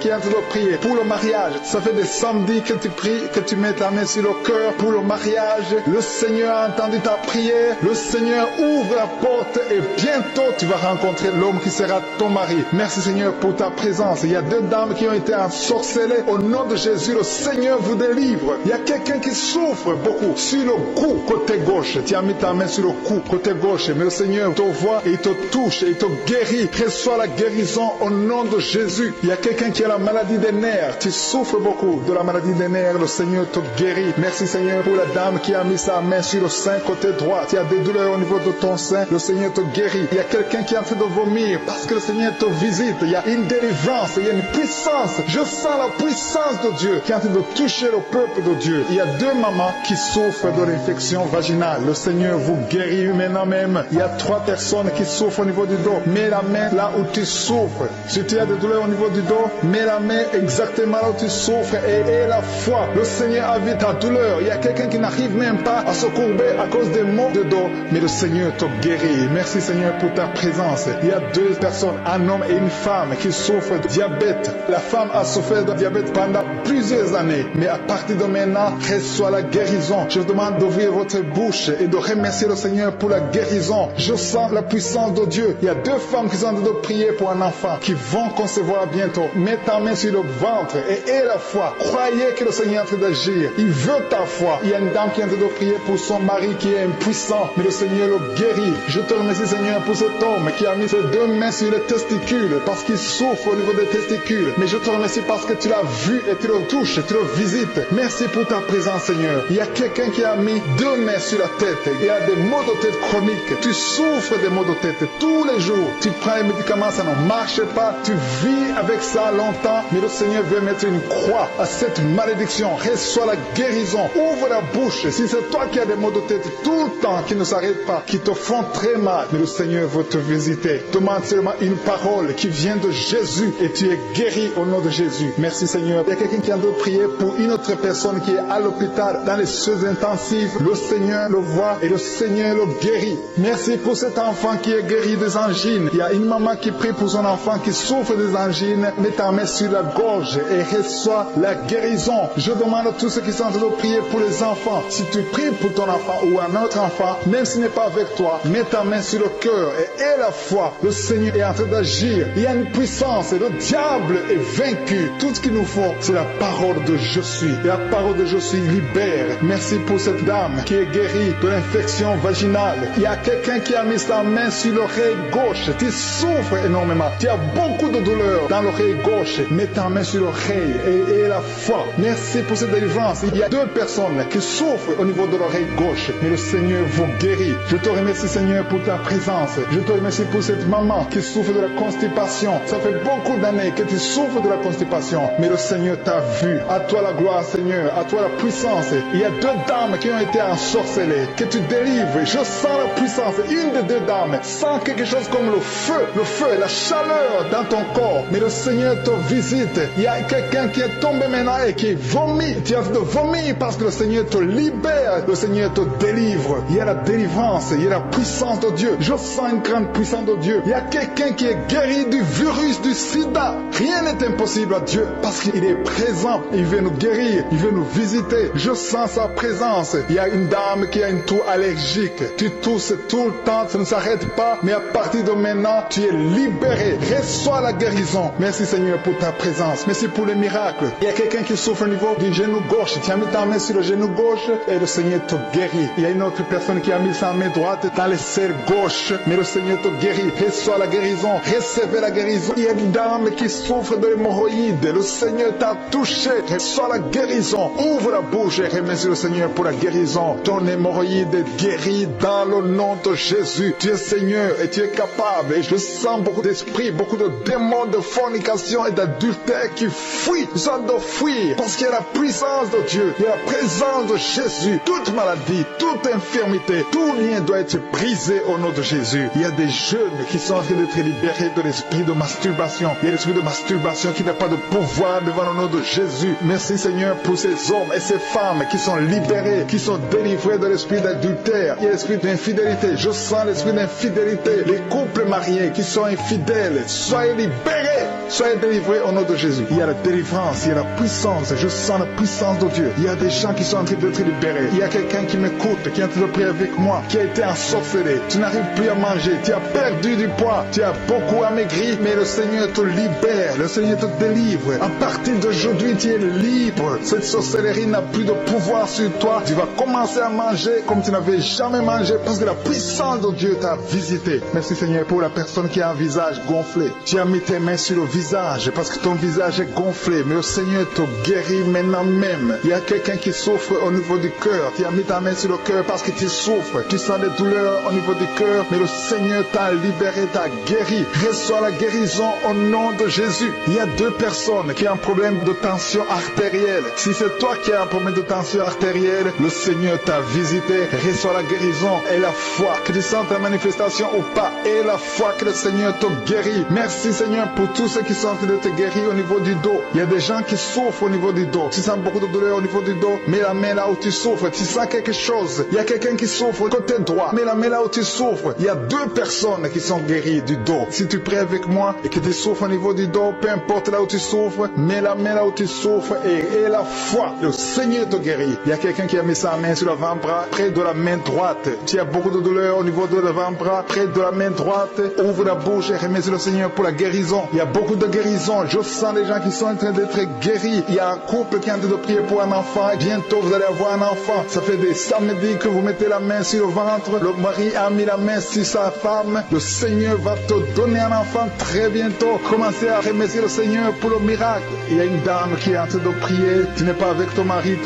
qui est en train de prier pour le mariage. Ça fait des samedis que tu pries, que tu mets ta main sur le cœur pour le mariage. Le Seigneur a entendu ta prière. Le Seigneur ouvre la porte et bientôt tu vas rencontrer l'homme qui sera ton mari. Merci Seigneur pour ta présence. Il y a deux dames qui ont été ensorcelées. Au nom de Jésus, le Seigneur vous délivre. Il y a quelqu'un qui souffre beaucoup sur le cou, côté gauche. Tu as mis ta main sur le cou, côté gauche. Mais le Seigneur te voit et il te touche et il te guérit. Reçois la guérison au nom de Jésus. Il y a quelqu'un qui a la maladie des nerfs. Tu souffres beaucoup de la maladie des nerfs. Le Seigneur te guérit. Merci Seigneur pour la dame qui a mis sa main sur le sein côté droit. Tu as des douleurs au niveau de ton sein. Le Seigneur te guérit. Il y a quelqu'un qui est en train de vomir parce que le Seigneur te visite. Il y a une délivrance. Il y a une puissance. Je sens la puissance de Dieu qui est en train de toucher le peuple de Dieu. Il y a deux mamans qui souffrent de l'infection vaginale. Le Seigneur vous guérit maintenant même. Il y a trois personnes qui souffrent au niveau du dos. Mets la main là où tu souffres. Si tu as des douleurs au niveau du dos, mets la main exactement là où tu souffres et aie la foi. Le Seigneur a vu ta douleur. Il y a quelqu'un qui n'arrive même pas à se courber à cause des maux de dos, mais le Seigneur te guérit. Merci Seigneur pour ta présence. Il y a deux personnes, un homme et une femme qui souffrent de diabète. La femme a souffert de diabète pendant plusieurs années, mais à partir de maintenant, reçoit la guérison. Je vous demande d'ouvrir votre bouche et de remercier le Seigneur pour la guérison. Je sens la puissance de Dieu. Il y a deux femmes qui sont en train de prier pour un enfant qui vont concevoir bientôt. Mets ta main sur le ventre et aie la foi. Croyez que le Seigneur est en train d'agir. Il veut ta foi. Il y a une dame qui est en train de prier pour son mari qui est impuissant, mais le Seigneur le guérit. Je te remercie, Seigneur, pour cet homme qui a mis ses 2 mains sur les testicules parce qu'il souffre au niveau des testicules. Mais je te remercie parce que tu l'as vu et tu le touches, tu le visites. Merci pour ta présence, Seigneur. Il y a quelqu'un qui a mis 2 mains sur la tête. Il y a des maux de tête chroniques. Tu souffres des maux de tête tous les jours. Tu prends les médicaments, ça ne marche pas. Tu vis avec ça longtemps. Mais le Seigneur veut mettre une croix à cette malédiction. Reçois la guérison. Ouvre la bouche. Si c'est toi qui as des maux de tête tout le temps, qui ne s'arrêtent pas, qui te font très mal, mais le Seigneur veut te visiter. Demande seulement une parole qui vient de Jésus et tu es guéri au nom de Jésus. Merci, Seigneur. Il y a quelqu'un qui a de prier pour une autre personne qui est à l'hôpital dans les soins intensifs. Le Seigneur le voit et le Seigneur le guérit. Merci pour cet enfant qui est guéri des angines. Il y a une maman qui prie pour son enfant qui souffre des angines. Mets ta main sur la gorge et reçois la guérison. Je demande à tous ceux qui sont en train de prier pour les enfants. Si tu pries pour ton enfant ou un autre enfant, même s'il n'est pas avec toi, mets ta main sur le cœur et aie la foi. Le Seigneur est en train d'agir. Il y a une puissance et le diable est vaincu. Tout ce qu'il nous faut, c'est la parole de je suis. Et la parole de je suis libère. Merci pour cette dame qui est guérie de l'infection vaginale. Il y a quelqu'un qui a mis sa main sur l'oreille gauche. Tu souffres énormément. Tu as beaucoup de douleur dans l'oreille gauche. Mets ta main sur l'oreille et aie la foi. Merci pour cette délivrance. Il y a 2 personnes qui souffrent au niveau de l'oreille gauche. Mais le Seigneur vous guérit. Je te remercie, Seigneur, pour ta présence. Je te remercie pour cette maman qui souffre de la constipation. Ça fait beaucoup d'années que tu souffres de la constipation. Mais le Seigneur t'a vu. À toi la gloire, Seigneur. À toi la puissance. Il y a 2 dames qui ont été ensorcelées. Que tu délivres. Je sens la puissance. Une des 2 dames sent quelque chose comme le feu et la chaleur dans ton corps. Mais le Seigneur te visite. Il y a quelqu'un qui est tombé maintenant et qui vomit. Tu as de vomir parce que le Seigneur te libère. Le Seigneur te délivre. Il y a la délivrance. Il y a la puissance de Dieu. Je sens une grande puissance de Dieu. Il y a quelqu'un qui est guéri du virus du sida. Rien n'est impossible à Dieu parce qu'il est présent. Il veut nous guérir. Il veut nous visiter. Je sens sa présence. Il y a une dame qui a une toux allergique. Tu tousses tout le temps. Ça ne s'arrête pas. Mais à partir de maintenant, tu es libéré. Reçois la guérison. Merci, Seigneur, pour ta présence. Merci pour les miracles. Il y a quelqu'un qui souffre au niveau du genou gauche. Tu as mis ta main sur le genou gauche et le Seigneur te guérit. Il y a une autre personne qui a mis sa main droite dans les serres gauche. Mais le Seigneur te guérit. Reçois la guérison. Recevez la guérison. Il y a une dame qui souffre de l'hémorroïde. Le Seigneur t'a touché. Reçois la guérison. Ouvre la bouche et remercie le Seigneur pour la guérison. Ton hémorroïde est guéri dans le nom de Jésus. Tu es Seigneur et tu es capable. Et je sens beaucoup d'esprits, beaucoup de démons de fornication et d'adultère qui fuient. Ils sont de fuir parce qu'il y a la puissance de Dieu. Il y a la présence de Jésus. Toute maladie, toute infirmité, tout lien doit être brisé au nom de Jésus. Il y a des jeunes qui sont en train d'être libérés de l'esprit de masturbation. Il y a l'esprit de masturbation qui n'a pas de pouvoir devant le nom de Jésus. Merci, Seigneur, pour ces hommes et ces femmes qui sont libérés, qui sont délivrés de l'esprit d'adultère. Il y a l'esprit d'infidélité. Je sens l'esprit d'infidélité. Les couples mariés qui sont infidèles, soyez libérés, soyez délivrés au nom de Jésus. Il y a la délivrance, il y a la puissance. Je sens la puissance de Dieu. Il y a des gens qui sont en train d'être libérés. Il y a quelqu'un qui m'écoute, qui est en train de prier avec moi, qui a été ensorcelé. Tu n'arrives plus à manger, tu as perdu du poids, tu as beaucoup amaigri, mais le Seigneur te libère, le Seigneur te délivre. À partir d'aujourd'hui, tu es libre. Cette sorcellerie n'a plus de pouvoir sur toi. Tu vas commencer à manger comme tu n'avais jamais mangé parce que la puissance de Dieu t'a visité. Merci, Seigneur, pour la personne qui a un visage gonflé. Tu as mis tes mains sur le visage parce que ton visage est gonflé, mais le Seigneur te guérit maintenant même. Il y a quelqu'un qui souffre au niveau du cœur. Tu as mis ta main sur le cœur parce que tu souffres. Tu sens des douleurs au niveau du cœur, mais le Seigneur t'a libéré, t'a guéri. Reçois la guérison au nom de Jésus. Il y a 2 personnes qui ont un problème de tension artérielle. Si c'est toi qui as un problème de tension artérielle, le Seigneur t'a visité. Reçois la guérison et la foi. Que tu sens ta manifestation ou pas, et la foi que le Seigneur te guérit. Merci, Seigneur, pour tous ceux qui sont en train de te guérir au niveau du dos. Il y a des gens qui souffrent au niveau du dos. Tu sens beaucoup de douleur au niveau du dos. Mets la main là où tu souffres. Tu sens quelque chose. Il y a quelqu'un qui souffre côté droit. Mets la main là où tu souffres. Il y a 2 personnes qui sont guéries du dos. Si tu pries avec moi et que tu souffres au niveau du dos, peu importe là où tu souffres, mets la main là où tu souffres et la foi. Le Seigneur te guérit. Il y a quelqu'un qui a mis sa main sur l'avant-bras, près de la main droite. Tu as beaucoup de douleur au niveau de l'avant-bras, près de la main droite. Ouvre la bouche et remercie le Seigneur pour la guérison. Il y a beaucoup de guérison. Je sens les gens qui sont en train d'être guéris. Il y a un couple qui est en train de prier pour un enfant. Et bientôt, vous allez avoir un enfant. Ça fait des samedis que vous mettez la main sur le ventre. Le mari a mis la main sur sa femme. Le Seigneur va te donner un enfant très bientôt. Commencez à remercier le Seigneur pour le miracle. Il y a une dame qui est en train de prier. Tu n'es pas avec ton mari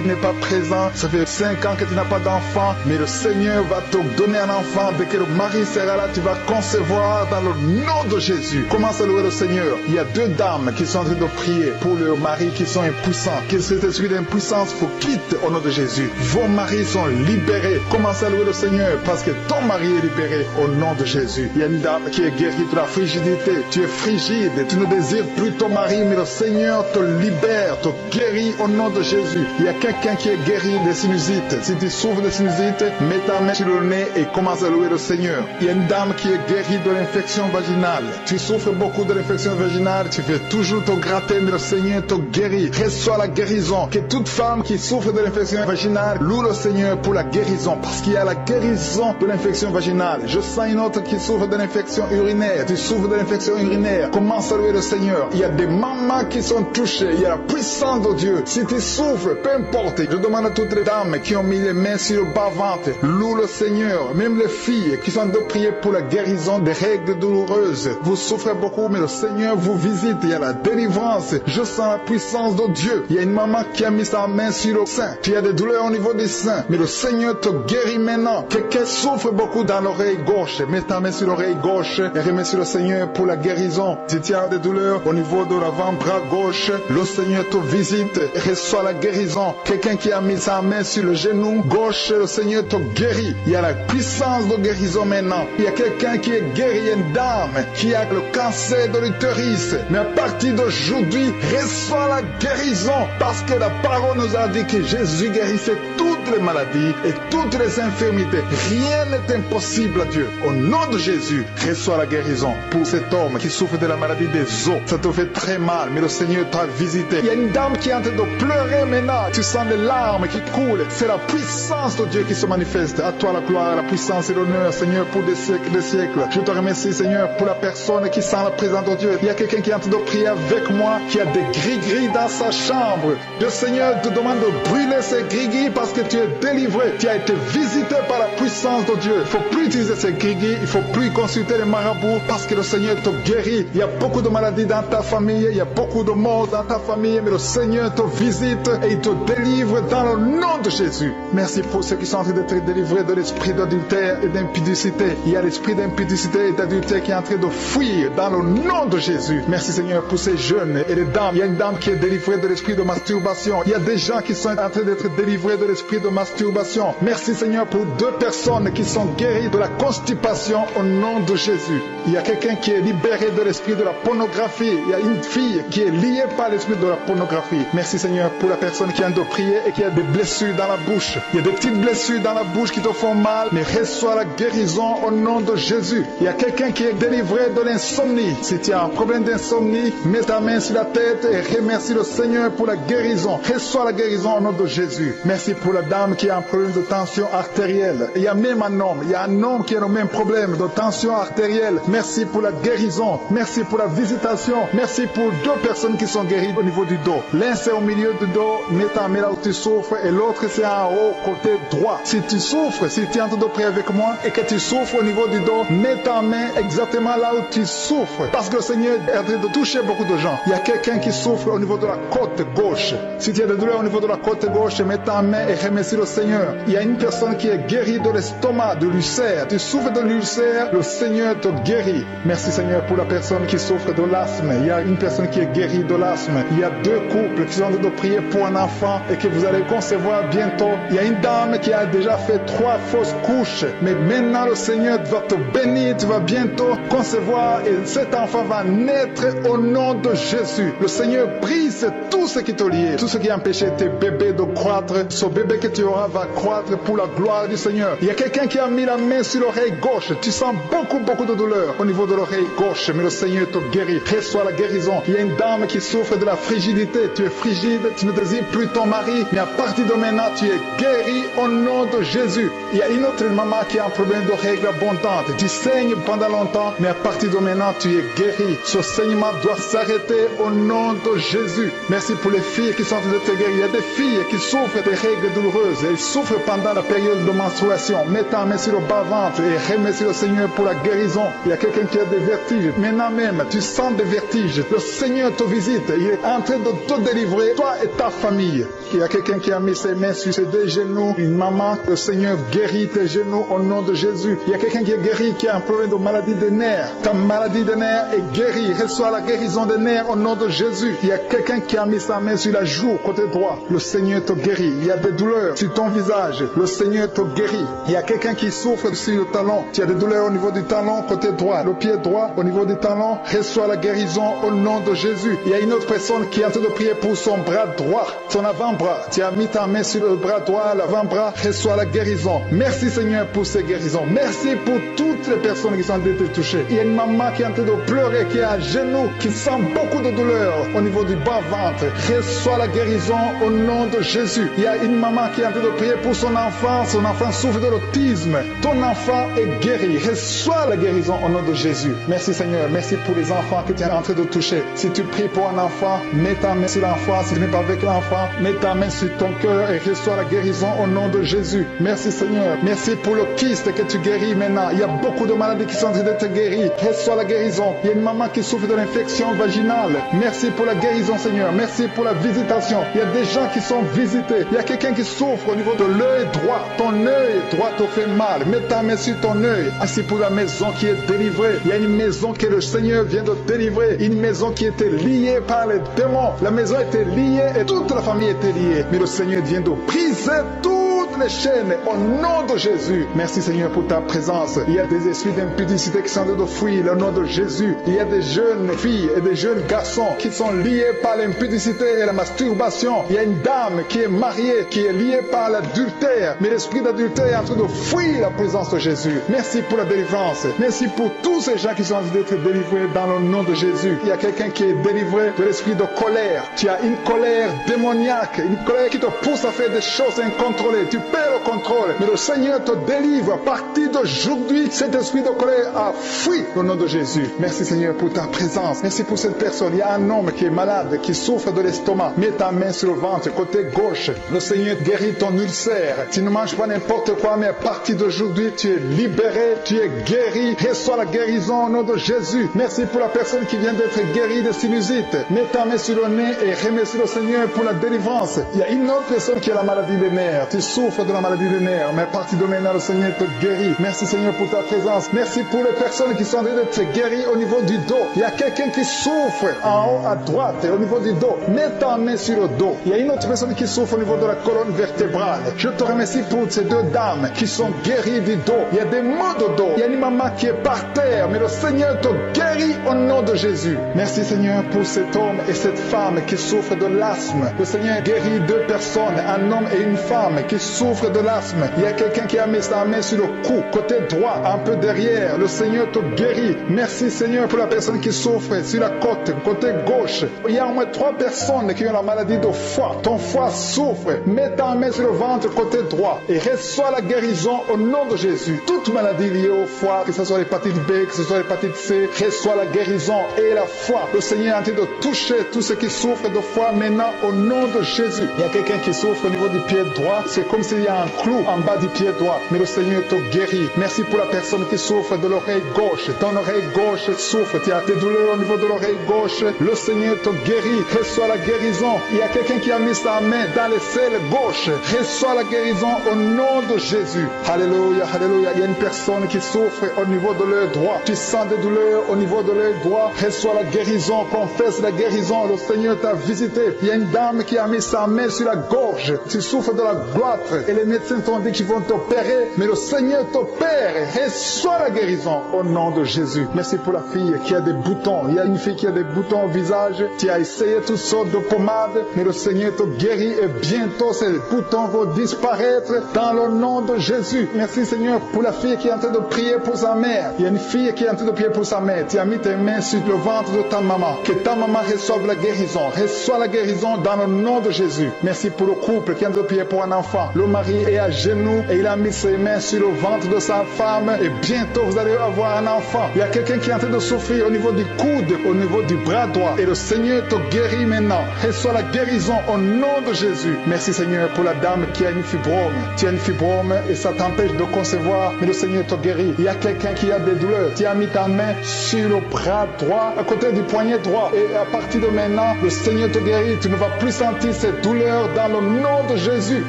n'est pas présent. Ça fait 5 ans que tu n'as pas d'enfant. Mais le Seigneur va te donner un enfant. Dès que le mari sera là, tu vas concevoir dans le nom de Jésus. Commence à louer le Seigneur. Il y a 2 dames qui sont en train de prier pour leurs maris qui sont impuissants. Que cet esprit d'impuissance vous quitte au nom de Jésus. Vos maris sont libérés. Commence à louer le Seigneur parce que ton mari est libéré au nom de Jésus. Il y a une dame qui est guérie de la frigidité. Tu es frigide. Tu ne désires plus ton mari, mais le Seigneur te libère, te guérit au nom de Jésus. Il y a quelqu'un qui est guéri des sinusites. Si tu souffres de sinusites, mets ta main sur le nez et commence à louer le Seigneur. Il y a une dame qui est guérie de l'infection vaginale. Tu souffres beaucoup de l'infection vaginale, tu fais toujours te gratter, mais le Seigneur te guérit. Reçois la guérison. Que toute femme qui souffre de l'infection vaginale loue le Seigneur pour la guérison, parce qu'il y a la guérison de l'infection vaginale. Je sens une autre qui souffre de l'infection urinaire. Tu souffres de l'infection urinaire. Commence à louer le Seigneur. Il y a des mamans qui sont touchées. Il y a la puissance de Dieu. Si tu souffres, peu importe. Je demande à toutes les dames qui ont mis les mains sur le bas-ventre, loue le Seigneur. Même les filles qui sont de prier pour la guérison des règles douloureuses. Vous souffrez beaucoup, mais le Seigneur vous visite. Il y a la délivrance. Je sens la puissance de Dieu. Il y a une maman qui a mis sa main sur le sein. Tu as des douleurs au niveau du sein, mais le Seigneur te guérit maintenant. Quelqu'un souffre beaucoup dans l'oreille gauche. Mets ta main sur l'oreille gauche et remercie le Seigneur pour la guérison. Si tu as des douleurs au niveau de l'avant-bras gauche, le Seigneur te visite et reçoit la guérison. Quelqu'un qui a mis sa main sur le genou gauche, le Seigneur te guérit. Il y a la puissance de guérison maintenant. Il y a quelqu'un qui est guéri, une dame qui a le cancer de l'utérus. Mais à partir d'aujourd'hui, reçoit la guérison, parce que la parole nous a dit que Jésus guérissait toutes les maladies et toutes les infirmités. Rien n'est impossible à Dieu. Au nom de Jésus, reçois la guérison pour cet homme qui souffre de la maladie des os. Ça te fait très mal, mais le Seigneur t'a visité. Il y a une dame qui est en train de pleurer maintenant. Tu sens les larmes qui coulent. C'est la puissance de Dieu qui se manifeste. À toi la gloire, la puissance et l'honneur, Seigneur, pour des siècles, des siècles. Je te remercie, Seigneur, pour la personne qui sent la présence de Dieu. Il y a quelqu'un qui est en train de prier avec moi, qui a des gris-gris dans sa chambre. Le Seigneur te demande de brûler ces gris-gris parce que tu es délivré. Tu as été visité par la puissance de Dieu. Il ne faut plus utiliser ces gris-gris. Il ne faut plus consulter les marabouts parce que le Seigneur te guérit. Il y a beaucoup de maladies dans ta famille. Il y a beaucoup de morts dans ta famille. Mais le Seigneur te visite et il te délivre dans le nom de Jésus. Merci pour ceux qui sont en train d'être délivrés de l'esprit d'adultère et d'impudicité. Il y a l'esprit d'impudicité et d'adultère qui est en train de fuir dans le nom de Jésus. Merci Seigneur pour ces jeunes et les dames. Il y a une dame qui est délivrée de l'esprit de masturbation. Il y a des gens qui sont en train d'être délivrés de l'esprit de masturbation. Merci Seigneur pour 2 personnes qui sont guéries de la constipation au nom de Jésus. Il y a quelqu'un qui est libéré de l'esprit de la pornographie. Il y a une fille qui est liée par l'esprit de la pornographie. Merci Seigneur pour la personne qui vient de prier et qui a des blessures dans la bouche. Il y a des petites blessures dans la bouche qui te font mal, mais reçois la guérison au nom de Jésus. Il y a quelqu'un qui est délivré de l'insomnie. Si tu as un problème d'insomnie, mets ta main sur la tête et remercie le Seigneur pour la guérison. Reçois la guérison au nom de Jésus. Merci pour la dame qui a un problème de tension artérielle. Il y a même un homme. Il y a un homme qui a le même problème de tension artérielle. Merci pour la guérison. Merci pour la visitation. Merci pour 2 personnes qui sont guéries au niveau du dos. L'un c'est au milieu du dos, mets ta main là où tu souffres, et l'autre c'est en haut, côté droit. Si tu souffres, si tu es en train de prier avec moi et que tu souffres au niveau du dos, mets ta main exactement là où tu souffres. Parce que le Seigneur est en train de toucher beaucoup de gens. Il y a quelqu'un qui souffre au niveau de la côte gauche. Si tu as des douleurs au niveau de la côte gauche, mets ta main et remercie le Seigneur. Il y a une personne qui est guérie de l'estomac, de l'ulcère. Tu souffres de l'ulcère, le Seigneur te guérit. Merci Seigneur pour la personne qui souffre de l'asthme. Il y a une personne qui est guérie de l'asthme. Il y a 2 couples qui sont en train de prier pour un enfant et que vous allez concevoir bientôt. Il y a une dame qui a déjà fait 3 fausses couches. Mais maintenant le Seigneur va te bénir. Tu vas bientôt concevoir et cet enfant va naître au nom de Jésus. Le Seigneur brise tout ce qui te lie, tout ce qui empêchait tes bébés de croître. Ce bébé que tu auras va croître pour la gloire du Seigneur. Il y a quelqu'un qui a mis la main sur l'oreille gauche. Tu sens beaucoup de douleur au niveau de l'oreille gauche, mais le Seigneur te guérit. Reçois la guérison. Il y a une dame qui souffre de la frigidité. Tu es frigide, tu ne désires plus ton mari, mais à partir de maintenant, tu es guéri au nom de Jésus. Il y a une autre maman qui a un problème de règles abondantes. Tu saignes pendant longtemps, mais à partir de maintenant, tu es guéri. Ce saignement doit s'arrêter au nom de Jésus. Merci pour les filles qui sont en train de te guérir. Il y a des filles qui souffrent des règles douloureuses. Elles souffrent pendant la période de menstruation. Mets ta main sur le bas-ventre et remercie le Seigneur pour la guérison. Il y a quelqu'un qui a des vertiges. Maintenant même, tu sens des vertiges. Le Seigneur te visite. Il est en train de te délivrer, toi et ta famille. Il y a quelqu'un qui a mis ses mains sur ses deux genoux. Une maman, le Seigneur guérit tes genoux au nom de Jésus. Il y a quelqu'un qui est guéri, qui a un problème de maladie des nerfs. Ta maladie des nerfs est guérie. Reçois la guérison des nerfs au nom de Jésus. Il y a quelqu'un qui a mis sa main sur la joue, côté droit. Le Seigneur te guérit. Il y a des douleurs sur ton visage. Le Seigneur te guérit. Il y a quelqu'un qui souffre sur le talon. Tu as des douleurs au niveau du talon, côté droit. Le pied droit, au niveau du talon. Reçois la guérison au nom de Jésus. Il y a une autre personne qui est en train de prier pour son bras droit, son avant-bras. Tu as mis ta main sur le bras droit, l'avant-bras. Reçois la guérison. Merci Seigneur pour ces guérisons. Merci pour toutes les personnes qui sont en train de te toucher. Il y a une maman qui est en train de pleurer, qui est à genoux, qui sent beaucoup de douleur au niveau du bas-ventre. Reçois la guérison au nom de Jésus. Il y a une maman qui est en train de prier pour son enfant. Son enfant souffre de l'autisme. Ton enfant est guéri. Reçois la guérison au nom de Jésus. Merci Seigneur. Merci pour les enfants que tu es en train de toucher. Si tu pries pour un enfant, mets ta main sur l'enfant. Si tu n'es pas avec l'enfant, mets ta main sur ton cœur et reçois la guérison au nom de Jésus. Merci Seigneur. Merci pour le kyste que tu guéris maintenant. Il y a beaucoup de maladies qui sont en train de te guérir. Reçois la guérison. Il y a une maman qui souffre de l'infection vaginale. Merci pour la guérison Seigneur. Merci pour la visitation. Il y a des gens qui sont visités. Il y a quelqu'un qui souffre au niveau de l'œil droit. Ton œil droit te fait mal. Mets ta main sur ton œil. Ainsi pour la maison qui est délivrée. Il y a une maison que le Seigneur vient de délivrer. Une maison qui était liée par les démons. La maison était liée et toute la famille était liée. Mais le Seigneur vient de briser toutes les chaînes au nom de Jésus. Merci Seigneur pour ta présence. Il y a des esprits d'impudicité qui sont en train de fuir le nom de Jésus. Il y a des jeunes filles et des jeunes garçons qui sont liés par l'impudicité et la masturbation. Il y a une dame qui est mariée, qui est liée par l'adultère. Mais l'esprit d'adultère est en train de fuir la présence de Jésus. Merci pour la délivrance. Merci pour tous ces gens qui sont en train d'être délivrés dans le nom de Jésus. Il y a quelqu'un qui est délivré de l'esprit de colère. Tu as une colère démoniaque, une colère qui te pousse à faire des choses incontrôlées. Tu perds le contrôle, mais le Seigneur te délivre. À partir d'aujourd'hui, cet esprit de colère a fui au nom de Jésus. Merci Seigneur pour ta présence. Merci pour cette personne. Il y a un homme qui est malade, qui souffre de l'estomac. Mets ta main sur le ventre, côté gauche. Le Seigneur guérit ton ulcère. Tu ne manges pas n'importe quoi, mais à partir d'aujourd'hui, tu es libéré, tu es guéri. Reçois la guérison au nom de Jésus. Merci pour la personne qui vient d'être guérie de sinusite. Mets ta main sur le nez et remercie le Seigneur pour la délivrance. Il y a une autre personne qui a la maladie des nerfs. Tu souffres de la maladie des nerfs, mais à partir de maintenant, le Seigneur te guérit. Merci Seigneur pour ta présence. Merci pour les personnes qui sont en train d'être guéries au niveau du dos. Il y a quelqu'un qui souffre en haut à droite, au niveau du dos. Mets ta main sur le dos. Il y a une autre personne qui souffre au niveau de la colonne vertébrale. Je te remercie pour ces deux dames qui sont guéries du dos. Il y a des maux de dos. Il y a une maman qui est par terre, mais le Seigneur te guérit au nom de Jésus. Merci Seigneur pour cet homme et cette femme qui souffrent de l'asthme. Le Seigneur guérit deux personnes, un homme et une femme qui souffrent de l'asthme. Il y a quelqu'un qui a mis sa main sur le cou, côté droit, un peu derrière. Le Seigneur te guérit. Merci Seigneur pour la personne qui souffre sur la côte, côté gauche. Il y a au moins 3 personnes qui ont la maladie de foie. Ton foie souffre. Mets ta main sur le ventre, côté droit, et reçois la guérison au nom de Jésus. Toute maladie liée au foie, que ce soit l'hépatite B, que ce soit l'hépatite C, reçois la guérison et la foi. Le Seigneur est en train de toucher tous ceux qui souffrent de foie maintenant au nom de Jésus. Il y a quelqu'un qui souffre au niveau du pied droit. C'est comme s'il y a un clou en bas du pied droit. Mais le Seigneur te guérit. Merci pour la personne qui souffre de l'oreille gauche. Ton oreille gauche souffre. Tu as des douleurs au niveau de l'oreille gauche. Le Seigneur te guérit. Reçois la guérison. Il y a quelqu'un qui a mis sa main dans l'aisselle gauche. Reçois la guérison au nom de Jésus. Alléluia, alléluia. Il y a une personne qui souffre au niveau de l'œil droit. Tu sens des douleurs au niveau de l'œil droit. Reçois la guérison. Confesse la guérison. Le Seigneur t'a visité. Il y a une dame qui a mis sa main sur la gorge. Tu souffres de la gloître. Et les médecins t'ont dit qu'ils vont t'opérer, mais le Seigneur t'opère. Reçois la guérison au nom de Jésus. Merci pour la fille qui a des boutons. Il y a une fille qui a des boutons au visage. Tu as essayé toutes sortes de pommades, mais le Seigneur te guérit et bientôt ces boutons vont disparaître dans le nom de Jésus. Merci Seigneur pour la fille qui est en train de prier pour sa mère. Il y a une fille qui est en train de prier pour sa mère. Tu as mis tes mains sur le ventre de ta maman. Que ta maman reçoive la guérison. Reçois la guérison dans le nom de Jésus. Merci pour le couple qui est en train de prier pour un enfant. Le mari est à genoux et il a mis ses mains sur le ventre de sa femme et bientôt vous allez avoir un enfant. Il y a quelqu'un qui est en train de souffrir au niveau du coude, au niveau du bras droit et le Seigneur te guérit maintenant. Reçois la guérison au nom de Jésus. Merci Seigneur pour la dame qui a une fibrome. Tu as une fibrome et ça t'empêche de concevoir, mais le Seigneur te guérit. Il y a quelqu'un qui a des douleurs. Tu as mis ta main sur le bras droit, à côté du poignet droit et à partir de maintenant, le Seigneur te guérit. Tu ne vas plus sentir cette douleur dans le nom de Jésus.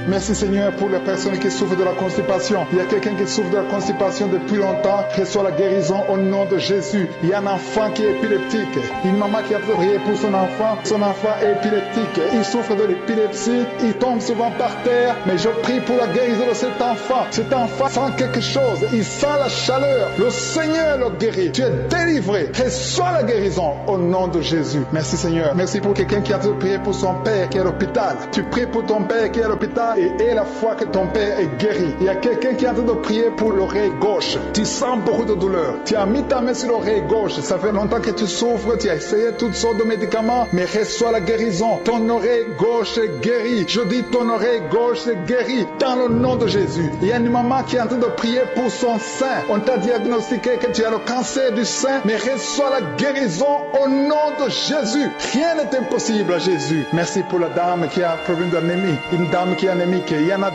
Merci Seigneur pour les personnes qui souffrent de la constipation. Il y a quelqu'un qui souffre de la constipation depuis longtemps. Reçois la guérison au nom de Jésus. Il y a un enfant qui est épileptique. Une maman qui a prié pour son enfant. Son enfant est épileptique. Il souffre de l'épilepsie. Il tombe souvent par terre. Mais je prie pour la guérison de cet enfant. Cet enfant sent quelque chose. Il sent la chaleur. Le Seigneur le guérit. Tu es délivré. Reçois la guérison au nom de Jésus. Merci Seigneur. Merci pour quelqu'un qui a prié pour son père qui est à l'hôpital. Tu pries pour ton père qui est à l'hôpital et aie la foi que ton père est guéri. Il y a quelqu'un qui est en train de prier pour l'oreille gauche. Tu sens beaucoup de douleur. Tu as mis ta main sur l'oreille gauche. Ça fait longtemps que tu souffres. Tu as essayé toutes sortes de médicaments, mais reçois la guérison. Ton oreille gauche est guérie. Je dis ton oreille gauche est guérie dans le nom de Jésus. Il y a une maman qui est en train de prier pour son sein. On t'a diagnostiqué que tu as le cancer du sein, mais reçois la guérison au nom de Jésus. Rien n'est impossible à Jésus. Merci pour la dame qui a un problème d'anémie. Une dame qui est anémique. Il y en a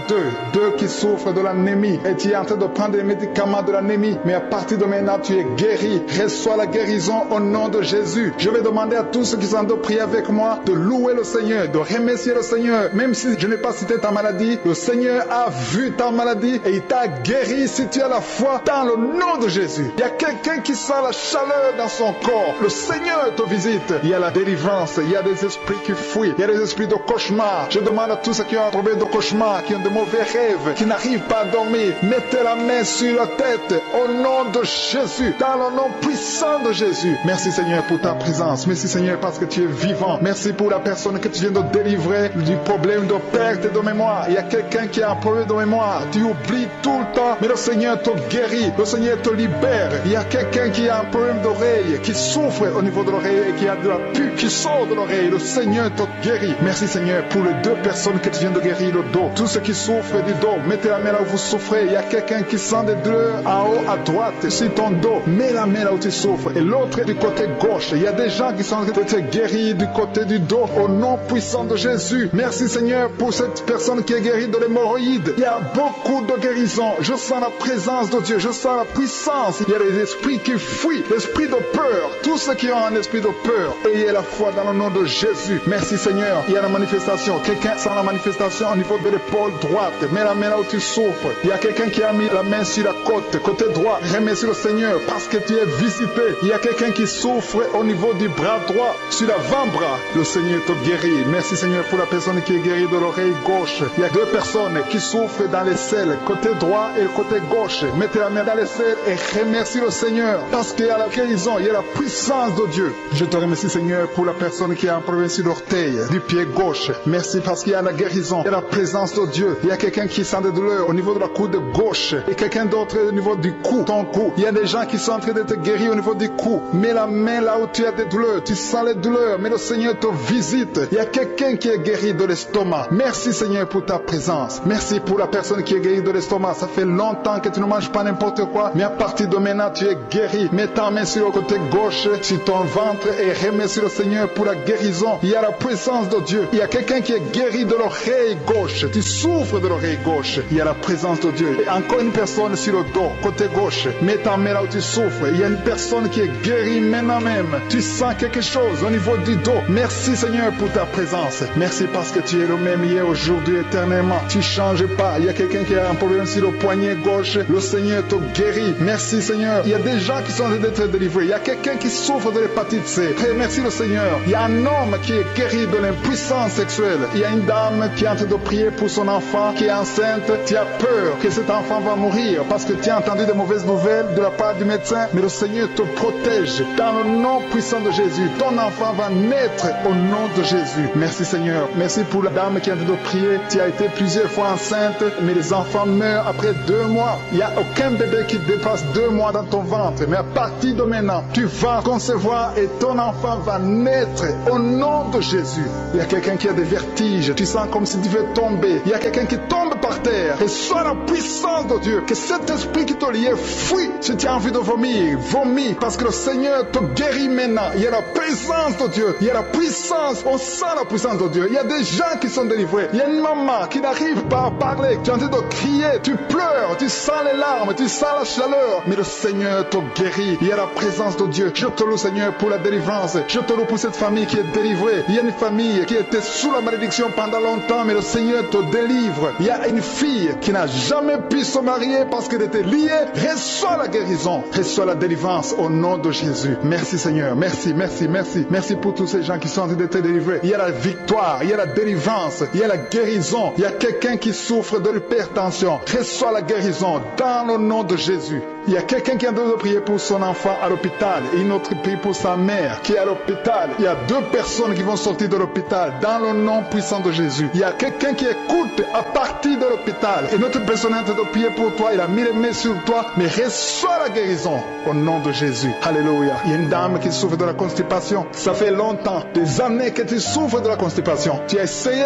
deux qui souffrent de l'anémie. Et tu es en train de prendre des médicaments de l'anémie. Mais à partir de maintenant, tu es guéri. Reçois la guérison au nom de Jésus. Je vais demander à tous ceux qui sont en train de prier avec moi de louer le Seigneur, de remercier le Seigneur. Même si je n'ai pas cité ta maladie, le Seigneur a vu ta maladie et il t'a guéri si tu as la foi dans le nom de Jésus. Il y a quelqu'un qui sent la chaleur dans son corps. Le Seigneur te visite. Il y a la délivrance. Il y a des esprits qui fuient. Il y a des esprits de cauchemar. Je demande à tous ceux qui ont un problème de cauchemar, qui ont de mauvais rêves, qui n'arrivent pas à dormir, mettez la main sur la tête au nom de Jésus, dans le nom puissant de Jésus. Merci Seigneur pour ta présence. Merci Seigneur parce que tu es vivant. Merci pour la personne que tu viens de délivrer du problème de perte de mémoire. Il y a quelqu'un qui a un problème de mémoire. Tu oublies tout le temps, mais le Seigneur te guérit. Le Seigneur te libère. Il y a quelqu'un qui a un problème d'oreille, qui souffre au niveau de l'oreille et qui a de la pus qui sort de l'oreille. Le Seigneur te guérit. Merci Seigneur pour les deux personnes que tu viens de guérir le dos. Tous ceux qui souffrent du dos, mettez la main là où vous souffrez. Il y a quelqu'un qui sent des douleurs en haut à droite sur ton dos. Mets la main là où tu souffres. Et l'autre du côté gauche. Il y a des gens qui sont en train de te guérir du côté du dos au nom puissant de Jésus. Merci Seigneur pour cette personne qui est guérie de l'hémorroïde. Il y a beaucoup de guérison. Je sens la présence de Dieu. Je sens la puissance. Il y a des esprits qui fuient. L'esprit de peur. Tous ceux qui ont un esprit de peur, ayez la foi dans le nom de Jésus. Merci Seigneur. Il y a la manifestation. Quelqu'un sent la manifestation au niveau de l'épaule droite. Mets la main là où tu souffres. Il y a quelqu'un qui a mis la main sur la côte, côté droit. Remercie le Seigneur parce que tu es visité. Il y a quelqu'un qui souffre au niveau du bras droit, sur l'avant-bras. Le Seigneur te guérit. Merci Seigneur pour la personne qui est guérie de l'oreille gauche. Il y a deux personnes qui souffrent dans les selles, côté droit et côté gauche. Mettez la main dans les selles et remercie le Seigneur parce qu'il y a la guérison, il y a la puissance de Dieu. Je te remercie Seigneur pour la personne qui a un problème sur l'orteil, du pied gauche. Merci parce qu'il y a la guérison, il y a la présence de Dieu. Il y a quelqu'un qui sent des douleurs au niveau de la coude gauche et quelqu'un d'autre au niveau du cou, ton cou. Il y a des gens qui sont en train d'être guéris au niveau du cou. Mets la main là où tu as des douleurs, tu sens les douleurs, mais le Seigneur te visite. Il y a quelqu'un qui est guéri de l'estomac. Merci Seigneur pour ta présence. Merci pour la personne qui est guérie de l'estomac. Ça fait longtemps que tu ne manges pas n'importe quoi, mais à partir de maintenant tu es guéri. Mets ta main sur le côté gauche, sur ton ventre et remercie le Seigneur pour la guérison. Il y a la présence de Dieu. Il y a quelqu'un qui est guéri de l'oreille gauche. Tu souffres de l'oreille gauche. Il y a la présence de Dieu. Et encore une personne sur le dos, côté gauche. Mets ta main là où tu souffres. Il y a une personne qui est guérie maintenant même. Tu sens quelque chose au niveau du dos. Merci Seigneur pour ta présence. Merci parce que tu es le même hier, aujourd'hui, éternellement. Tu ne changes pas. Il y a quelqu'un qui a un problème sur le poignet gauche. Le Seigneur te guérit. Merci Seigneur. Il y a des gens qui sont en train d'être délivrés. Il y a quelqu'un qui souffre de l'hépatite C. Merci le Seigneur. Il y a un homme qui est guéri de l'impuissance sexuelle. Il y a une dame qui est en train de prier pour son enfant. enfant qui est enceinte, tu as peur que cet enfant va mourir parce que tu as entendu de mauvaises nouvelles de la part du médecin, mais le Seigneur te protège. Dans le nom puissant de Jésus, ton enfant va naître au nom de Jésus. Merci Seigneur. Merci pour la dame qui a de prier. Tu as été plusieurs fois enceinte, mais les enfants meurent après 2 mois. Il n'y a aucun bébé qui dépasse 2 mois dans ton ventre. Mais à partir de maintenant, tu vas concevoir et ton enfant va naître au nom de Jésus. Il y a quelqu'un qui a des vertiges. Tu sens comme si tu veux tomber. Il y a quelqu'un qui tombe par terre. Et soit la puissance de Dieu. Que cet esprit qui te lié fuit. Si tu as envie de vomir, vomis. Parce que le Seigneur te guérit maintenant. Il y a la présence de Dieu. Il y a la puissance. On sent la puissance de Dieu. Il y a des gens qui sont délivrés. Il y a une maman qui n'arrive pas à parler. Tu es en train de crier. Tu pleures. Tu sens les larmes. Tu sens la chaleur. Mais le Seigneur te guérit. Il y a la présence de Dieu. Je te loue Seigneur pour la délivrance. Je te loue pour cette famille qui est délivrée. Il y a une famille qui était sous la malédiction pendant longtemps. Mais le Seigneur te délivre. Il y a une fille qui n'a jamais pu se marier parce qu'elle était liée. Reçois la guérison. Reçois la délivrance au nom de Jésus. Merci Seigneur. Merci, merci, merci. Merci pour tous ces gens qui sont en train d'être délivrés. Il y a la victoire. Il y a la délivrance. Il y a la guérison. Il y a quelqu'un qui souffre de l'hypertension. Reçois la guérison dans le nom de Jésus. Il y a quelqu'un qui a besoin de prier pour son enfant à l'hôpital et une autre prie pour sa mère qui est à l'hôpital. Il y a 2 personnes qui vont sortir de l'hôpital dans le nom puissant de Jésus. Il y a quelqu'un qui écoute à partir de l'hôpital et notre personne est en train de prier pour toi. Il a mis les mains sur toi, mais reçois la guérison au nom de Jésus. Alléluia. Il y a une dame qui souffre de la constipation. Ça fait longtemps, des années que tu souffres de la constipation. Tu as essayé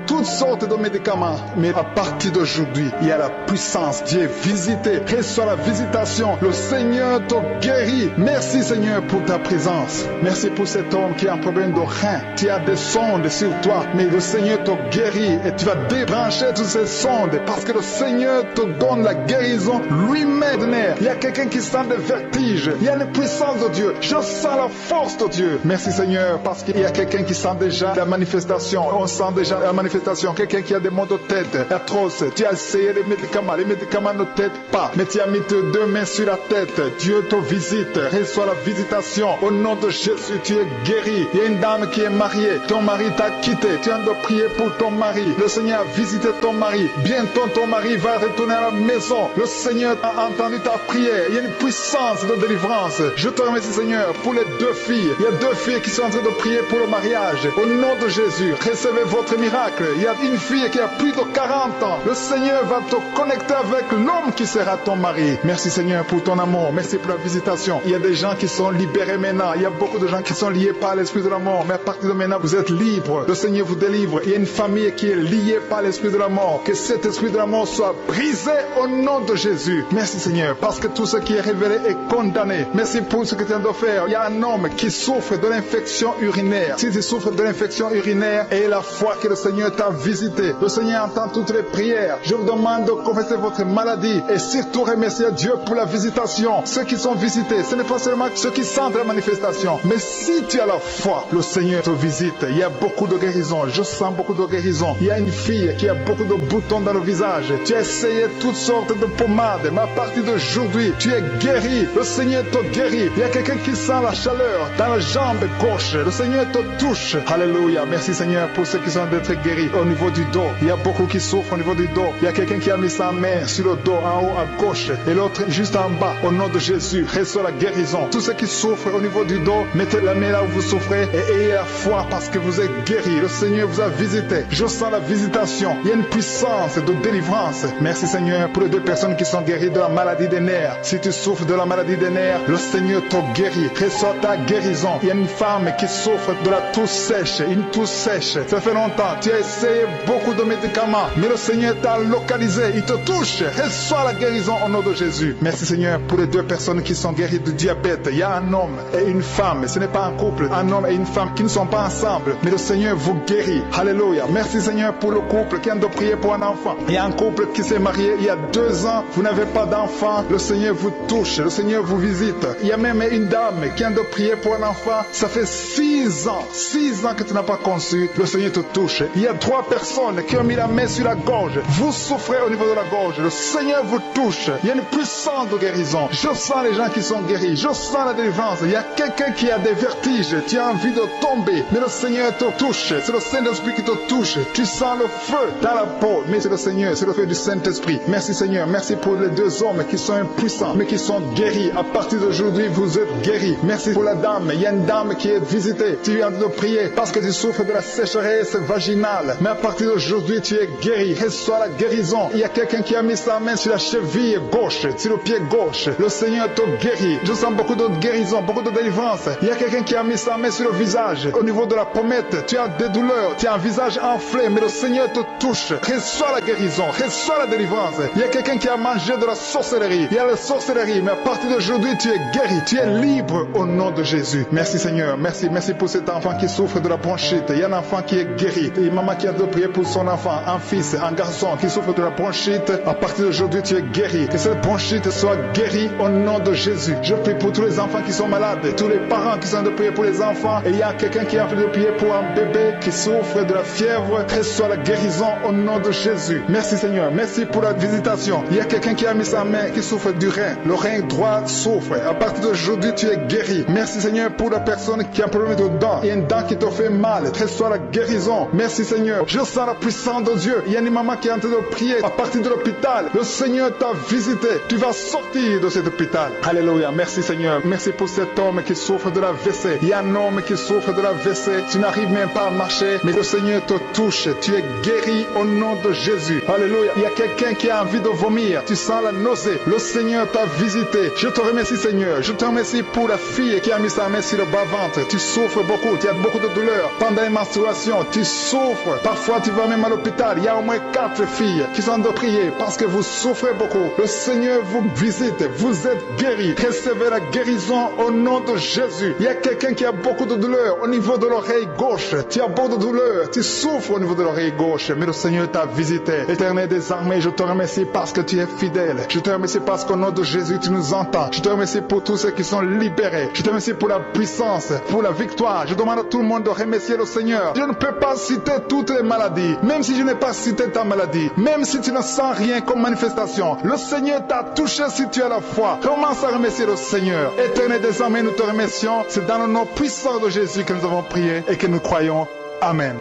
toutes sortes de médicaments, mais à partir d'aujourd'hui, il y a la puissance. Dieu est visité. Reçois la visitation. Le Seigneur te guérit. Merci Seigneur pour ta présence. Merci pour cet homme qui a un problème de rein. Tu as des sondes sur toi, mais le Seigneur te guérit et tu vas débrancher toutes ces sondes parce que le Seigneur te donne la guérison lui-même. Il y a quelqu'un qui sent des vertiges. Il y a une puissance de Dieu. Je sens la force de Dieu. Merci Seigneur parce qu'il y a quelqu'un qui sent déjà la manifestation. On sent déjà la manifestation. Quelqu'un qui a des maux de tête atroces. Tu as essayé les médicaments. Les médicaments ne t'aident pas, mais tu as mis tes 2 mains sur la tête. Dieu te visite. Reçois la visitation. Au nom de Jésus, tu es guéri. Il y a une dame qui est mariée. Ton mari t'a quitté. Tu as de prier pour ton mari. Le Seigneur a visité ton mari. Bientôt, ton mari va retourner à la maison. Le Seigneur a entendu ta prière. Il y a une puissance de délivrance. Je te remercie, Seigneur, pour les 2 filles. Il y a 2 filles qui sont en train de prier pour le mariage. Au nom de Jésus, recevez votre miracle. Il y a une fille qui a plus de 40 ans. Le Seigneur va te connecter avec l'homme qui sera ton mari. Merci, Seigneur, pour ton amour. Merci pour la visitation. Il y a des gens qui sont libérés maintenant. Il y a beaucoup de gens qui sont liés par l'esprit de la mort. Mais à partir de maintenant, vous êtes libres. Le Seigneur vous délivre. Il y a une famille qui est liée par l'esprit de la mort. Que cet esprit de la mort soit brisé au nom de Jésus. Merci, Seigneur, parce que tout ce qui est révélé est condamné. Merci pour ce que tu viens de faire. Il y a un homme qui souffre de l'infection urinaire. Si tu souffres de l'infection urinaire, et la foi que le Seigneur t'a visité, le Seigneur entend toutes les prières. Je vous demande de confesser votre maladie et surtout remercier Dieu pour la visitation. Ceux qui sont visités, ce n'est pas seulement ceux qui sentent la manifestation, mais si tu as la foi, le Seigneur te visite. Il y a beaucoup de guérison. Je sens beaucoup de guérison. Il y a une fille qui a beaucoup de boutons dans le visage. Tu as essayé toutes sortes de pommades, mais à partir d'aujourd'hui, tu es guéri. Le Seigneur te guérit. Il y a quelqu'un qui sent la chaleur dans la jambe gauche. Le Seigneur te touche. Alléluia. Merci Seigneur pour ceux qui sont d'être guéris au niveau du dos. Il y a beaucoup qui souffrent au niveau du dos. Il y a quelqu'un qui a mis sa main sur le dos, en haut à gauche, et l'autre juste en bas. Au nom de Jésus, reçois la guérison. Tous ceux qui souffrent au niveau du dos, mettez la main là où vous souffrez et ayez la foi parce que vous êtes guéris. Le Seigneur vous a visité. Je sens la visitation. Il y a une puissance de délivrance. Merci Seigneur pour les 2 personnes qui sont guéries de la maladie des nerfs. Si tu souffres de la maladie des nerfs, le Seigneur te guérit. Reçois ta guérison. Il y a une femme qui souffre de la toux sèche. Une toux sèche. Ça fait longtemps. Tu as essayé beaucoup de médicaments, mais le Seigneur t'a localisé. Il te touche. Reçois la guérison au nom de Jésus. Merci Seigneur pour les 2 personnes qui sont guéries du diabète. Il y a un homme et une femme. Ce n'est pas un couple. Un homme et une femme qui ne sont pas ensemble, mais le Seigneur vous guérit. Alléluia. Merci Seigneur pour le couple qui vient de prier pour un enfant. Il y a un couple qui s'est marié il y a 2 ans. Vous n'avez pas d'enfant. Le Seigneur vous touche. Le Seigneur vous visite. Il y a même une dame qui vient de prier pour un enfant. Ça fait 6 ans. 6 ans que tu n'as pas conçu. Le Seigneur te touche. Il y a 3 personnes qui ont mis la main sur la gorge. Vous souffrez au niveau de la gorge. Le Seigneur vous touche. Il y a une puissance de guérison. Je sens les gens qui sont guéris. Je sens la délivrance. Il y a quelqu'un qui a des vertiges. Tu as envie de tomber, mais le Seigneur te touche. C'est le Saint-Esprit qui te touche. Tu sens le feu dans la peau. Oh, mais c'est le Seigneur, c'est le feu du Saint-Esprit. Merci Seigneur, merci pour les deux hommes qui sont impuissants, mais qui sont guéris. À partir d'aujourd'hui, vous êtes guéris. Merci pour la dame. Il y a une dame qui est visitée. Tu viens de prier parce que tu souffres de la sécheresse vaginale. Mais à partir d'aujourd'hui, tu es guéri. Reçois la guérison. Il y a quelqu'un qui a mis sa main sur la cheville gauche, sur le pied gauche. Le Seigneur te guérit. Je sens beaucoup de guérison, beaucoup de délivrance. Il y a quelqu'un qui a mis sa main sur le visage. Au niveau de la pommette, tu as des douleurs. Tu as un visage enflé, mais le Seigneur te touche. Reçois la guérison. Reçois la délivrance. Il y a quelqu'un qui a mangé de la sorcellerie. Il y a la sorcellerie, mais à partir d'aujourd'hui, tu es guéri. Tu es libre au nom de Jésus. Merci Seigneur. Merci pour cet enfant qui souffre de la bronchite. Il y a un enfant qui est guéri. Et maman qui a de prier pour son enfant, un fils, un garçon qui souffre de la bronchite. À partir d'aujourd'hui, tu es guéri. Que cette bronchite soit guérie au nom de Jésus. Je prie pour tous les enfants qui sont malades, tous les parents qui sont de prier pour les enfants. Et il y a quelqu'un qui a fait de prier pour un bébé qui souffre de la fièvre. Reçois la guérison au nom de Jésus. Merci Seigneur. Merci pour la visitation. Il y a quelqu'un qui a mis sa main qui souffre du rein. Le rein droit souffre. À partir d'aujourd'hui, tu es guéri. Merci Seigneur pour la personne qui a un problème de dents. Il y a une dent qui te fait mal. Reçois la guérison. Merci Seigneur. Je sens la puissance de Dieu. Il y a une maman qui est en train de prier à partir de l'hôpital. Le Seigneur t'a visité. Tu vas sortir de cet hôpital. Alléluia. Merci Seigneur. Merci pour cet homme qui souffre de la WC. Il y a un homme qui souffre de la WC. Tu n'arrives même pas à marcher, mais le Seigneur te touche. Tu es guéri au nom de Jésus. Alléluia. Il y a quelqu'un qui a envie de vomir. Tu sens la nausée. Le Seigneur t'a visité. Je te remercie Seigneur. Je te remercie pour la fille qui a mis sa main sur le bas-ventre. Tu souffres beaucoup. Tu as beaucoup de douleurs. Pendant les menstruations, tu souffres. Parfois, tu vas même à l'hôpital. Il y a au moins 4 filles qui sont de prier parce que vous souffrez beaucoup. Le Seigneur vous visite. Vous êtes guéris. Recevez la guérison au nom de Jésus. Il y a quelqu'un qui a beaucoup de douleurs au niveau de l'oreille gauche. Tu as beaucoup de douleurs. Tu souffres au niveau de l'oreille gauche. Mais le Seigneur t'a visité. Éternel des armées, je te remercie parce que tu es fidèle. Je te remercie parce qu'au nom de Jésus, tu nous entends. Je te remercie pour tous ceux qui sont libérés. Je te remercie pour la puissance, pour la victoire. Je demande à tout le monde de remercier le Seigneur. Je ne peux pas citer toutes les maladies. Même si je n'ai pas cité ta maladie. Même si tu ne sens rien comme manifestation. Le Seigneur t'a touché si tu as la foi. Commence à remercier le Seigneur. Éternel des armées, nous te remercions. C'est dans le nom puissant de Jésus que nous avons prié et que nous croyons. Amen.